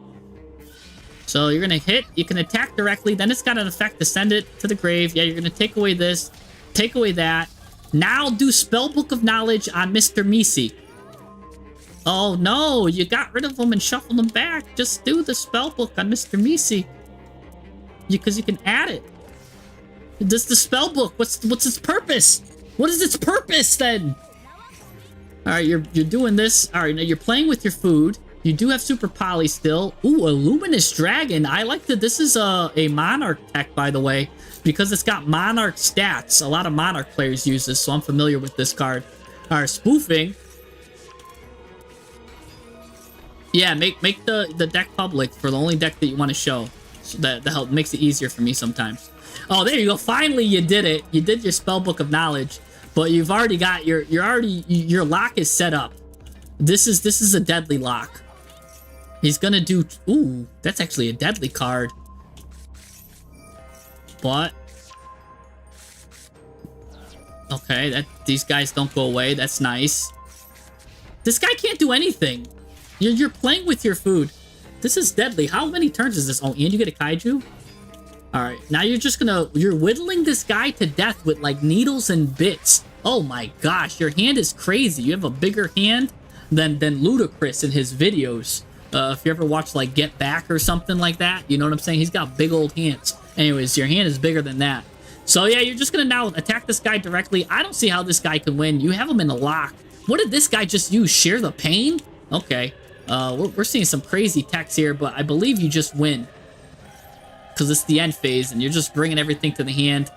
So you're going to hit, you can attack directly, then it's got an effect to send it to the grave. Yeah, you're going to take away this, take away that. Now do Spellbook of Knowledge on Mr. Meeseek. Oh no, you got rid of them and shuffled them back. Just do the Spellbook on Mr. Meeseek. Because you can add it. Does the Spellbook, what's its purpose? What is its purpose then? Alright, you're doing this. Alright, now you're playing with your food. You do have Super Poly still. Ooh, a Luminous Dragon. I like that this is a Monarch tech, by the way, because it's got Monarch stats. A lot of Monarch players use this, so I'm familiar with this card. Alright, spoofing. Yeah, make the deck public for the only deck that you want to show. So that help makes it easier for me sometimes. Oh, there you go. Finally, you did it. You did your Spellbook of Knowledge, but you've already got your lock is set up. This is a deadly lock. He's gonna do... Ooh, that's actually a deadly card. But... Okay, these guys don't go away. That's nice. This guy can't do anything. You're playing with your food. This is deadly. How many turns is this? Oh, and you get a Kaiju? Alright, now you're whittling this guy to death with, needles and bits. Oh my gosh, your hand is crazy. You have a bigger hand than Ludacris in his videos. If you ever watch Get Back or something like that, you know what I'm saying? He's got big old hands. Anyways, your hand is bigger than that. So yeah, you're just gonna now attack this guy directly. I don't see how this guy can win. You have him in a lock. What did this guy just use? Share the pain? Okay. We're seeing some crazy techs here, but I believe you just win. Because it's the end phase, and you're just bringing everything to the hand.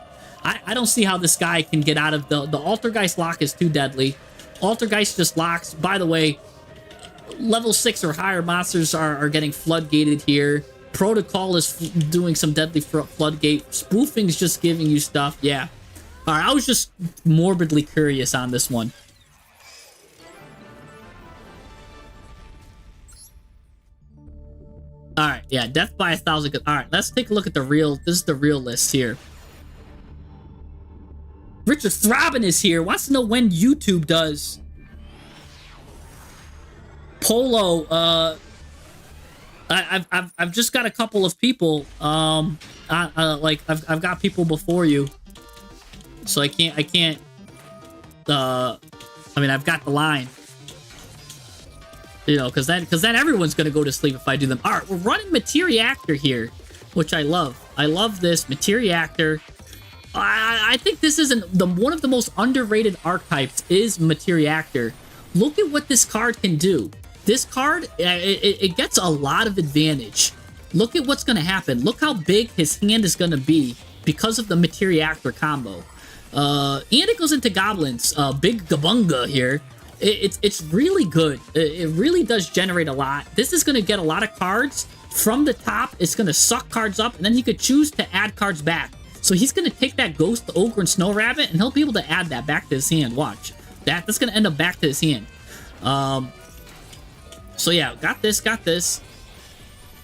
I don't see how this guy can get out of the Altergeist lock is too deadly. Altergeist just locks. By the way, level 6 or higher monsters are getting floodgated here. Protocol is doing some deadly floodgate. Spoofing's just giving you stuff. Yeah. Alright, I was just morbidly curious on this one. Alright, yeah, death by 1,000. Alright, let's take a look at the real... This is the real list here. Richard Throbbin is here. Wants to know when YouTube does. Polo, I've just got a couple of people. I've got people before you, so I can't. I mean, I've got the line. You know, because then everyone's gonna go to sleep if I do them. All right, we're running Materiactor here, which I love. I love this Materiactor. I think this is one of the most underrated archetypes is Materiactor. Look at what this card can do. This card, it gets a lot of advantage. Look at what's going to happen. Look how big his hand is going to be because of the Materiactor combo. And it goes into goblins. Big Gabunga here. It's really good. It really does generate a lot. This is going to get a lot of cards from the top. It's going to suck cards up, and then he could choose to add cards back. So he's going to take that Ghost, Ogre, and Snow Rabbit, and he'll be able to add that back to his hand. Watch. That's going to end up back to his hand. So yeah, got this.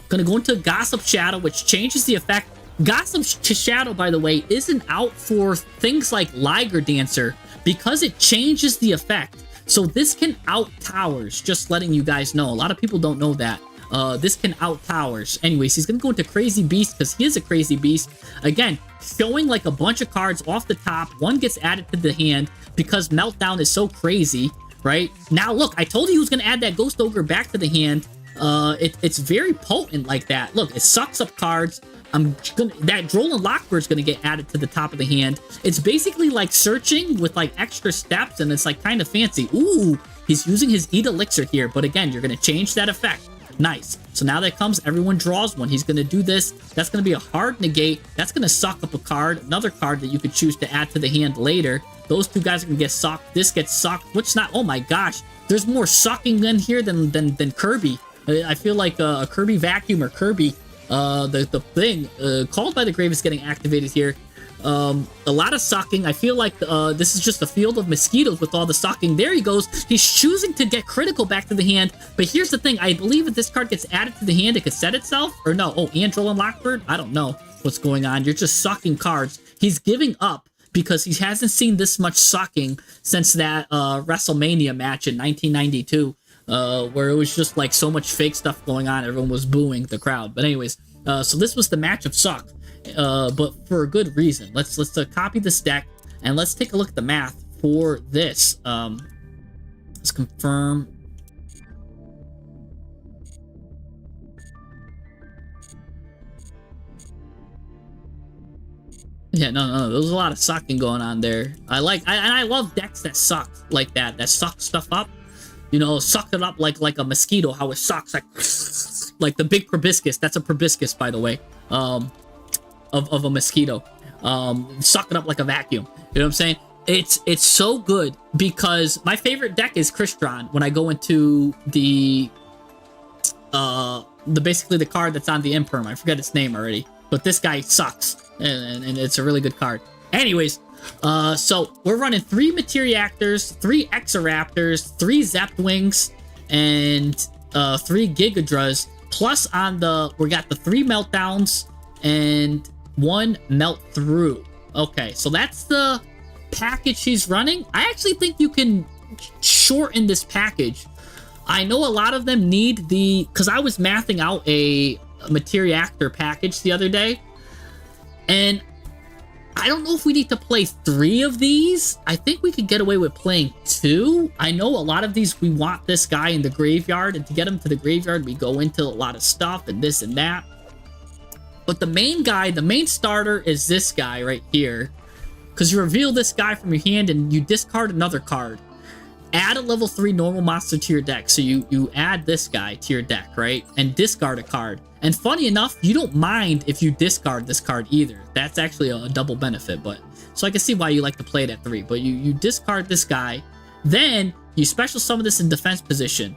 Gonna go into Gossip Shadow, which changes the effect. Gossip Shadow, by the way, isn't out for things like Liger Dancer because it changes the effect. So this can out towers, just letting you guys know. A lot of people don't know that. This can out towers. Anyways, he's gonna go into Crazy Beast because he is a Crazy Beast. Again, showing like a bunch of cards off the top. One gets added to the hand because Meltdown is so crazy, right? Now look, I told you he was gonna add that Ghost Ogre back to the hand. It's very potent like that. Look, it sucks up cards. That Droll and Lockbird's gonna get added to the top of the hand. It's basically like searching with like extra steps, and it's like kind of fancy. Ooh, he's using his Eat Elixir here, but again, you're gonna change that effect. Nice. So now that comes, everyone draws one. He's gonna do this. That's gonna be a hard negate. That's gonna suck up a card, another card that you could choose to add to the hand later. Those two guys are gonna get sucked. This gets sucked, which not. Oh my gosh, there's more sucking in here than Kirby. I feel like a Kirby vacuum or Kirby. The thing called by the grave is getting activated here. A lot of sucking. I feel like this is just a field of mosquitoes with all the sucking. There he goes. He's choosing to get critical back to the hand. But here's the thing. I believe if this card gets added to the hand, it could set itself. Or no. Oh, Androl and Lockbird? I don't know what's going on. You're just sucking cards. He's giving up because he hasn't seen this much sucking since that WrestleMania match in 1992. Where it was just like so much fake stuff going on. Everyone was booing the crowd. But anyways, so this was the match of suck, but for a good reason. Let's copy this deck and let's take a look at the math for this. Let's confirm. Yeah, no, there's a lot of sucking going on there. I love decks that suck like that suck stuff up. You know, suck it up like a mosquito, how it sucks, like the big proboscis. That's a proboscis, by the way, of a mosquito. Suck it up like a vacuum. You know what I'm saying? It's so good because my favorite deck is Crystron. When I go into the basically the card that's on the Imperm, I forget its name already, but this guy sucks, and it's a really good card. Anyways. So we're running 3 Materiactors, 3 Exoraptors, 3 Zepwings, and 3 Gigadras. Plus on we got the 3 Meltdowns and 1 Melt Through. Okay, so that's the package he's running. I actually think you can shorten this package. I know a lot of them need because I was mathing out a Materiactor package the other day, and I don't know if we need to play 3 of these. I think we could get away with playing 2. I know a lot of these, we want this guy in the graveyard, and to get him to the graveyard, we go into a lot of stuff and this and that. But the main guy, the main starter is this guy right here. Because you reveal this guy from your hand and you discard another card. Add a level 3 normal monster to your deck. So you add this guy to your deck, right? And discard a card. And funny enough, you don't mind if you discard this card either. That's actually a double benefit, but so I can see why you like to play it at 3. But you discard this guy, then you special summon this in defense position.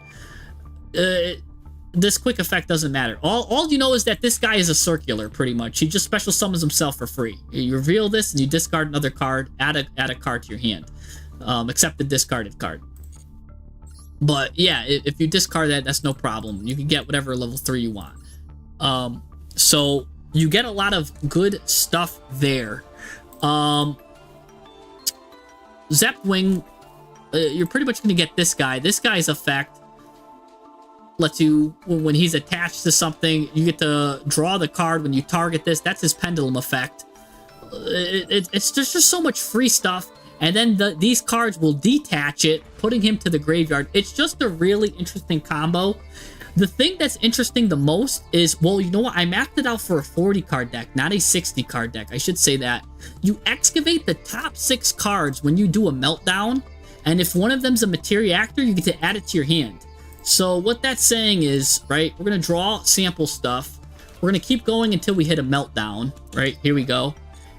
This quick effect doesn't matter. All you know is that this guy is a circular, pretty much. He just special summons himself for free. You reveal this and you discard another card, add a card to your hand. Except the discarded card. But yeah, if you discard that, that's no problem. You can get whatever level 3 you want. So you get a lot of good stuff there. Zepwing, you're pretty much going to get this guy. This guy's effect lets you, when he's attached to something, you get to draw the card when you target this. That's his pendulum effect. It's just so much free stuff. And then these cards will detach it, putting him to the graveyard. It's just a really interesting combo. The thing that's interesting the most is, well, you know what? I mapped it out for a 40 card deck, not a 60 card deck. I should say that. You excavate the top 6 cards when you do a Meltdown, and if one of them's a Materiactor, you get to add it to your hand. So what that's saying is, right, we're going to draw sample stuff. We're going to keep going until we hit a Meltdown, right? Here we go.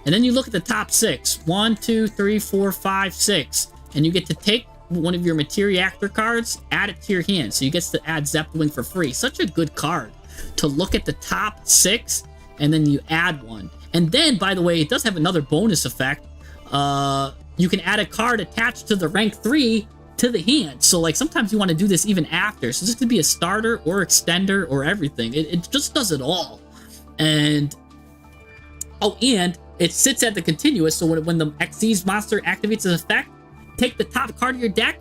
And then you look at the top 6. 1, 2, 3, 4, 5, 6. And you get to take one of your Materiactor cards, add it to your hand. So you get to add Zeppelin for free. Such a good card to look at the top 6, and then you add one. And then, by the way, it does have another bonus effect. You can add a card attached to the rank 3 to the hand. So, like, sometimes you want to do this even after. So this could be a starter or extender or everything. It just does it all. And, oh, and it sits at the continuous. So when the Xyz monster activates its effect, take the top card of your deck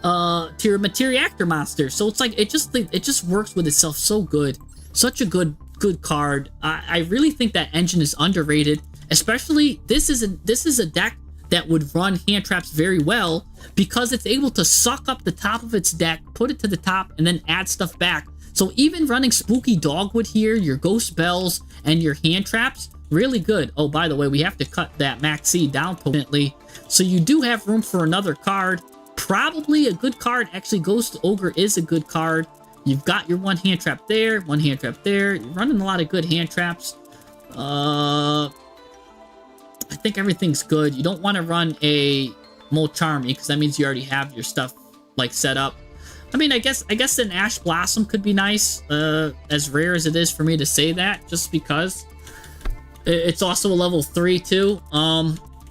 to your Materiactor monster. So it's like, it just works with itself so good. Such a good card. I really think that engine is underrated. Especially, this is a deck that would run hand traps very well because it's able to suck up the top of its deck, put it to the top, and then add stuff back. So even running Spooky Dogwood here, your Ghost Bells, and your hand traps, really good. Oh, by the way, we have to cut that Max C down permanently. So you do have room for another card. Probably a good card. Actually, Ghost Ogre is a good card. You've got your one hand trap there, one hand trap there. You're running a lot of good hand traps. I think everything's good. You don't want to run a Molcharmy because that means you already have your stuff like set up. I mean, I guess an Ash Blossom could be nice, as rare as it is for me to say that, just because it's also a level 3 too.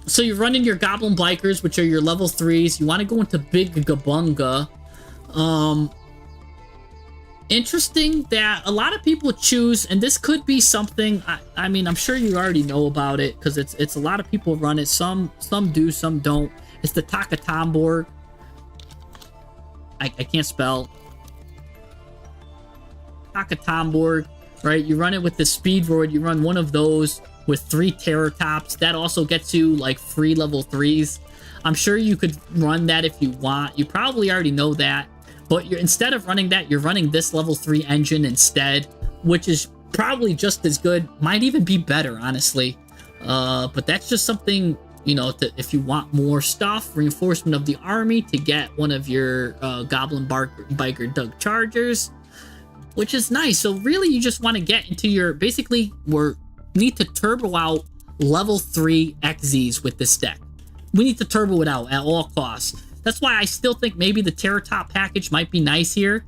So you're running your Goblin Bikers, which are your level 3s. You want to go into Big Gabunga. Interesting that a lot of people choose, and this could be something, I mean, I'm sure you already know about it, because it's a lot of people run it. Some do, some don't. It's the Takatomborg. I can't spell. Takatomborg, right? You run it with the Speedroid. You run one of those with 3 Terror Tops. That also gets you like free level 3s. I'm sure you could run that if you want. You probably already know that. But instead of running that, you're running this level 3 engine instead, which is probably just as good. Might even be better, honestly. But that's just something, you know, if you want more stuff, reinforcement of the army to get one of your Goblin Biker Doug Chargers, which is nice. So really, you just want to get into your, basically, need to turbo out level 3 XZs with this deck. We need to turbo it out at all costs. That's why I still think maybe the Terror Top package might be nice here.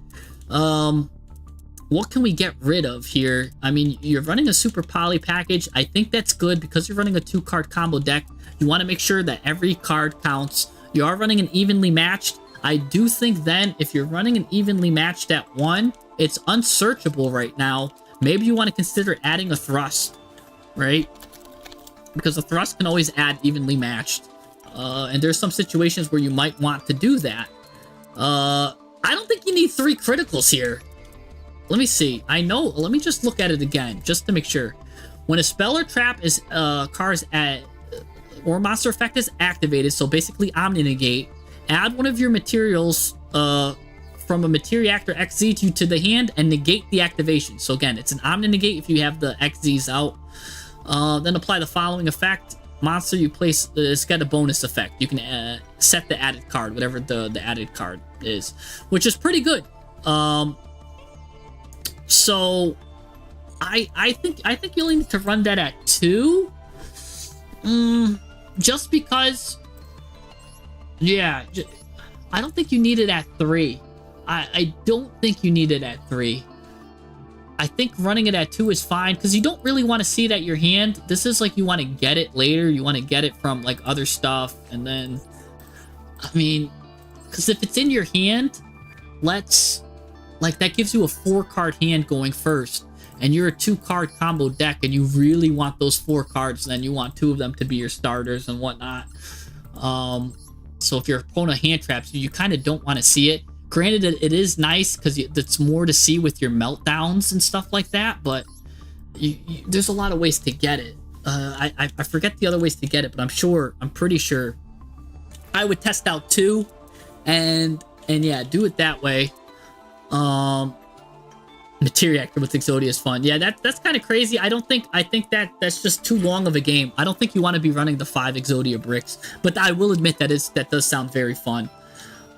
What can we get rid of here? I mean, you're running a Super Poly package. I think that's good because you're running a 2-card combo deck. You want to make sure that every card counts. You are running an evenly matched. I do think then if you're running an evenly matched at 1, it's unsearchable right now. Maybe you want to consider adding a Thrust, right? Because a Thrust can always add evenly matched. And there's some situations where you might want to do that. I don't think you need 3 criticals here. Let me see. I know. Let me just look at it again, just to make sure. When a spell or trap is cards at or monster effect is activated, so basically Omni Negate, add one of your materials from a Materiactor XZ to the hand and negate the activation. So again, it's an Omni Negate if you have the XZs out. Then apply the following effect. Monster you place, it's got a bonus effect. You can set the added card, whatever the added card is, which is pretty good. So I think you only need to run that at 2. Just because, yeah, I don't think you need it at 3. I don't think you need it at 3. I think running it at 2 is fine because you don't really want to see it at your hand. This is like you want to get it later. You want to get it from like other stuff. And then, I mean, because if it's in your hand, that gives you a 4-card hand going first. And you're a 2-card combo deck and you really want those 4 cards. Then you want 2 of them to be your starters and whatnot. So if your opponent hand traps you, you kind of don't want to see it. Granted, it is nice because it's more to see with your meltdowns and stuff like that, but there's a lot of ways to get it. I forget the other ways to get it, but I'm pretty sure I would test out 2 and yeah, do it that way. Materiactor with Exodia is fun. Yeah, that's kind of crazy. I think that's just too long of a game. I don't think you want to be running the 5 Exodia bricks, but I will admit that does sound very fun.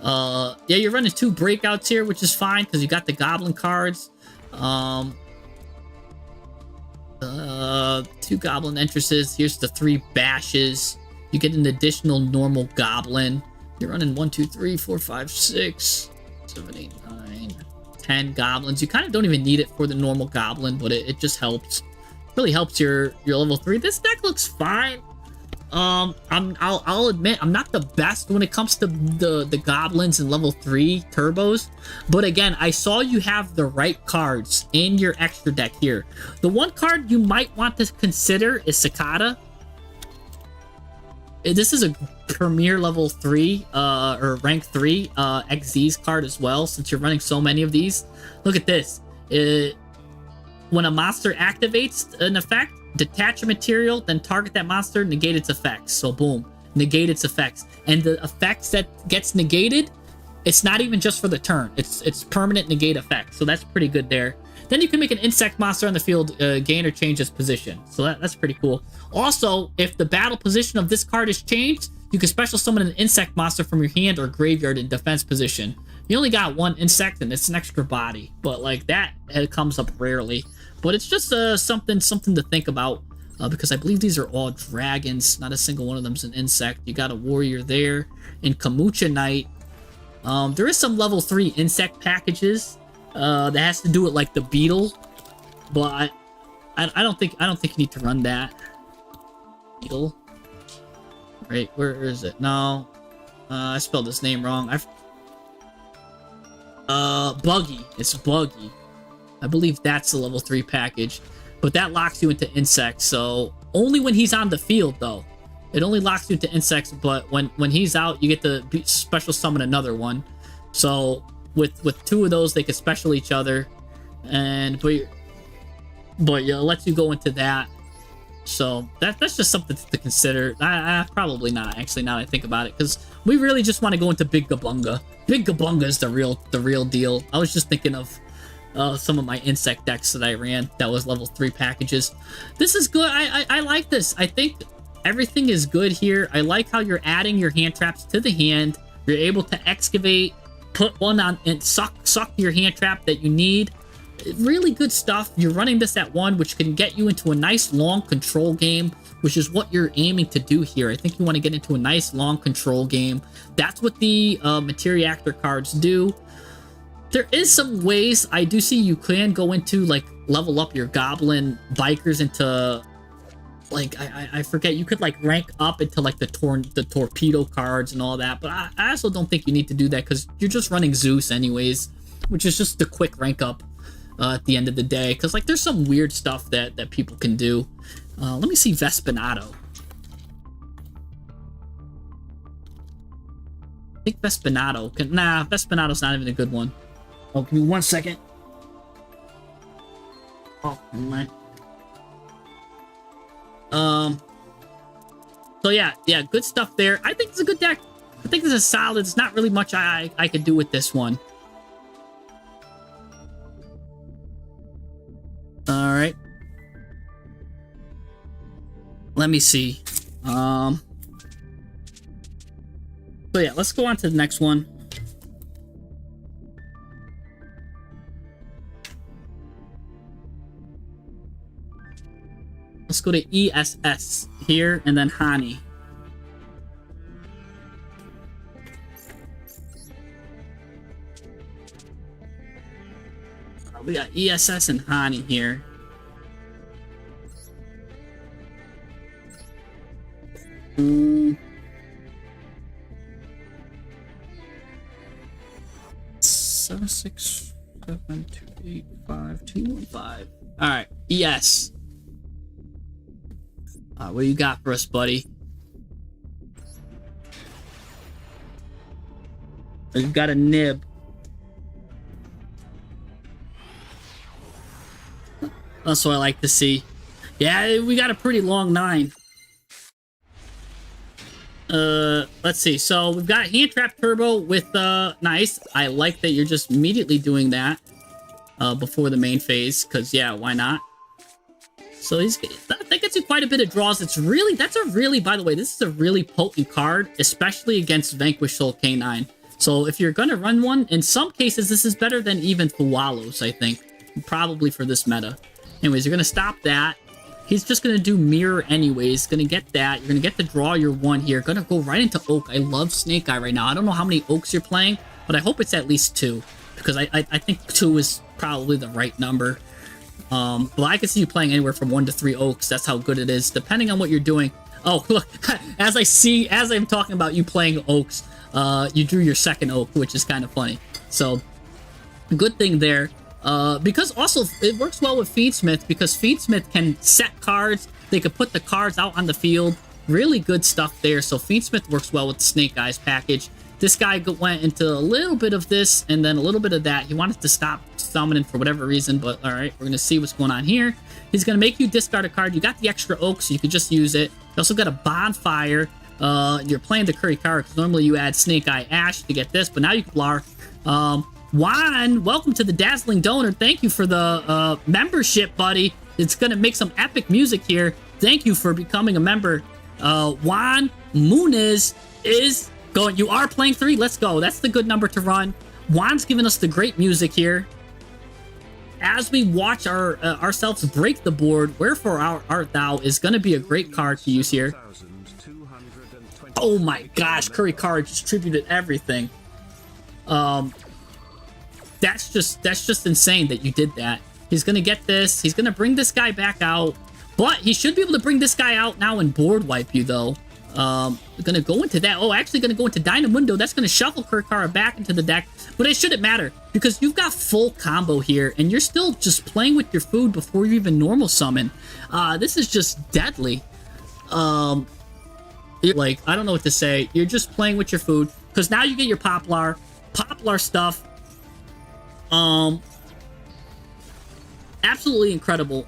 Yeah, you're running 2 breakouts here, which is fine because you got the Goblin cards. 2 goblin entrances. Here's the 3 bashes. You get an additional normal goblin. You're running 1, 2, 3, 4, 5, 6, 7, 8, 9, 10 goblins. You kind of don't even need it for the normal goblin, but it just helps. Really helps your level 3. This deck looks fine. I'll admit I'm not the best when it comes to the goblins and level 3 turbos, but again, I saw you have the right cards in your extra deck here. The one card you might want to consider is Cicada. This is a premier level 3 or rank 3 XZ's card as well, since you're running so many of these. Look at this. When a monster activates an effect, detach a material, then target that monster, negate its effects. So boom, negate its effects. And the effects that gets negated, it's not even just for the turn. It's permanent negate effect. So that's pretty good there. Then you can make an insect monster on the field gain or change its position. So that's pretty cool. Also, if the battle position of this card is changed, you can special summon an insect monster from your hand or graveyard in defense position. You only got 1 insect and it's an extra body, but like that, it comes up rarely. But it's just something to think about, because I believe these are all dragons. Not a single one of them is an insect. You got a warrior there. In Kamucha Knight, there is some level 3 insect packages that has to do with like the beetle, but I don't think you need to run that. Beetle. Right, where is it? No, I spelled his name wrong. Buggy. It's Buggy. I believe that's the level 3 package, but that locks you into insects. So only when he's on the field, though. It only locks you into insects, but when he's out, you get to special summon another one. So with 2 of those, they can special each other, and but yeah, it lets you go into that. So that's just something to consider. Probably not, actually, now that I think about it, because we really just want to go into Big Gabunga. Big Gabunga is the real deal. I was just thinking of some of my insect decks that I ran that was level 3 packages. This is good. I like this. I think everything is good here. I like how you're adding your hand traps to the hand. You're able to excavate, put one on, and suck your hand trap that you need. Really good stuff. You're running this at 1, which can get you into a nice long control game, which is what you're aiming to do here. I think you want to get into a nice long control game. That's what the Materiactor cards do. There is some ways I do see you can go into, like, level up your goblin bikers into, like, I forget, you could like rank up into like the torpedo cards and all that, but I also don't think you need to do that, because you're just running Zeus anyways, which is just the quick rank up at the end of the day, because like there's some weird stuff that people can do. Let me see Vespinato. I think Vespinato can, nah, Vespinato's not even a good one. Oh, give me 1 second. Oh, never mind. So yeah, good stuff there. I think it's a good deck. I think this is solid. There's not really much I could do with this one. All right. Let me see. So yeah, let's go on to the next one. Let's go to ESS here, and then Hani. We got ESS and Hani here. Seven, 6, 7, 2, 8, 5, 2, 1, 5. All right, ES. What do you got for us, buddy? You've got a nib. That's what I like to see. Yeah, we got a pretty long 9. Let's see. So we've got Hand Trap Turbo with nice. I like that you're just immediately doing that before the main phase, because yeah, why not? So that gets you quite a bit of draws. By the way, this is a really potent card, especially against Vanquish Soul K9. So if you're gonna run one, in some cases this is better than even Fuwalos, I think. Probably for this meta. Anyways, you're gonna stop that. He's just going to do mirror anyways. Going to get that. You're going to get to draw your 1 here. Going to go right into Oak. I love Snake Eye right now. I don't know how many Oaks you're playing, but I hope it's at least 2. Because I think 2 is probably the right number. But I can see you playing anywhere from 1 to 3 Oaks. That's how good it is, depending on what you're doing. Oh, look. As I'm talking about you playing Oaks, you drew your 2nd Oak, which is kind of funny. So, good thing there. Because also, it works well with Feedsmith, because Feedsmith can set cards. They can put the cards out on the field. Really good stuff there. So, Feedsmith works well with the Snake Eyes package. This guy went into a little bit of this and then a little bit of that. He wanted to stop summoning for whatever reason, but all right, we're going to see what's going on here. He's going to make you discard a card. You got the extra Oak, so you could just use it. You also got a Bonfire. You're playing the Curry card because normally you add Snake Eye Ash to get this, but now you can Blar. Juan, welcome to the Dazzling Donor. Thank you for the membership, buddy. It's going to make some epic music here. Thank you for becoming a member. Juan Muniz is going. You are playing 3. Let's go. That's the good number to run. Juan's giving us the great music here. As we watch ourselves break the board, Wherefore Art Thou is going to be a great card to use here. Oh my gosh, Curry card distributed everything. That's just insane that you did that. He's going to get this. He's going to bring this guy back out. But he should be able to bring this guy out now and board wipe you, though. Going to go into that. Oh, actually going to go into Dynamundo. That's going to shuffle Kurikara back into the deck. But it shouldn't matter because you've got full combo here and you're still just playing with your food before you even normal summon. This is just deadly. Like, I don't know what to say. You're just playing with your food because now you get your Poplar stuff. Absolutely incredible.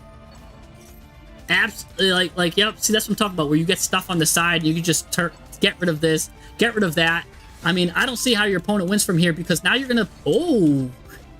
Absolutely, like, yep. See, that's what I'm talking about. Where you get stuff on the side, you can just get rid of this, get rid of that. I mean, I don't see how your opponent wins from here because now you're gonna. Oh,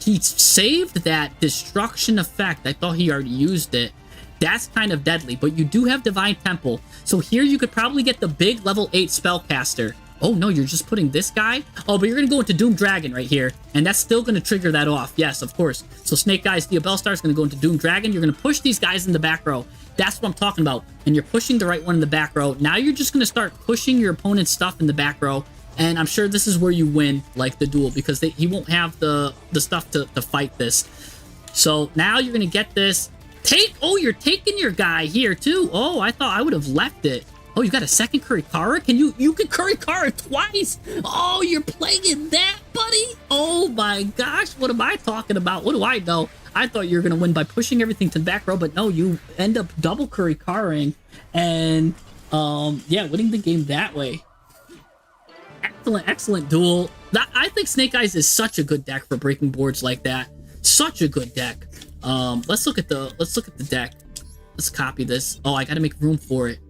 he saved that destruction effect. I thought he already used it. That's kind of deadly, but you do have Divine Temple, so here you could probably get the big level 8 spellcaster. Oh no, you're just putting this guy? Oh, but you're gonna go into Doom Dragon right here, and that's still gonna trigger that off. Yes, of course. So Snake Eyes, Diabellstar is gonna go into Doom Dragon. You're gonna push these guys in the back row. That's what I'm talking about. And you're pushing the right one in the back row. Now you're just gonna start pushing your opponent's stuff in the back row. And I'm sure this is where you win, like, the duel, because he won't have the stuff to fight this. So now you're gonna get this. Oh, you're taking your guy here too. Oh, I thought I would have left it. Oh, you got a second Kurikara? You can Kurikara twice? Oh, you're playing that, buddy? Oh my gosh, what am I talking about? What do I know? I thought you were going to win by pushing everything to the back row, but no, you end up double Kurikaraing and, yeah, winning the game that way. Excellent duel. I think Snake Eyes is such a good deck for breaking boards like that. Such a good deck. Let's look at the deck. Let's copy this. Oh, I got to make room for it.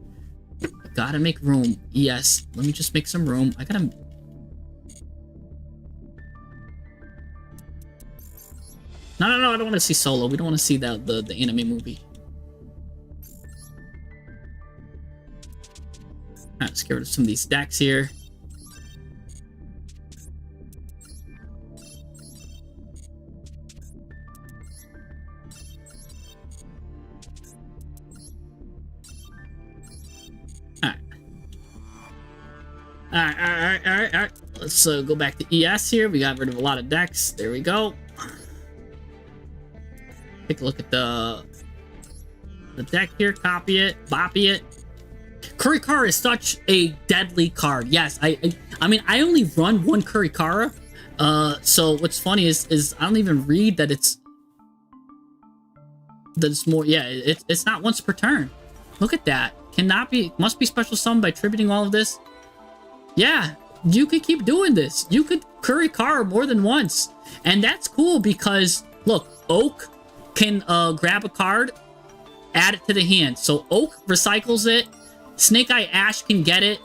Gotta make room. Yes. Let me just make some room. I gotta... No, I don't want to see Solo. We don't want to see the anime movie. Alright, let's get rid of some of these decks here. Alright. Let's go back to ES here. We got rid of a lot of decks. There we go. Take a look at the deck here. Copy it. Boppy it. Kurikara is such a deadly card. Yes, I mean, I only run one Kurikara. So what's funny is I don't even read that it's more. Yeah, it's not once per turn. Look at that. Must be special summoned by attributing all of this. Yeah, you could keep doing this. You could Kurikara more than once. And that's cool because, look, Oak can grab a card, add it to the hand. So Oak recycles it. Snake Eye Ash can get it.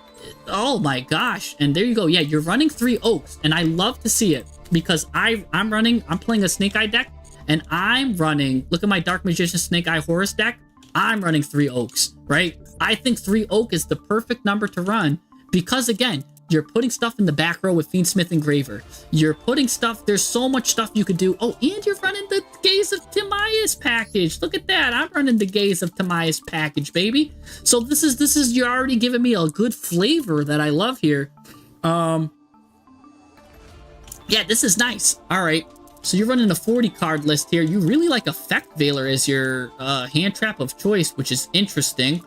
Oh my gosh. And there you go. Yeah, you're running 3 Oaks. And I love to see it because I'm playing a Snake Eye deck. And I'm running, look at my Dark Magician Snake Eye Horus deck. I'm running 3 Oaks, right? I think 3 Oak is the perfect number to run. Because again, you're putting stuff in the back row with Fiendsmith Engraver. You're putting stuff, there's so much stuff you could do. Oh, and you're running the Gaze of Timaeus package. Look at that. I'm running the Gaze of Timaeus package, baby. So this is you're already giving me a good flavor that I love here. Yeah, this is nice. All right. So you're running a 40 card list here. You really like Effect Veiler as your hand trap of choice, which is interesting.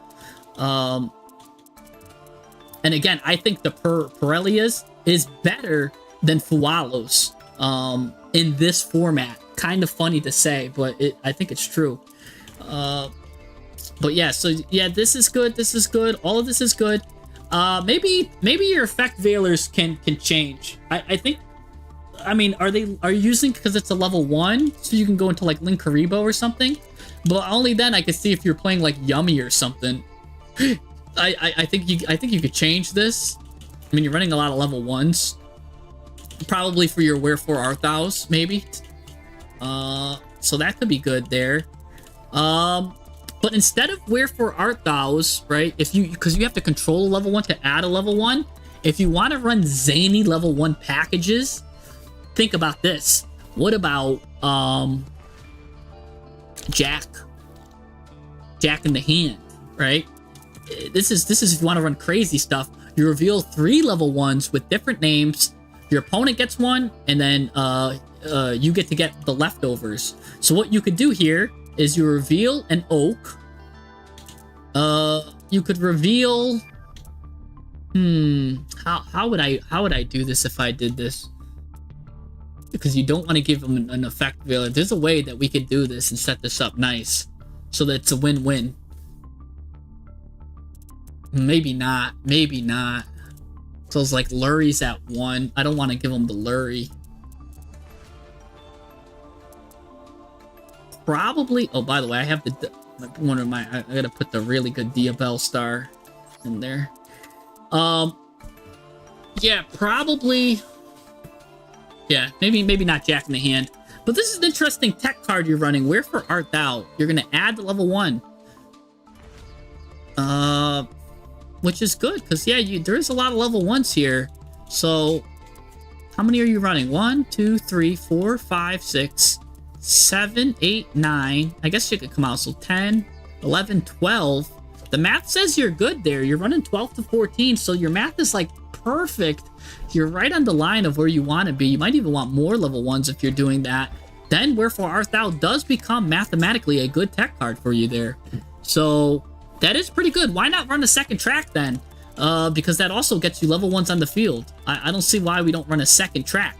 And again, I think the Perez is better than Fualos in this format. Kind of funny to say, but I think it's true. But yeah, so yeah, this is good. This is good. All of this is good. Maybe your Effect Veilers can change. I think. I mean, are you using because it's a level 1, so you can go into like Linkaribo or something? But only then I could see if you're playing like Yummy or something. I think you could change this. I mean, you're running a lot of level 1s, probably for your Wherefore Art Thou's, maybe. So that could be good there. But instead of Wherefore Art Thou's, right? Because you have to control a level 1 to add a level 1. If you want to run zany level 1 packages, think about this. What about Jack in the Hand, right? This is if you want to run crazy stuff. You reveal 3 level 1s with different names. Your opponent gets one, and then you get to get the leftovers. So what you could do here is you reveal an Oak. You could reveal. How would I do this if I did this? Because you don't want to give them an Effect Veiler. There's a way that we could do this and set this up nice, so that it's a win-win. Maybe not. Maybe not. So it's like Lurie's at 1. I don't want to give him the Lurie. Probably. Oh, by the way, I have one of my. I gotta put the really good Diabell Star in there. Yeah, probably. Yeah, maybe not Jack in the Hand. But this is an interesting tech card you're running. Wherefore Art Thou? You're gonna add the level 1. Which is good, because yeah, there is a lot of level 1s here. So how many are you running? 1, 2, 3, 4, 5, 6, 7, 8, 9. I guess you could come out. So 10, 11, 12. The math says you're good there. You're running 12 to 14, so your math is like perfect. You're right on the line of where you want to be. You might even want more level 1s if you're doing that. Then Wherefore Art Thou does become mathematically a good tech card for you there. So that is pretty good. Why not run a second track then? Because that also gets you level 1s on the field. I don't see why we don't run a second track.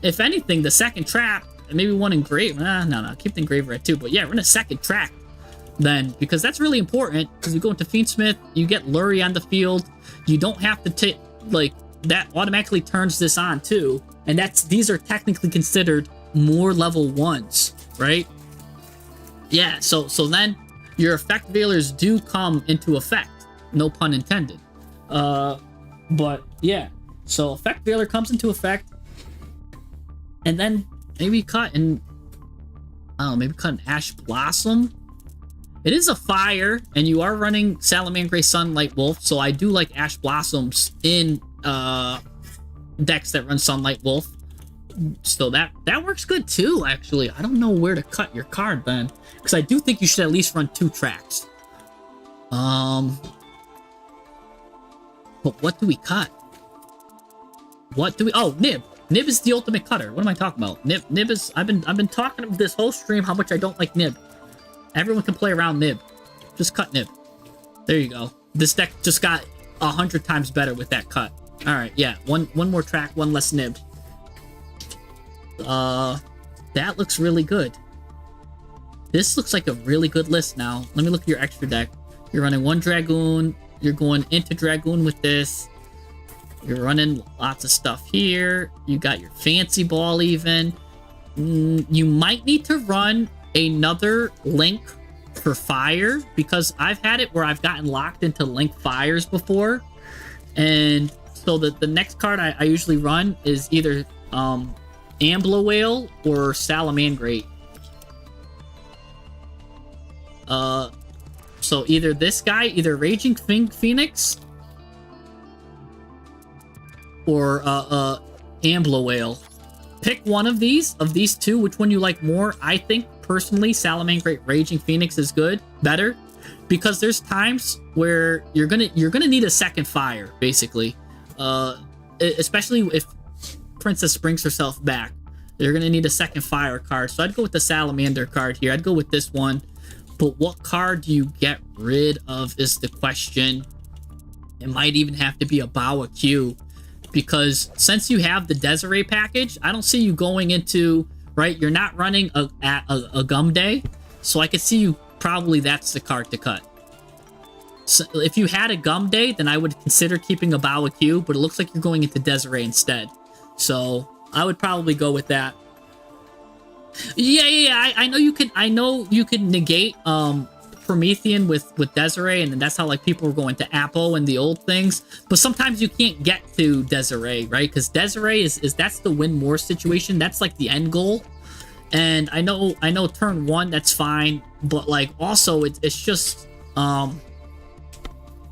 If anything, the second track, maybe one engrave. No, keep the engraver at 2. But yeah, run a second track then, because that's really important. Because you go into Fiendsmith, you get Lurie on the field. You don't have to take, like, that automatically turns this on too. And these are technically considered more level 1s, right? Yeah, so then your Effect Veilers do come into effect. No pun intended. But yeah, so Effect Veiler comes into effect. And then maybe cut an Ash Blossom. It is a fire, and you are running Salamangreat Sunlight Wolf, so I do like Ash Blossoms in decks that run Sunlight Wolf. So that works good too, actually. I don't know where to cut your card then, because I do think you should at least run 2 tracks. But what do we cut? Oh, Nib. Nib is the ultimate cutter. What am I talking about? Nib is. I've been talking this whole stream how much I don't like Nib. Everyone can play around Nib. Just cut Nib. There you go. This deck just got 100 times better with that cut. All right, yeah. One more track, one less Nib. That looks really good. This looks like a really good list now. Let me look at your extra deck. You're running 1 Dragoon. You're going into Dragoon with this. You're running lots of stuff here. You got your Fancy Ball even. You might need to run another Link for Fire, because I've had it where I've gotten locked into Link Fires before. And so the next card I usually run is either Ambler Whale or Salamangreat. So either this guy, either Raging Phoenix or Ambler Whale. pick one of these two, which one you like more. I think personally Salamangreat Raging Phoenix is better, because there's times where you're gonna need a second fire, basically. Especially if Princess brings herself back. You're gonna need a second fire card. So I'd go with the Salamander card here. I'd go with this one. But what card do you get rid of is the question. It might even have to be a Boa Q, because since you have the Desiree package, I don't see you going into, right, you're not running a Gum Day, so I could see you probably that's the card to cut. So if you had a Gum Day, then I would consider keeping a Boa Q, but it looks like you're going into Desiree instead. So I would probably go with that. Yeah. I know you could negate Promethean with Desiree, and then that's how like people were going to Apple and the old things. But sometimes you can't get to Desiree, right? Because Desiree is that's the win more situation. That's like the end goal. And I know turn one, that's fine, but like also it's just I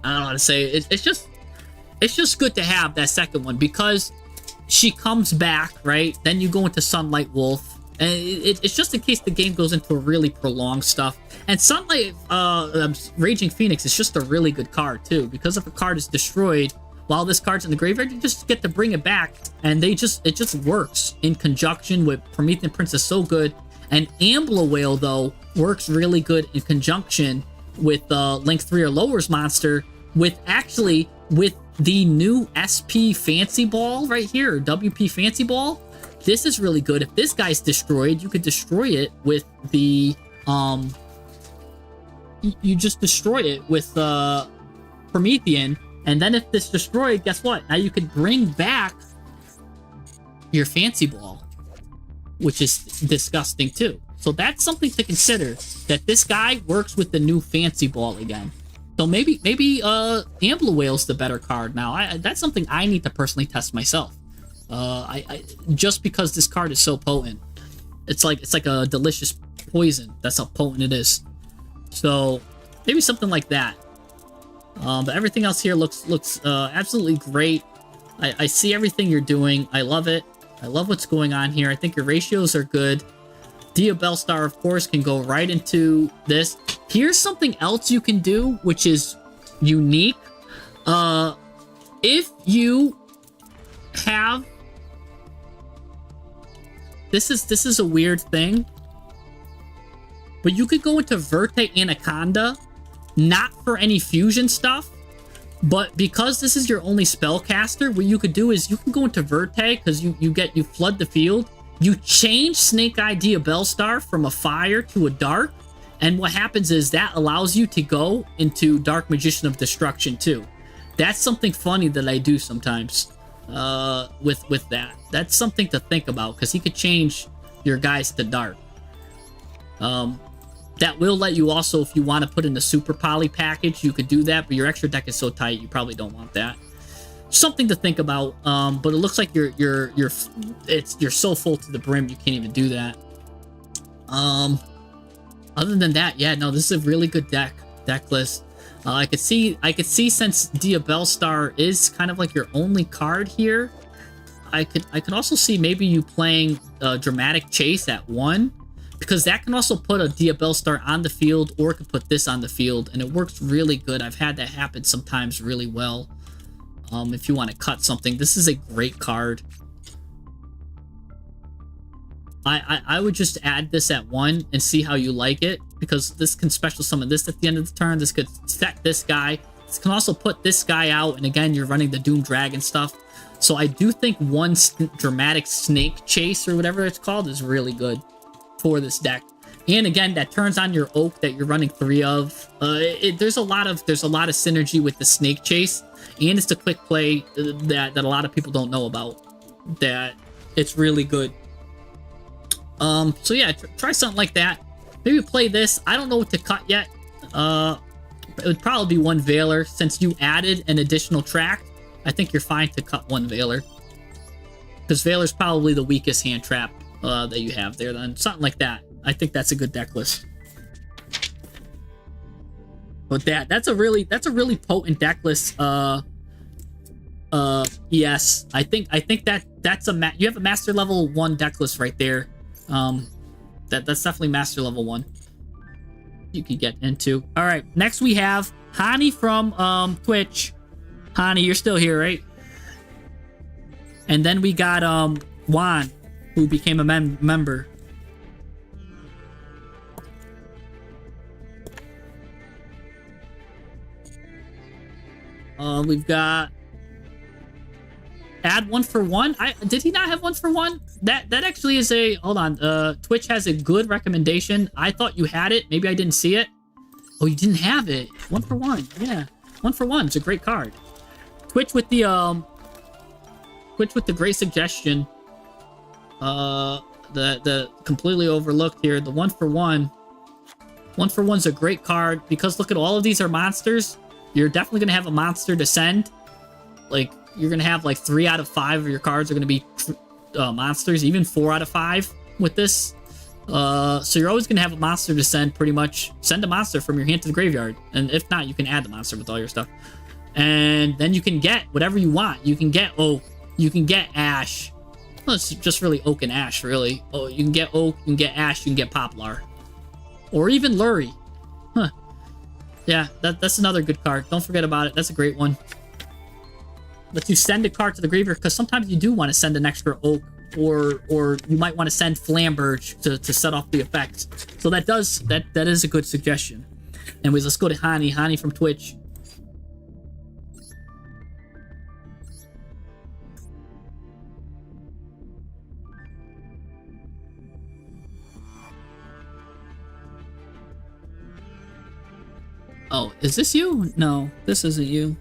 don't know how to say it. It's just good to have that second one, because she comes back, right? Then you go into Sunlight Wolf, and it's just in case the game goes into a really prolonged stuff. And Sunlight Raging Phoenix is just a really good card too, because if a card is destroyed while this card's in the graveyard, you just get to bring it back, and it just works in conjunction with Promethean Princess so good. And Ambler Whale though works really good in conjunction with Link 3 or Lower's monster, with the new SP Fancy Ball right here, or WP Fancy Ball. This is really good. If this guy's destroyed, you could destroy it with the you just destroy it with Promethean, and then if this destroyed, guess what? Now you could bring back your Fancy Ball, which is disgusting too. So that's something to consider, that this guy works with the new Fancy Ball again. So maybe Ambler Whale's the better card now. That's something I need to personally test myself. I just because this card is so potent. It's like a delicious poison. That's how potent it is. So maybe something like that. But everything else here looks absolutely great. I see everything you're doing. I love it. I love what's going on here. I think your ratios are good. Dia Bellstar, of course, can go right into this. Here's something else you can do, which is unique. If you have... This is a weird thing. But you could go into Verte Anaconda, not for any fusion stuff, but because this is your only spellcaster, what you could do is you can go into Verte, because you flood the field. You change Snake Eye Dia Bellstar from a fire to a dark, and what happens is that allows you to go into Dark Magician of Destruction too. That's something funny that I do sometimes with that. That's something to think about, because he could change your guys to dark. That will let you also, if you want to put in the Super Poly package, you could do that, but your extra deck is so tight, you probably don't want that. Something to think about, but it looks like you're so full to the brim you can't even do that. Other than that, yeah, no, this is a really good deck list. I could see since Dia Bellstar is kind of like your only card here, I could also see maybe you playing Dramatic Chase at 1, because that can also put a Dia Bellstar on the field, or it can put this on the field, and it works really good. I've had that happen sometimes really well. If you want to cut something, this is a great card. I would just add this at 1 and see how you like it, because this can special summon this at the end of the turn. This could set this guy. This can also put this guy out, and again, you're running the Doom Dragon stuff. So I do think one Dramatic Snake Chase, or whatever it's called, is really good for this deck. And again, that turns on your Oak that you're running 3 of. There's a lot of synergy with the Snake Chase, and it's the quick play that a lot of people don't know about. That it's really good. So yeah, try something like that. Maybe play this. I don't know what to cut yet. It would probably be 1 Veiler, since you added an additional track. I think you're fine to cut 1 Veiler, because Veiler's probably the weakest hand trap that you have there. Then something like that. I think that's a good deck list. But that's a really potent deck list. Yes. I think that's you have a master level 1 deck list right there. That's definitely master level 1. You can get into. All right. Next we have Hani from Twitch. Hani, you're still here, right? And then we got Juan, who became a member. We've got add 1 for 1. Did he not have 1 for 1? That actually is a hold on. Twitch has a good recommendation. I thought you had it. Maybe I didn't see it. Oh, you didn't have it. 1 for 1. Yeah, 1 for 1. It's a great card. Twitch with the great suggestion. The completely overlooked here. The 1 for 1. 1 for 1's a great card because look at all of these are monsters. You're definitely gonna have a monster to send. Like you're gonna have like 3 out of 5 of your cards are gonna be monsters, even 4 out of 5 with this. So you're always gonna have a monster to send. Pretty much, send a monster from your hand to the graveyard, and if not, you can add the monster with all your stuff, and then you can get whatever you want. You can get Oak, you can get Ash. Well, it's just really Oak and Ash, really. Oh, you can get Oak, you can get Ash, you can get Poplar, or even Lurie. Huh? Yeah, that's another good card. Don't forget about it. That's a great one. Lets you send a card to the graveyard because sometimes you do want to send an extra Oak, or you might want to send Flamberge to set off the effects. So that is a good suggestion. Anyways, let's go to Hani. Hani from Twitch. Oh, is this you? No, this isn't you.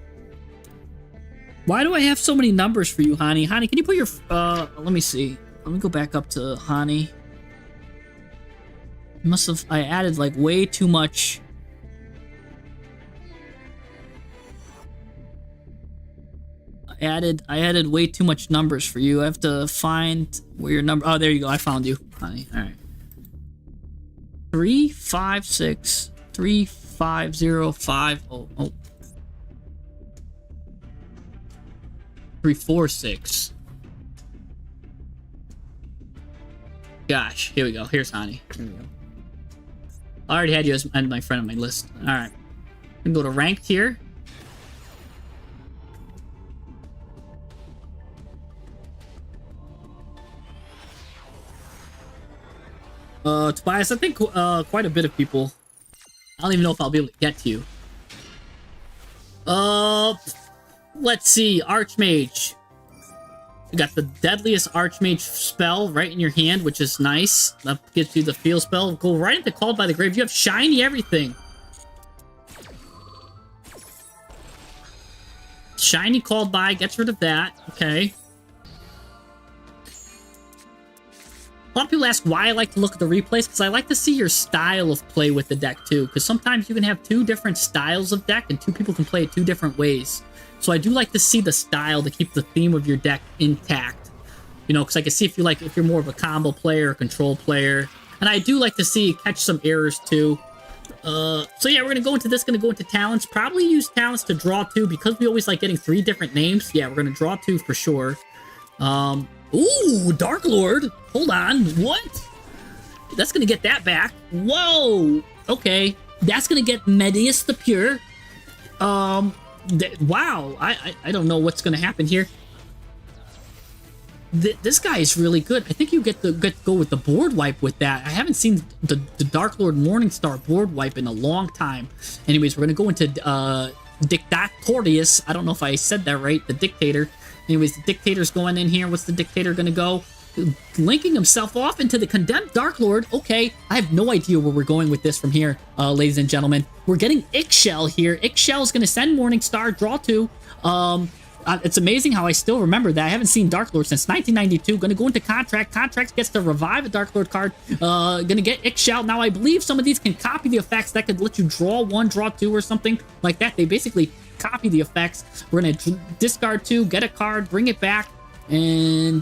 Why do I have so many numbers for you, Hani? Hani, can you put your... let me see. Let me go back up to Hani. I added, like, way too much. I added way too much numbers for you. I have to find where your number... Oh, there you go. I found you, Hani. All right. 356 350 oh 346. Gosh, here we go. Here's Hani. Here we go. I already had you as my friend on my list. All right, we can go to ranked here. Tobias, I think quite a bit of people. I don't even know if I'll be able to get to you. Let's see. Archmage. You got the deadliest Archmage spell right in your hand, which is nice. That gives you the feel spell. Go right into Called by the Grave. You have shiny everything. Shiny Called by gets rid of that. Okay. A lot of people ask why I like to look at the replays, because I like to see your style of play with the deck too, because sometimes you can have 2 different styles of deck and 2 people can play it 2 different ways. So I do like to see the style to keep the theme of your deck intact. You know, because I can see if you're more of a combo player or control player. And I do like to see catch some errors too. So yeah, we're gonna go into talents. Probably use talents to draw 2, because we always like getting 3 different names. Yeah, we're gonna draw 2 for sure. Ooh, Dark Lord. Hold on. What? That's gonna get that back. Whoa. Okay. That's gonna get Medius the Pure. Wow. I don't know what's gonna happen here. This guy is really good. I think you get to go with the board wipe with that. I haven't seen the Dark Lord Morningstar board wipe in a long time. Anyways, we're gonna go into Dictatorius. I don't know if I said that right. The Dictator. Anyways, the Dictator's going in here. What's the Dictator gonna go? Linking himself off into the Condemned Dark Lord. Okay, I have no idea where we're going with this from here, ladies and gentlemen. We're getting Ixchel here. Ixchel is gonna send Morningstar, draw 2. It's amazing how I still remember that. I haven't seen Dark Lord since 1992. Gonna go into Contract. Contract gets to revive a Dark Lord card. Gonna get Ixchel. Now, I believe some of these can copy the effects. That could let you draw 1, draw 2, or something like that. They basically copy the effects. We're gonna discard 2, get a card, bring it back, and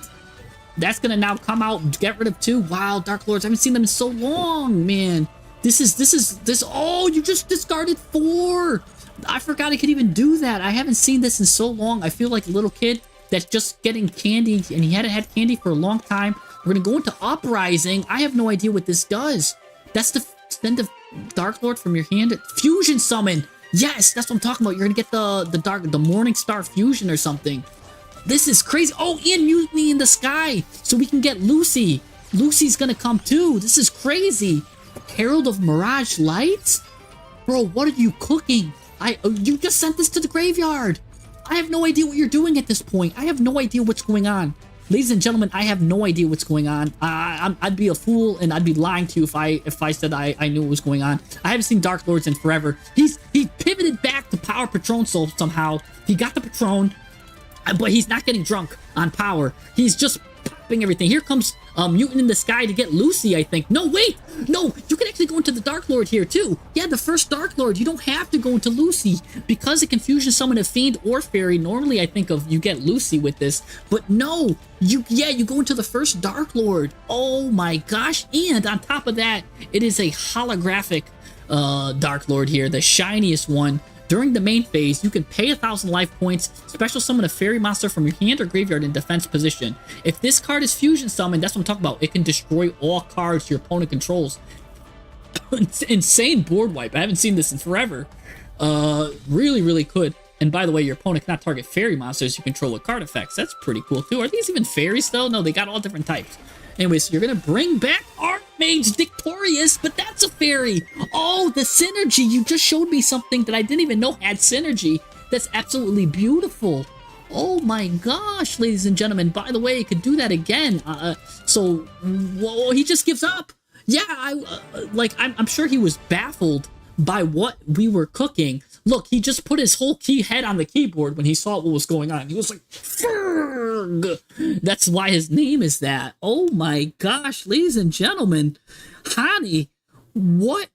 that's gonna now come out, get rid of 2. Wow, Dark Lords, I haven't seen them in so long, man. This. Oh, you just discarded 4. I forgot I could even do that. I haven't seen this in so long. I feel like a little kid that's just getting candy, and he hadn't had candy for a long time. We're gonna go into Uprising. I have no idea what this does. That's the send the Dark Lord from your hand. Fusion summon. Yes, that's what I'm talking about. You're gonna get the Morning Star Fusion or something. This is crazy. Oh, and Mutiny in the Sky, so we can get Lucy. Lucy's gonna come too. This is crazy. Herald of Mirage Lights? Bro, what are you cooking? You just sent this to the graveyard. I have no idea what you're doing at this point. I have no idea what's going on. Ladies and gentlemen, I have no idea what's going on. I'd be a fool and I'd be lying to you if I said I knew what was going on. I haven't seen Dark Lords in forever. He pivoted back to Power Patron Soul somehow. He got the Patron, but he's not getting drunk on power. He's just popping everything. Here comes Mutant in the Sky to get Lucy, I think. No, wait! No, you can actually go into the Dark Lord here, too. Yeah, the first Dark Lord. You don't have to go into Lucy. Because it can fusion summon a Fiend or Fairy, normally I think of you get Lucy with this. But no, you go into the first Dark Lord. Oh my gosh. And on top of that, it is a holographic Dark Lord here, the shiniest one. During the main phase, you can pay 1,000 life points, special summon a fairy monster from your hand or graveyard in defense position. If this card is fusion summoned, that's what I'm talking about. It can destroy all cards your opponent controls. Insane board wipe. I haven't seen this in forever. Really, really could. And by the way, your opponent cannot target fairy monsters you control with card effects. That's pretty cool too. Are these even fairies though? No, they got all different types. Anyway, so you're gonna bring back Archmage Victorious, but that's a fairy. Oh, the synergy. You just showed me something that I didn't even know had synergy. That's absolutely beautiful. Oh my gosh, ladies and gentlemen. By the way, you could do that again. Whoa, he just gives up. Yeah, I'm sure he was baffled by what we were cooking. Look, he just put his whole head on the keyboard when he saw what was going on. He was like, Ferg! That's why his name is that. Oh my gosh, ladies and gentlemen. Hani, what?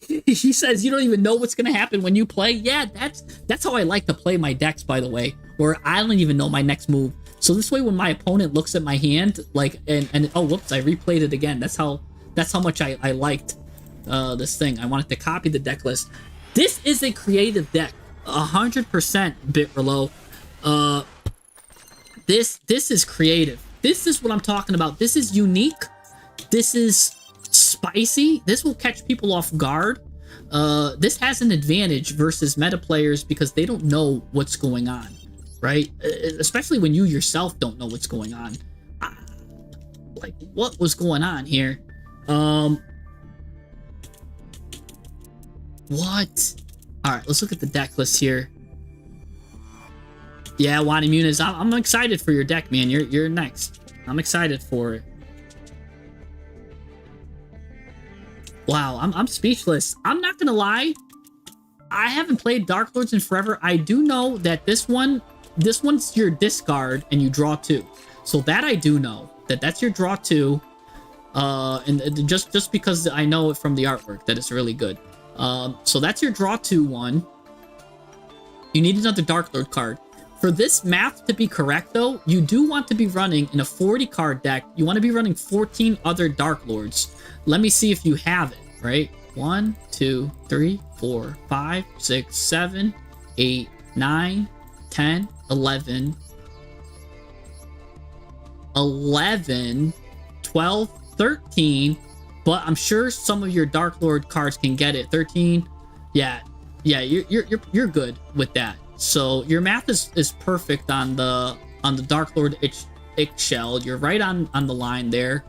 He says you don't even know what's going to happen when you play. Yeah, that's how I like to play my decks, by the way, where I don't even know my next move. So this way, when my opponent looks at my hand, like, and oh, whoops, I replayed it again. That's how much I liked this thing. I wanted to copy the deck list. This is a creative deck, 100% Bitrolo. This is creative. This is what I'm talking about. This is unique. This is spicy. This will catch people off guard. This has an advantage versus meta players because they don't know what's going on, right? Especially when you yourself don't know what's going on. Like, what was going on here? What? Alright, let's look at the deck list here. Yeah, Wani Muniz, I'm excited for your deck, man. You're next. I'm excited for it. Wow, I'm speechless. I'm not gonna lie. I haven't played Dark Lords in forever. I do know that this one's your discard and you draw 2. So that I do know. That's your draw 2. And just because I know it from the artwork that it's really good. So that's your draw 2 one. You need another Dark Lord card. For this math to be correct, though, you do want to be running in a 40-card deck. You want to be running 14 other Dark Lords. Let me see if you have it, right? 1, 2, 3, 4, 5, 6, 7, 8, 9, 10, 11, 12, 13, but I'm sure some of your Dark Lord cards can get it. 13, yeah, you're good with that. So your math is perfect on the Dark Lord Ixchel. You're right on the line there.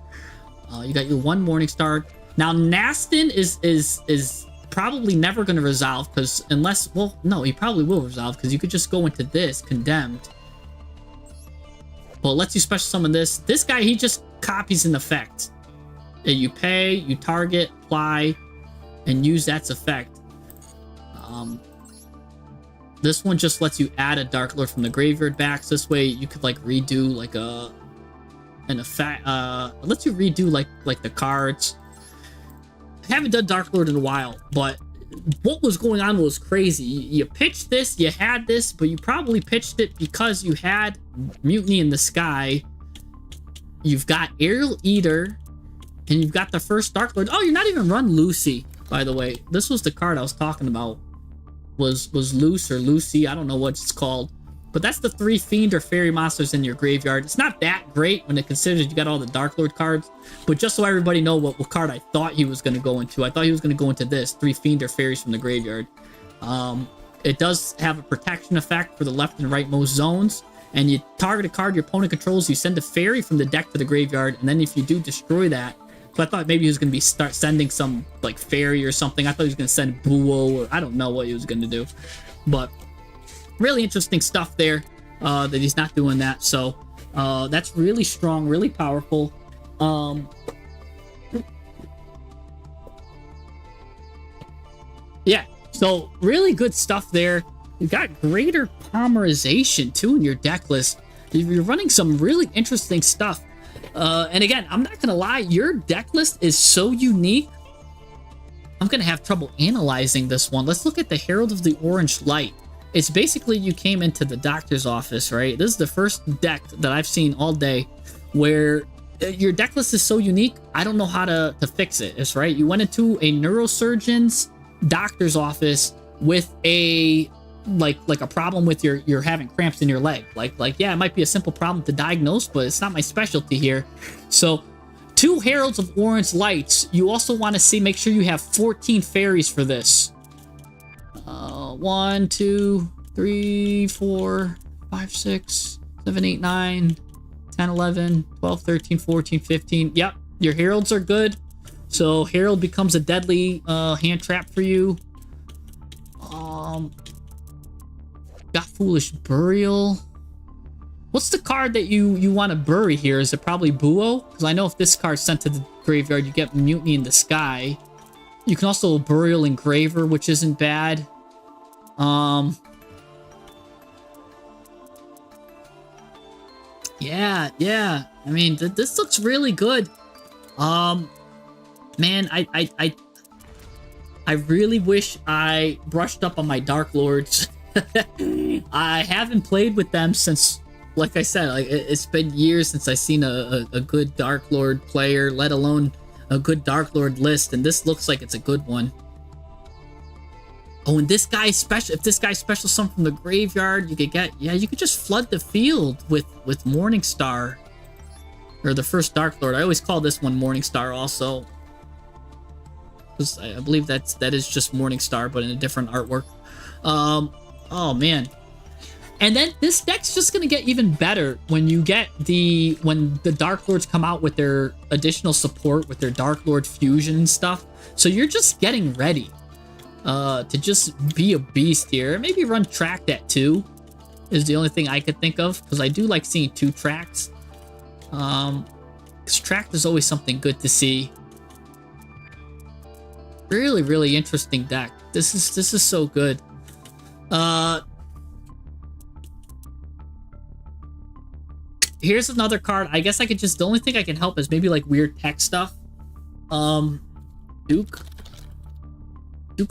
You got your 1 Morning Star. Now Nastin is probably never going to resolve because unless, well, no, he probably will resolve because you could just go into this Condemned. Well, it lets you special summon this. This guy, he just copies an effect. You pay, you target, apply, and use that's effect. This one just lets you add a Dark Lord from the graveyard back. So this way you could like redo like an effect. It lets you redo like the cards. I haven't done Dark Lord in a while, but what was going on was crazy. You pitched this, you had this, but you probably pitched it because you had Mutiny in the Sky. You've got Aerial Eater, and you've got the first Dark Lord. Oh, you're not even run Lucy, by the way. This was the card I was talking about. was loose or Lucy. I don't know what it's called. But that's the 3 fiend or fairy monsters in your graveyard. It's not that great when it considers you got all the Dark Lord cards. But just so everybody know what card I thought he was going to go into. I thought he was going to go into this. 3 fiend or fairies from the graveyard. It does have a protection effect for the left and rightmost zones. And you target a card your opponent controls. You send a fairy from the deck to the graveyard. And then if you do destroy that. So I thought maybe he was going to start sending some like fairy or something. I thought he was going to send Buo or I don't know what he was going to do. But really interesting stuff there, that he's not doing that. So that's really strong, really powerful. Yeah, so really good stuff there. You've got greater polymerization too in your deck list. You're running some really interesting stuff. And again, I'm not gonna lie, your deck list is so unique. I'm gonna have trouble analyzing this one. Let's look at the Herald of the Orange Light. It's basically you came into the doctor's office, right? This is the first deck that I've seen all day where your deck list is so unique, I don't know how to fix it. It's right. You went into a neurosurgeon's doctor's office with a like a problem with you're having cramps in your leg. Like yeah, it might be a simple problem to diagnose, but it's not my specialty here. So 2 Heralds of Orange Lights. You also want to make sure you have 14 fairies for this. 1, 2, 3, 4, 5, 6, 7, 8, 9, 10, 11, 12, 13, 14, 15. Yep, your heralds are good. So herald becomes a deadly hand trap for you. Got Foolish Burial. What's the card that you want to bury here? Is it probably Buo? Because I know if this card's sent to the graveyard, you get Mutiny in the Sky. You can also Burial Engraver, which isn't bad. Yeah. I mean, this looks really good. Man, I really wish I brushed up on my Dark Lords. I haven't played with them since, like I said, like it's been years since I've seen a good Dark Lord player, let alone a good Dark Lord list, and this looks like it's a good one. Oh, and this guy's special. If this guy's special summon from the graveyard, you could get, yeah, you could just flood the field with Morningstar. Or the first Dark Lord. I always call this one Morningstar also. Because I believe that is just Morningstar, but in a different artwork. Oh man. And then this deck's just gonna get even better when you get when the Dark Lords come out with their additional support with their Dark Lord fusion and stuff. So you're just getting ready to just be a beast here. Maybe run Tracked at 2 is the only thing I could think of, because I do like seeing 2 tracks. Because Tracked is always something good to see. Really interesting deck. This is so good. Here's another card. I guess I could just, the only thing I can help is maybe like weird tech stuff. Duke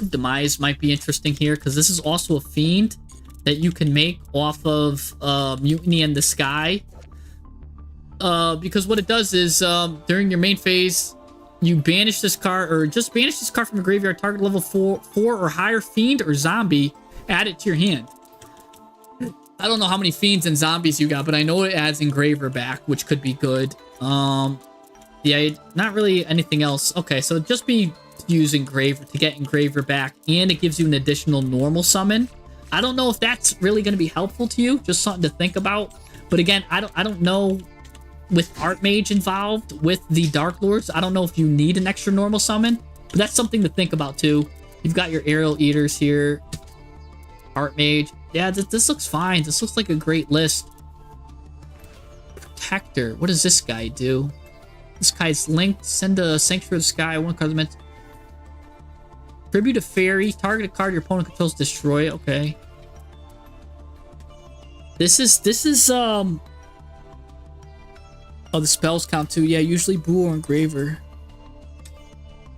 of Demise might be interesting here, because this is also a fiend that you can make off of Mutiny in the Sky. Because what it does is during your main phase, you banish this card, or just banish this card from the graveyard, target level 4 or higher fiend or zombie, add it to your hand. I don't know how many fiends and zombies you got, but I know it adds Engraver back, which could be good. Yeah, not really anything else. Okay, so just be using Engraver to get Engraver back, and it gives you an additional normal summon. I don't know if that's really going to be helpful to you, just something to think about. But again, I don't know, with Archmage involved with the Dark Lords, I don't know if you need an extra normal summon, but that's something to think about too. You've got your Aerial Eaters here, Archmage. Yeah, this looks fine. This looks like a great list. Protector. What does this guy do? This guy's linked. Send a Sanctuary of the Sky. One card meant. Tribute a Fairy. Target a card your opponent controls. Destroy. Okay. This is oh, the spells count too. Yeah, usually Boo or Engraver.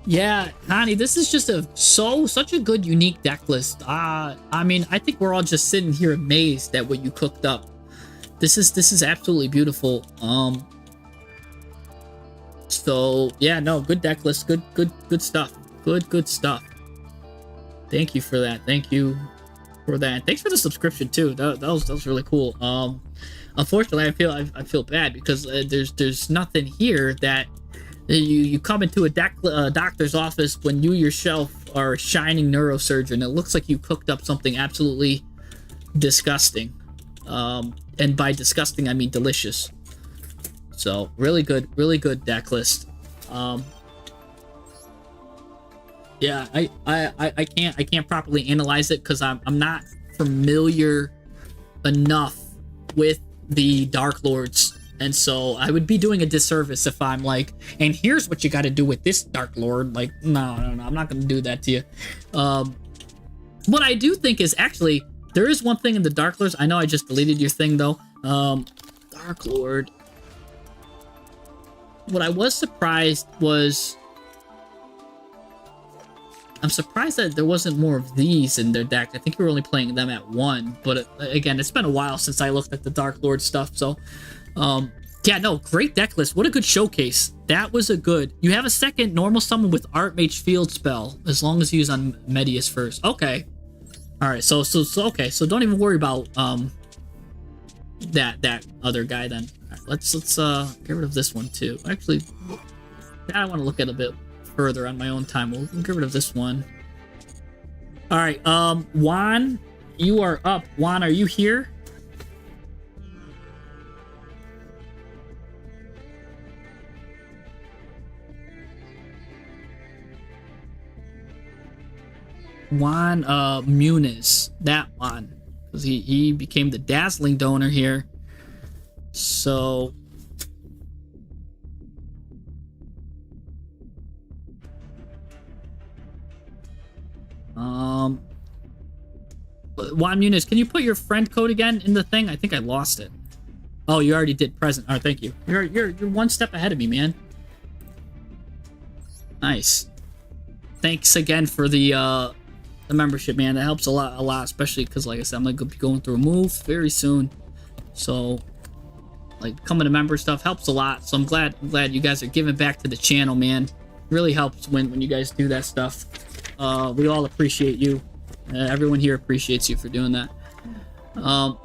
Yeah, Hani, this is just such a good unique deck list. I mean, I think we're all just sitting here amazed at what you cooked up. This is absolutely beautiful. So yeah, no, good deck list, good stuff. Good stuff. Thank you for that. Thank you. for that. And thanks for the subscription too. That was really cool. Unfortunately, I feel bad because there's nothing here that you come into a doctor's office when you yourself are a shining neurosurgeon. It looks like you cooked up something absolutely disgusting. And by disgusting, I mean delicious. So really good deck list. Yeah, I can't properly analyze it because I'm not familiar enough with the Dark Lords, and so I would be doing a disservice if I'm like, and here's what you got to do with this Dark Lord. Like, no, I'm not gonna do that to you. What I do think is actually there is one thing in the Dark Lords. I know I just deleted your thing though. Dark Lord. What I was surprised was, I'm surprised that there wasn't more of these in their deck. I think you were only playing them at 1, but again, it's been a while since I looked at the Dark Lord stuff, so yeah, no, great deck list. What a good showcase. That was a good. You have a second normal summon with Archmage Field spell as long as you use on Medius first. Okay. All right, so okay, so don't even worry about that other guy then. All right, let's get rid of this one too. Actually, I want to look at a bit further on my own time. We'll get rid of this one. All right, Juan, you are up. Juan, are you here? Juan Muniz, that one, because he became the dazzling donor here. So Juan Muniz, can you put your friend code again in the thing? I think I lost it. Oh, you already did present. All right, thank you. You're one step ahead of me, man. Nice. Thanks again for the membership, man. That helps a lot, especially because, like I said, I'm gonna be going through a move very soon. So, like, coming to member stuff helps a lot. So I'm glad you guys are giving back to the channel, man. Really helps when you guys do that stuff. We all appreciate you. Everyone here appreciates you for doing that. So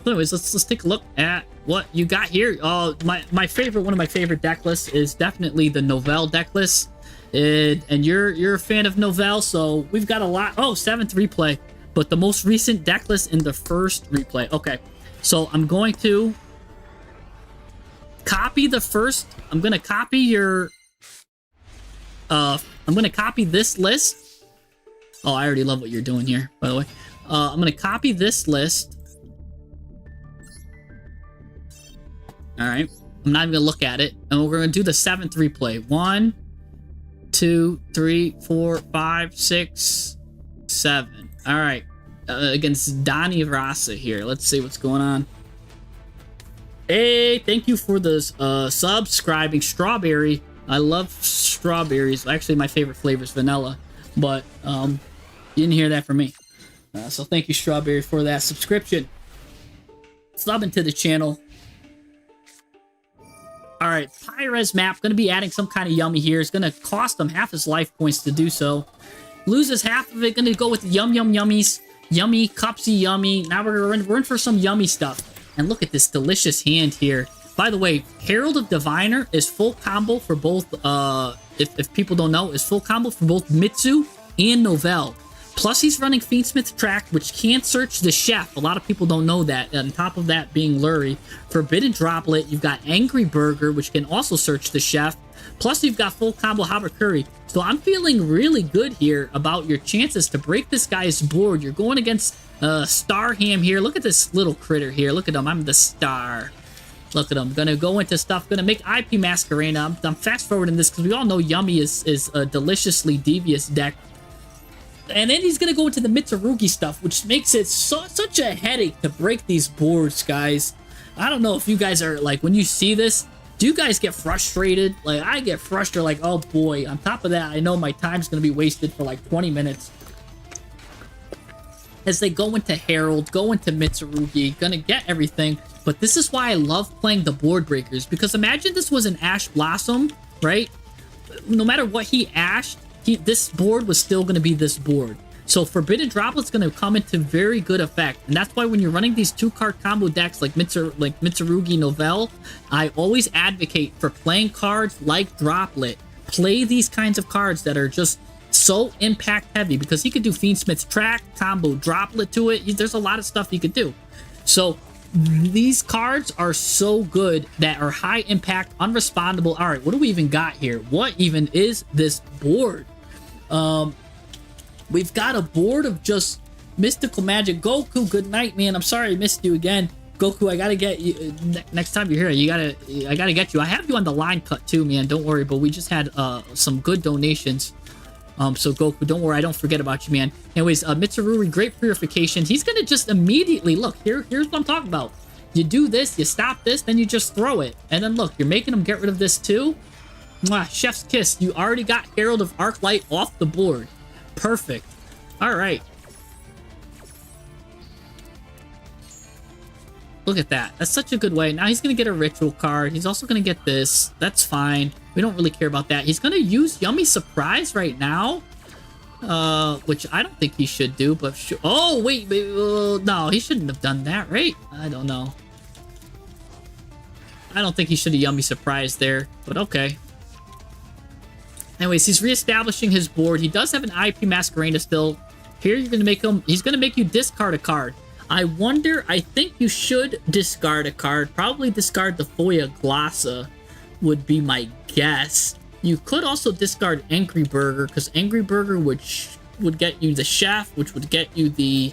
anyways, let's take a look at what you got here. One of my favorite deck lists is definitely the Novell deck list. And you're a fan of Novell, so we've got a lot. Oh, 7th replay, but the most recent deck list in the first replay. Okay, so I'm going to copy the first. I'm gonna copy your. I'm gonna copy this list. Oh, I already love what you're doing here, by the way. I'm gonna copy this list. All right, I'm not even gonna look at it, and we're gonna do the 7th replay. 1, 2, 3, 4, 5, 6, 7. All right, against Donnie Rasa here. Let's see what's going on. Hey, thank you for the subscribing. Strawberry. I love strawberries. Actually, my favorite flavor is vanilla, but you didn't hear that from me. So thank you, Strawberry, for that subscription. Subbing to the channel. All right, Perez map. Going to be adding some kind of yummy here. It's going to cost him half his life points to do so. Loses half of it. Going to go with yummies. Yummy, cupsy, yummy. Now we're in for some yummy stuff. And look at this delicious hand here. By the way, Herald of Diviner is full combo for both, if people don't know, is full combo for both Mitsu and Novell. Plus, he's running Fiendsmith Track, which can't search the Chef. A lot of people don't know that. On top of that being Lurie. Forbidden Droplet, you've got Angry Burger, which can also search the Chef. Plus, you've got full combo Habakuri. So I'm feeling really good here about your chances to break this guy's board. You're going against Starham here. Look at this little critter here. Look at him. I'm the star. Look at him. Gonna go into stuff. Gonna make IP Masquerena. I'm fast forwarding this because we all know Yummy is a deliciously devious deck. And then he's going to go into the Mitsurugi stuff, which makes it such a headache to break these boards, guys. I don't know if you guys are, like, when you see this, do you guys get frustrated? Like, I get frustrated, like, oh boy. On top of that, I know my time's going to be wasted for like 20 minutes. As they go into Herald, go into Mitsurugi, going to get everything. But this is why I love playing the board breakers. Because imagine this was an Ash Blossom, right? No matter what he ashed, this board was still going to be this board. So Forbidden Droplet's going to come into very good effect. And that's why when you're running these 2-card combo decks like Mitsurugi Novell, I always advocate for playing cards like Droplet. Play these kinds of cards that are just so impact heavy, because he could do Fiendsmith's Track, combo Droplet to it. There's a lot of stuff he could do. So these cards are so good that are high impact, unrespondable. All right, what do we even got here? What even is this board? We've got a board of just mystical magic. Goku, good night, man. I'm sorry I missed you again. Goku, I gotta get you next time you're here. I gotta get you. I have you on the line cut too, man. Don't worry. But we just had some good donations. So Goku, don't worry. I don't forget about you, man. Anyways, Mitsururi, great purification. He's gonna just immediately look. Here's what I'm talking about. You do this, you stop this, then you just throw it, and then look, you're making him get rid of this too. Mwah, chef's kiss. You already got Herald of Arclight off the board. Perfect. All right. Look at that. That's such a good way. Now he's going to get a ritual card. He's also going to get this. That's fine. We don't really care about that. He's going to use Yummy Surprise right now. Which I don't think he should do, but oh, wait. No, he shouldn't have done that, right? I don't know. I don't think he should have Yummy Surprise there, but okay. Anyways, he's reestablishing his board. He does have an IP Masquerena still. Here, you're going to make him... He's going to make you discard a card. I wonder... I think you should discard a card. Probably discard the Foya Glossa would be my guess. You could also discard Angry Burger, because Angry Burger would get you the Chef, which would get you the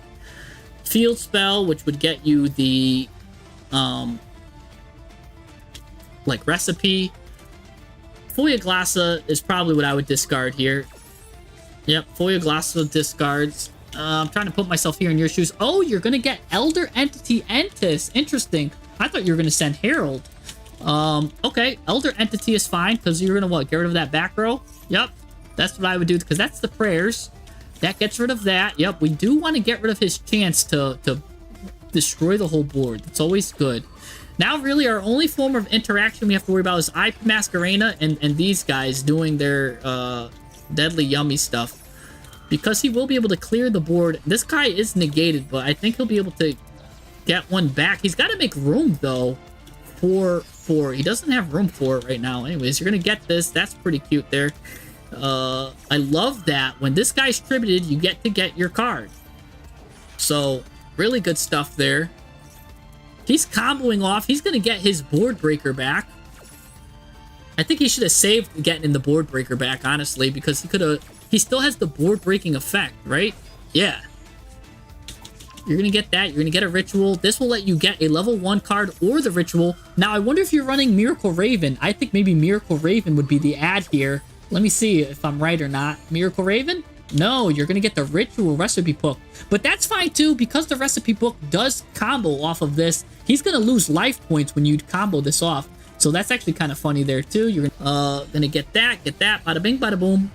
Field Spell, which would get you the... like, Recipe. Foya Glossa is probably what I would discard here. Yep, Foya Glossa discards. I'm trying to put myself here in your shoes. Oh, you're going to get Elder Entity Entis. Interesting. I thought you were going to send Herald. Okay, Elder Entity is fine, because you're going to, what, get rid of that back row? Yep, that's what I would do, because that's the prayers. That gets rid of that. Yep, we do want to get rid of his chance to destroy the whole board. That's always good. Now, really, our only form of interaction we have to worry about is IP Masquerena and these guys doing their deadly yummy stuff. Because he will be able to clear the board. This guy is negated, but I think he'll be able to get one back. He's got to make room, though, for... He doesn't have room for it right now. Anyways, you're going to get this. That's pretty cute there. I love that. When this guy's tributed, you get to get your card. So, really good stuff there. He's comboing off. He's going to get his board breaker back. I think he should have saved getting in the board breaker back, honestly, because he could have... He still has the board breaking effect, right? Yeah. You're going to get that. You're going to get a ritual. This will let you get a level 1 card or the ritual. Now, I wonder if you're running Miracle Raven. I think maybe Miracle Raven would be the ad here. Let me see if I'm right or not. Miracle Raven? No, you're going to get the ritual recipe book. But that's fine, too, because the recipe book does combo off of this. He's going to lose life points when you combo this off. So that's actually kind of funny there, too. You're gonna get that, bada bing, bada boom.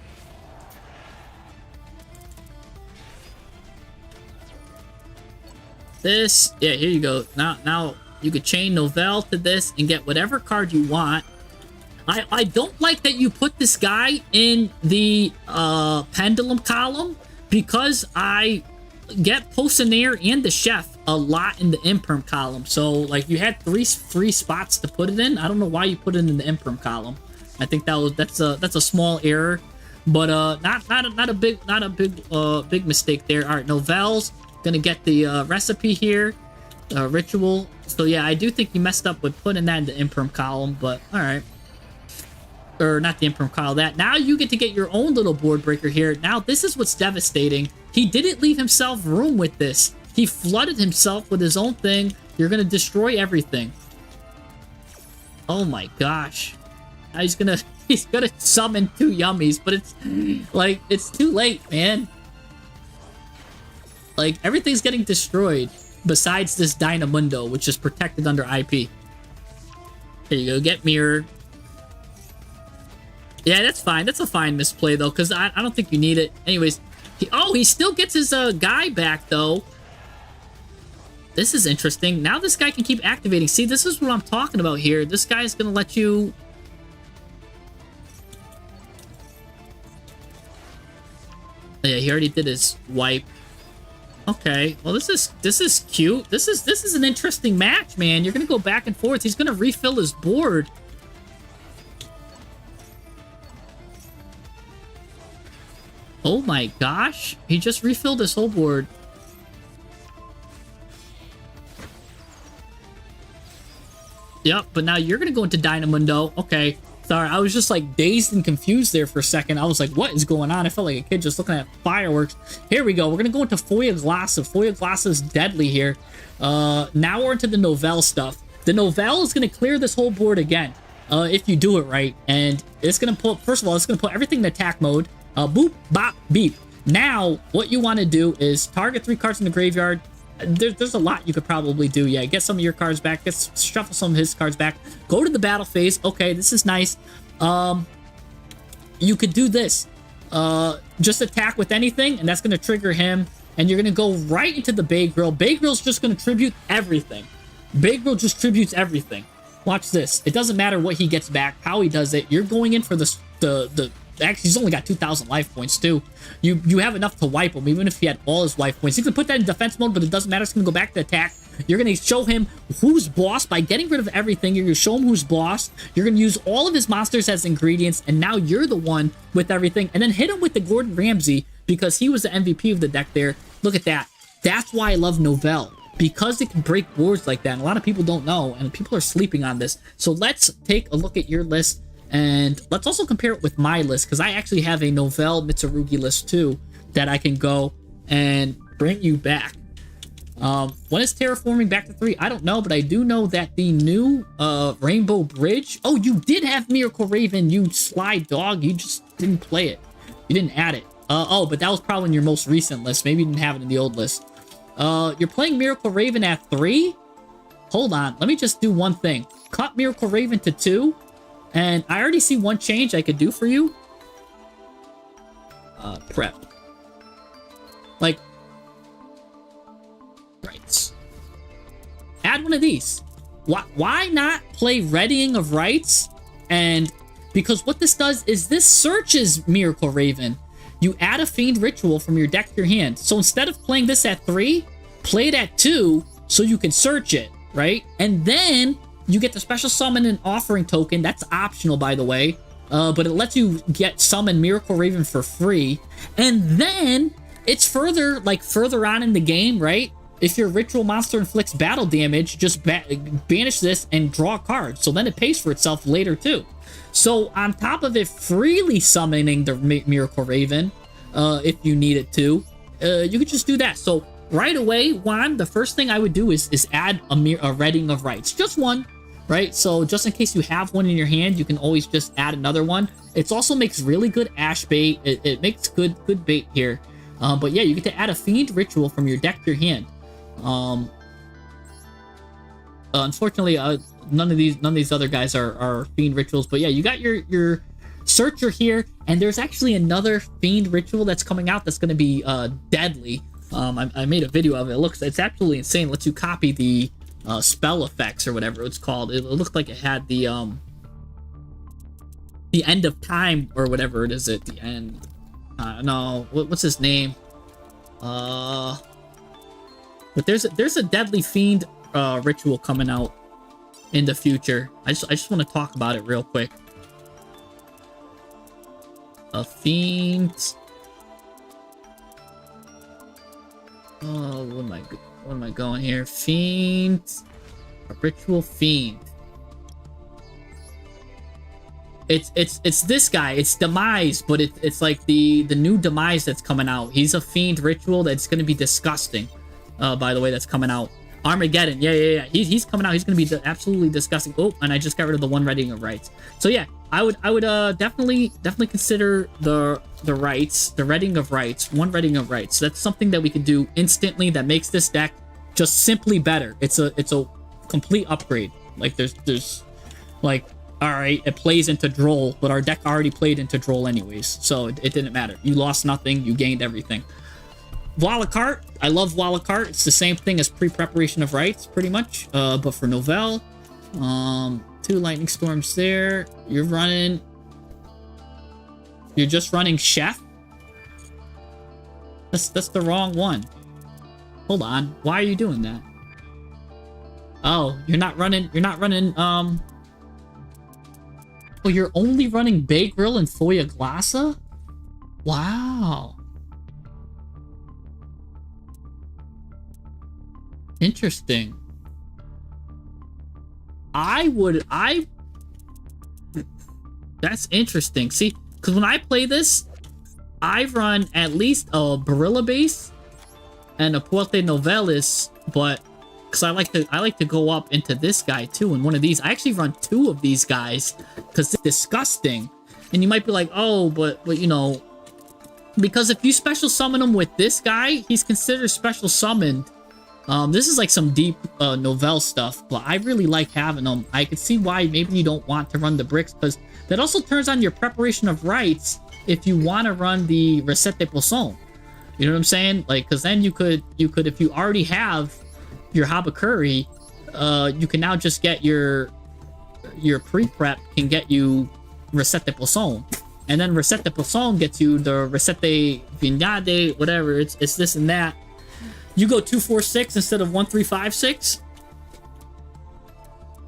This, yeah, here you go. Now you could chain Novell to this and get whatever card you want. I don't like that you put this guy in the pendulum column, because I get Potionnaire and the Chef a lot in the imperm column. So like you had three spots to put it in. I don't know why you put it in the imperm column. I think that's a small error, but not a big mistake there. All right, Novell's gonna get the recipe here, ritual. So yeah, I do think you messed up with putting that in the imperm column, but all right. Or not the imperm column, that. Now you get to get your own little board breaker here. Now this is what's devastating. He didn't leave himself room with this. He flooded himself with his own thing. You're gonna destroy everything. Oh my gosh. Now he's gonna summon 2 yummies, but it's like it's too late, man. Like everything's getting destroyed besides this Dynamundo, which is protected under IP. Here you go, get mirror. Yeah, that's fine. That's a fine misplay though, because I don't think you need it. Anyways, he still gets his guy back though. This is interesting. Now this guy can keep activating. See, this is what I'm talking about here. This guy's gonna let you... Yeah, he already did his wipe. Okay, well this is cute. This is an interesting match, man. You're gonna go back and forth. He's gonna refill his board. Oh my gosh, he just refilled his whole board. Yep, but now you're gonna go into Dynamundo. Okay, sorry, I was just like dazed and confused there for a second. I was like, what is going on? I felt like a kid just looking at fireworks. Here we go. We're gonna go into Foya Glossa. Foya Glossa is deadly here. Now we're into the Novell stuff. The Novell is gonna clear this whole board again, if you do it right. And it's gonna pull, first of all, it's gonna put everything in attack mode. Boop, bop, beep. Now, what you want to do is target 3 cards in the graveyard. There's a lot you could probably do. Yeah, get some of your cards back. Shuffle some of his cards back. Go to the battle phase. Okay, this is nice. You could do this. Just attack with anything, and that's going to trigger him. And you're going to go right into the Bay Grill. Bay Grill's just going to tribute everything. Bay Grill just tributes everything. Watch this. It doesn't matter what he gets back, how he does it. You're going in for the actually, he's only got 2,000 life points, too. You have enough to wipe him, even if he had all his life points. You can put that in defense mode, but it doesn't matter. It's going to go back to attack. You're going to show him who's boss by getting rid of everything. You're going to show him who's boss. You're going to use all of his monsters as ingredients, and now you're the one with everything. And then hit him with the Gordon Ramsay, because he was the MVP of the deck there. Look at that. That's why I love Novell, because it can break boards like that. And a lot of people don't know, and people are sleeping on this. So let's take a look at your list. And let's also compare it with my list, because I actually have a Novell Mitsurugi list too that I can go and bring you back. When is terraforming back to 3? I don't know, but I do know that the new Rainbow Bridge... Oh, you did have Miracle Raven, you sly dog. You just didn't play it. You didn't add it. Oh, but that was probably in your most recent list. Maybe you didn't have it in the old list. You're playing Miracle Raven at 3? Hold on. Let me just do one thing. Cut Miracle Raven to 2. And I already see one change I could do for you. Prep. Like, rights. Add one of these. Why not play Readying of Rights? And because what this does is this searches Miracle Raven. You add a Fiend Ritual from your deck to your hand. So instead of playing this at 3, play it at 2 so you can search it, right? And then you get the special summon and offering token. That's optional, by the way. But it lets you get summon Miracle Raven for free. And then it's further on in the game, right? If your ritual monster inflicts battle damage, just banish this and draw a card. So then it pays for itself later too. So on top of it freely summoning the Miracle Raven, if you need it to, you could just do that. So right away, Juan, the first thing I would do is add a Readying of Rights. Just one. Right, so just in case you have one in your hand, you can always just add another one. It also makes really good ash bait. It makes good bait here. But yeah, you get to add a Fiend Ritual from your deck to your hand. Unfortunately, none of these other guys are Fiend Rituals. But yeah, you got your Searcher here, and there's actually another Fiend Ritual that's coming out that's going to be deadly. I made a video of it. It's absolutely insane. It lets you copy the spell effects or whatever it's called. It looked like it had the end of time or whatever it is at the end. No, what's his name? But there's a deadly fiend ritual coming out in the future. I just want to talk about it real quick. A fiend. Oh, what am I going here? Fiend. A ritual fiend. It's this guy. It's Demise, but it's like the new Demise that's coming out. He's a fiend ritual that's gonna be disgusting. By the way, that's coming out. Armageddon. Yeah. He's coming out. He's gonna be absolutely disgusting. Oh, and I just got rid of the one Readying of Rights. So yeah, I would definitely consider the rights, the Readying of Rights, one Readying of Rights. So that's something that we can do instantly that makes this deck just simply better. It's a complete upgrade. Like there's like, all right, it plays into Droll, but our deck already played into Droll anyways, so it didn't matter. You lost nothing, you gained everything. Wallacart, I love Wallacart. It's the same thing as pre-preparation of rights, pretty much, but for Novell. 2 Lightning Storms there. You're just running Chef. That's the wrong one. Hold on. Why are you doing that? Oh, you're not running, oh, you're only running Bay Grill and Foya Glassa? Wow. Interesting. That's interesting. See, because when I play this, I run at least a Barilla base and a Puente Novelis, but because I like to go up into this guy too, and one of these. I actually run 2 of these guys because it's disgusting. And you might be like, oh, but you know, because if you special summon him with this guy, he's considered special summoned. This is like some deep Novell stuff, but I really like having them. I could see why maybe you don't want to run the bricks, because that also turns on your preparation of rites if you want to run the Recette de Poisson. You know what I'm saying? Like, because then you could if you already have your Habakuri, you can now just get your pre-prep can get you Recette de Poisson. And then Recette de Poisson gets you the Recette Vignade, whatever, it's this and that. You go 2-4-6 instead of 1-3-5-6.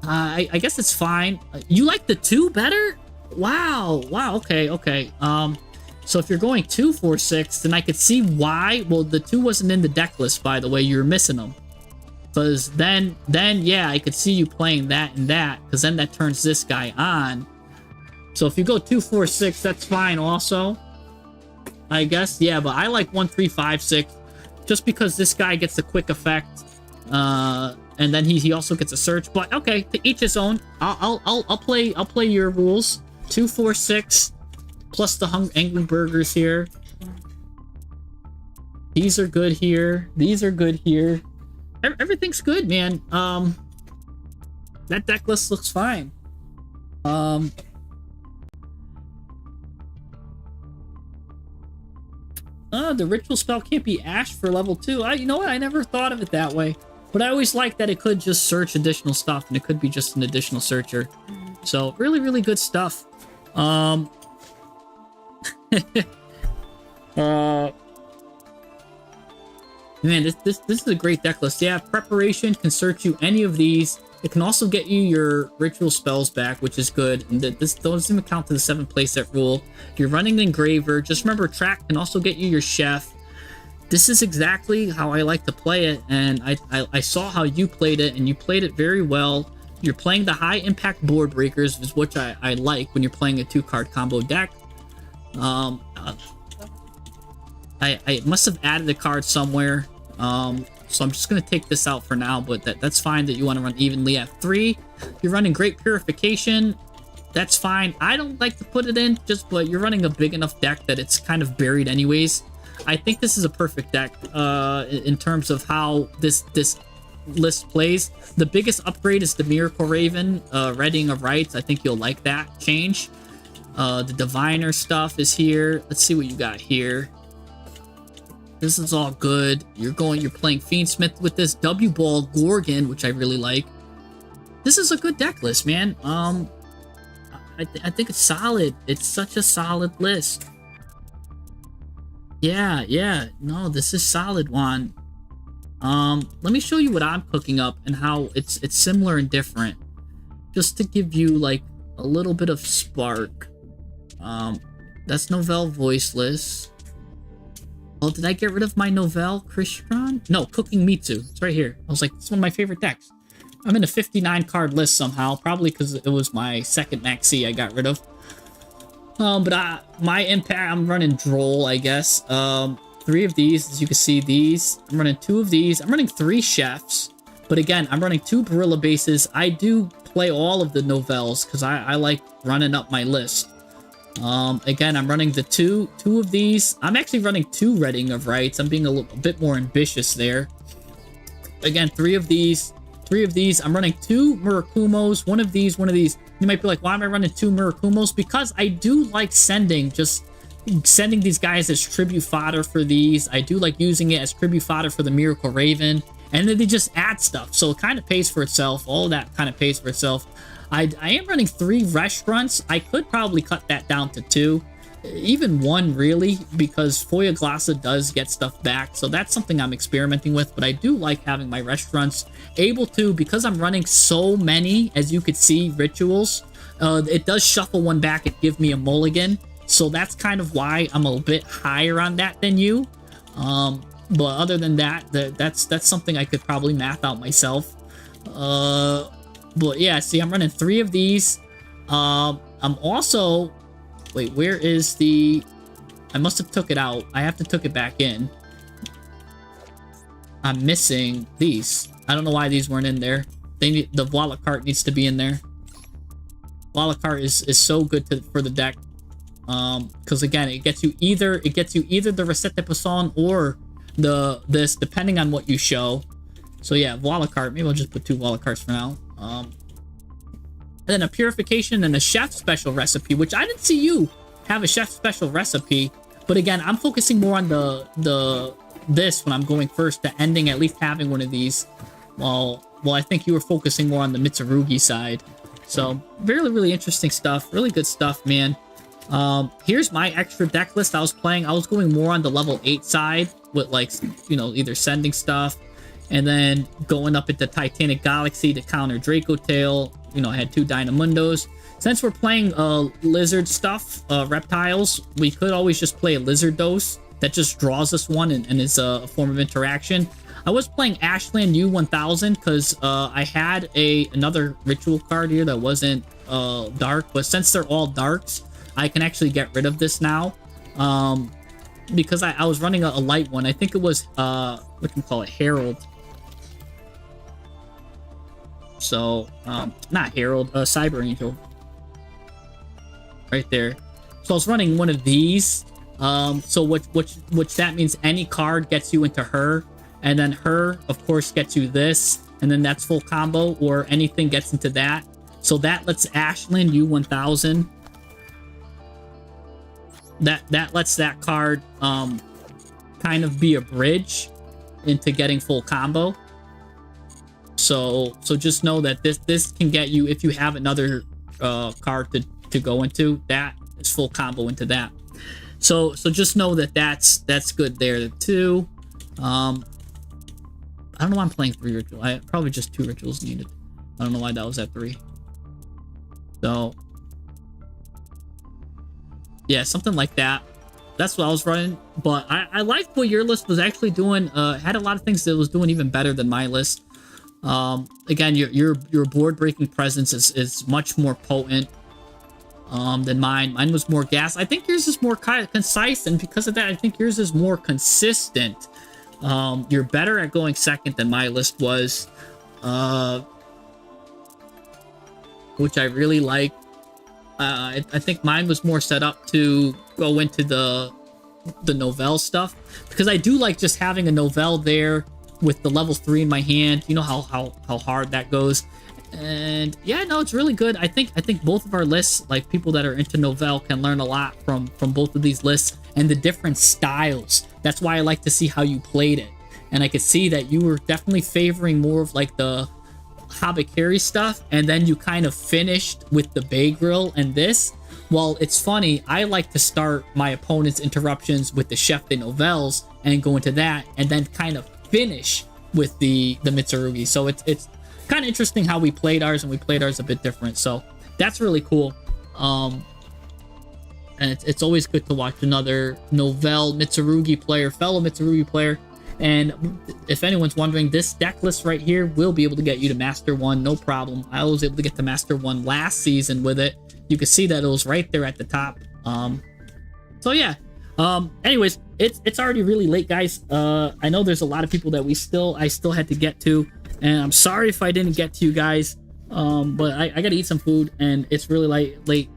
I guess it's fine. You like the 2 better? Wow. Okay. So if you're going 2-4-6, then I could see why. Well, the 2 wasn't in the deck list, by the way. You're missing them. Because then yeah, I could see you playing that and that. Because then that turns this guy on. So if you go 2-4-6, that's fine also, I guess. Yeah, but I like 1-3-5-6. Just because this guy gets a quick effect, and then he also gets a search. But okay, to each his own. I'll play your rules. 2-4-6 plus the Angry Burgers here. These are good here. These are good here. Everything's good, man. That deck list looks fine. The ritual spell can't be Ash for level 2. You know what? I never thought of it that way. But I always liked that it could just search additional stuff, and it could be just an additional searcher. So, really, really good stuff. Man, this is a great deck list. Yeah, preparation can search you any of these. It can also get you your ritual spells back, which is good. And this doesn't even count to the 7 playset rule. You're running the engraver. Just remember, track can also get you your chef. This is exactly how I like to play it, and I saw how you played it, and you played it very well. You're playing the high impact board breakers, which I like when you're playing a 2-card combo deck. I must have added a card somewhere. So I'm just going to take this out for now, but that's fine that you want to run evenly at 3. You're running Great Purification. That's fine. I don't like to put it in, but you're running a big enough deck that it's kind of buried anyways. I think this is a perfect deck in terms of how this list plays. The biggest upgrade is the Miracle Raven, Readying of Rites. I think you'll like that change. The Diviner stuff is here. Let's see what you got here. This is all good. You're playing Fiendsmith with this W-Ball Gorgon, which I really like. This is a good deck list, man. I think it's solid. It's such a solid list. Yeah. No, this is solid one. Let me show you what I'm cooking up and how it's similar and different. Just to give you like a little bit of spark. That's Novell Voiceless. Oh, did I get rid of my Novell Christian? No, Cooking Mitsu. It's right here. I was like, it's one of my favorite decks. I'm in a 59 card list somehow, probably because it was my second Maxi I got rid of. But my impact, I'm running Droll, I guess. 3 of these, as you can see, these. I'm running 2 of these. I'm running 3 Chefs. But again, I'm running 2 Barilla bases. I do play all of the Novels because I like running up my list. Again, I'm running the two of these. I'm actually running 2 Reading of Rites. I'm being a bit more ambitious there. Again, 3 of these. 3 of these. I'm running 2 Murakumos. 1 of these, 1 of these. You might be like, why am I running 2 Murakumos? Because I do like sending these guys as tribute fodder for these. I do like using it as tribute fodder for the Miracle Raven. And then they just add stuff. So it kind of pays for itself. All of that kind of pays for itself. I am running 3 restaurants. I could probably cut that down to 2. even one really, because Foya Glossa does get stuff back, so that's something I'm experimenting with. But I do like having my restaurants able to, because I'm running so many, as you could see, rituals, it does shuffle one back and give me a mulligan, so that's kind of why I'm a bit higher on that than you. But other than that, that's something I could probably math out myself. But yeah, see, I'm running 3 of these. I'm also... Wait, where is the... I must have took it out. I have to took it back in. I'm missing these. I don't know why these weren't in there. They need... The Voila cart needs to be in there. Voila cart is so good for the deck. Because again, it gets you either the Recette de Poisson or this, depending on what you show. So yeah, Voila cart. Maybe I'll just put 2 Voila carts for now. And then a purification and a chef special recipe, which I didn't see you have a chef special recipe. But again, I'm focusing more on this when I'm going first to ending, at least having one of these. Well, I think you were focusing more on the Mitsurugi side. So really, really interesting stuff. Really good stuff, man. Here's my extra deck list I was playing. I was going more on the level 8 side with, like, you know, either sending stuff and then going up into Titanic Galaxy to counter Draco Tail. You know, I had 2 Dynamundos. Since we're playing lizard stuff, reptiles, we could always just play a lizard dose that just draws us one and is a form of interaction. I was playing Ashland U1000 because I had another ritual card here that wasn't dark, but since they're all darks, I can actually get rid of this now. Because I was running a light one. I think it was, what can we call it, Herald. So, not Herald, Cyber Angel. Right there. So I was running one of these. So which that means any card gets you into her. And then her, of course, gets you this. And then that's full combo, or anything gets into that. So that lets Ashland U1000. That lets that card kind of be a bridge into getting full combo. So just know that this can get you, if you have another card to go into, that is full combo into that. So just know that that's good there too. I don't know why I'm playing 3 rituals. I probably just 2 rituals needed. I don't know why that was at 3. So yeah, something like that. That's what I was running. But I liked what your list was actually doing. Had a lot of things that was doing even better than my list. Again, your board breaking presence is much more potent than mine. Mine was more gas. I think yours is more kind of concise, and because of that, I think yours is more consistent. You're better at going second than my list was, which I really like. I think mine was more set up to go into the Novell stuff, because I do like just having a Novell there with the level 3 in my hand. You know how hard that goes. And yeah, no, it's really good. I think both of our lists, like people that are into Novell, can learn a lot from both of these lists and the different styles. That's why I like to see how you played it. And I could see that you were definitely favoring more of like the Habakiri stuff, and then you kind of finished with the Bay Grill and this. Well, it's funny, I like to start my opponent's interruptions with the Chef de Novels and go into that, and then kind of finish with the Mitsurugi. So it's kind of interesting how we played ours, and we played ours a bit different. So that's really cool. And it's always good to watch another Novell Mitsurugi player, fellow Mitsurugi player. And if anyone's wondering, this deck list right here will be able to get you to Master 1, no problem. I was able to get to Master 1 last season with it. You can see that it was right there at the top. So yeah. Anyways, it's already really late, guys. I know there's a lot of people that I still had to get to, and I'm sorry if I didn't get to you guys. But I gotta eat some food, and it's really late.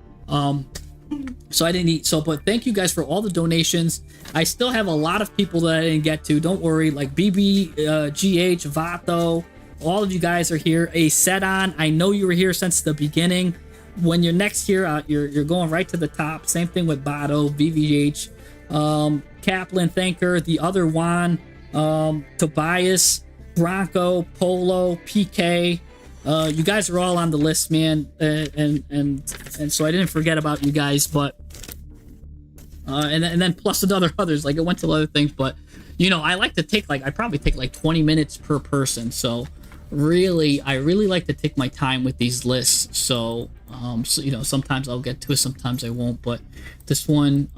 So I didn't eat. But thank you guys for all the donations. I still have a lot of people that I didn't get to. Don't worry, like BB, GH, Vato, all of you guys are here. A Sedon, I know you were here since the beginning. When you're next here, you're going right to the top. Same thing with Bato, VVH, Kaplan, Thanker, the other Juan, Tobias, Bronco, Polo, PK. You guys are all on the list, man, and so I didn't forget about you guys. But and then plus another others. Like it went to other things, but you know, I like to take I probably take like 20 minutes per person. So really, I really like to take my time with these lists. So, so you know, sometimes I'll get to it, sometimes I won't. But this one,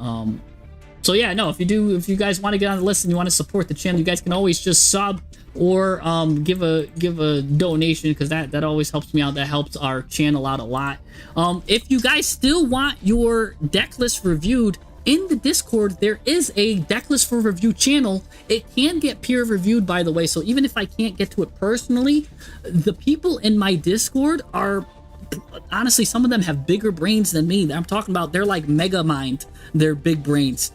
so yeah, no, if you guys want to get on the list and you want to support the channel, you guys can always just sub or give a donation, because that always helps me out. That helps our channel out a lot. If you guys still want your deck list reviewed, in the Discord, there is a deck list for review channel. It can get peer reviewed, by the way. So even if I can't get to it personally, the people in my Discord are, honestly, some of them have bigger brains than me. I'm talking about, they're like mega mind. They're big brains.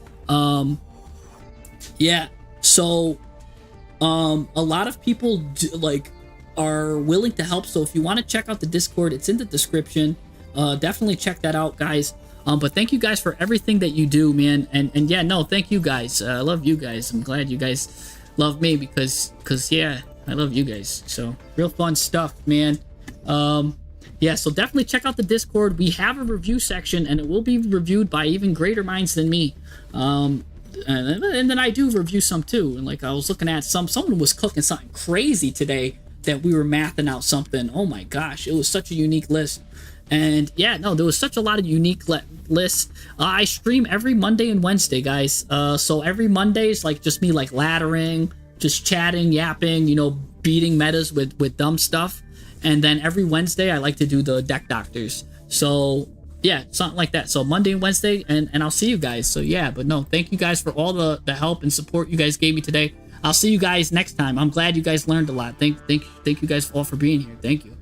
Yeah. So, a lot of people are willing to help. So if you want to check out the Discord, it's in the description. Definitely check that out, guys. But thank you guys for everything that you do, man. And yeah, no, thank you guys. I love you guys. I'm glad you guys love me because yeah, I love you guys. So real fun stuff, man. Yeah, so definitely check out the Discord. We have a review section, and it will be reviewed by even greater minds than me. And then I do review some too. And like I was looking at someone was cooking something crazy today that we were mathing out something. Oh my gosh, it was such a unique list. And yeah, no, there was such a lot of unique lists. I stream every Monday and Wednesday, guys. So every Monday is like just me like laddering, just chatting, yapping, you know, beating metas with dumb stuff. And then every Wednesday I like to do the deck doctors. So yeah, something like that. So Monday and Wednesday, and I'll see you guys. So yeah, but no, thank you guys for all the help and support you guys gave me today. I'll see you guys next time. I'm glad you guys learned a lot. Thank you guys all for being here. Thank you.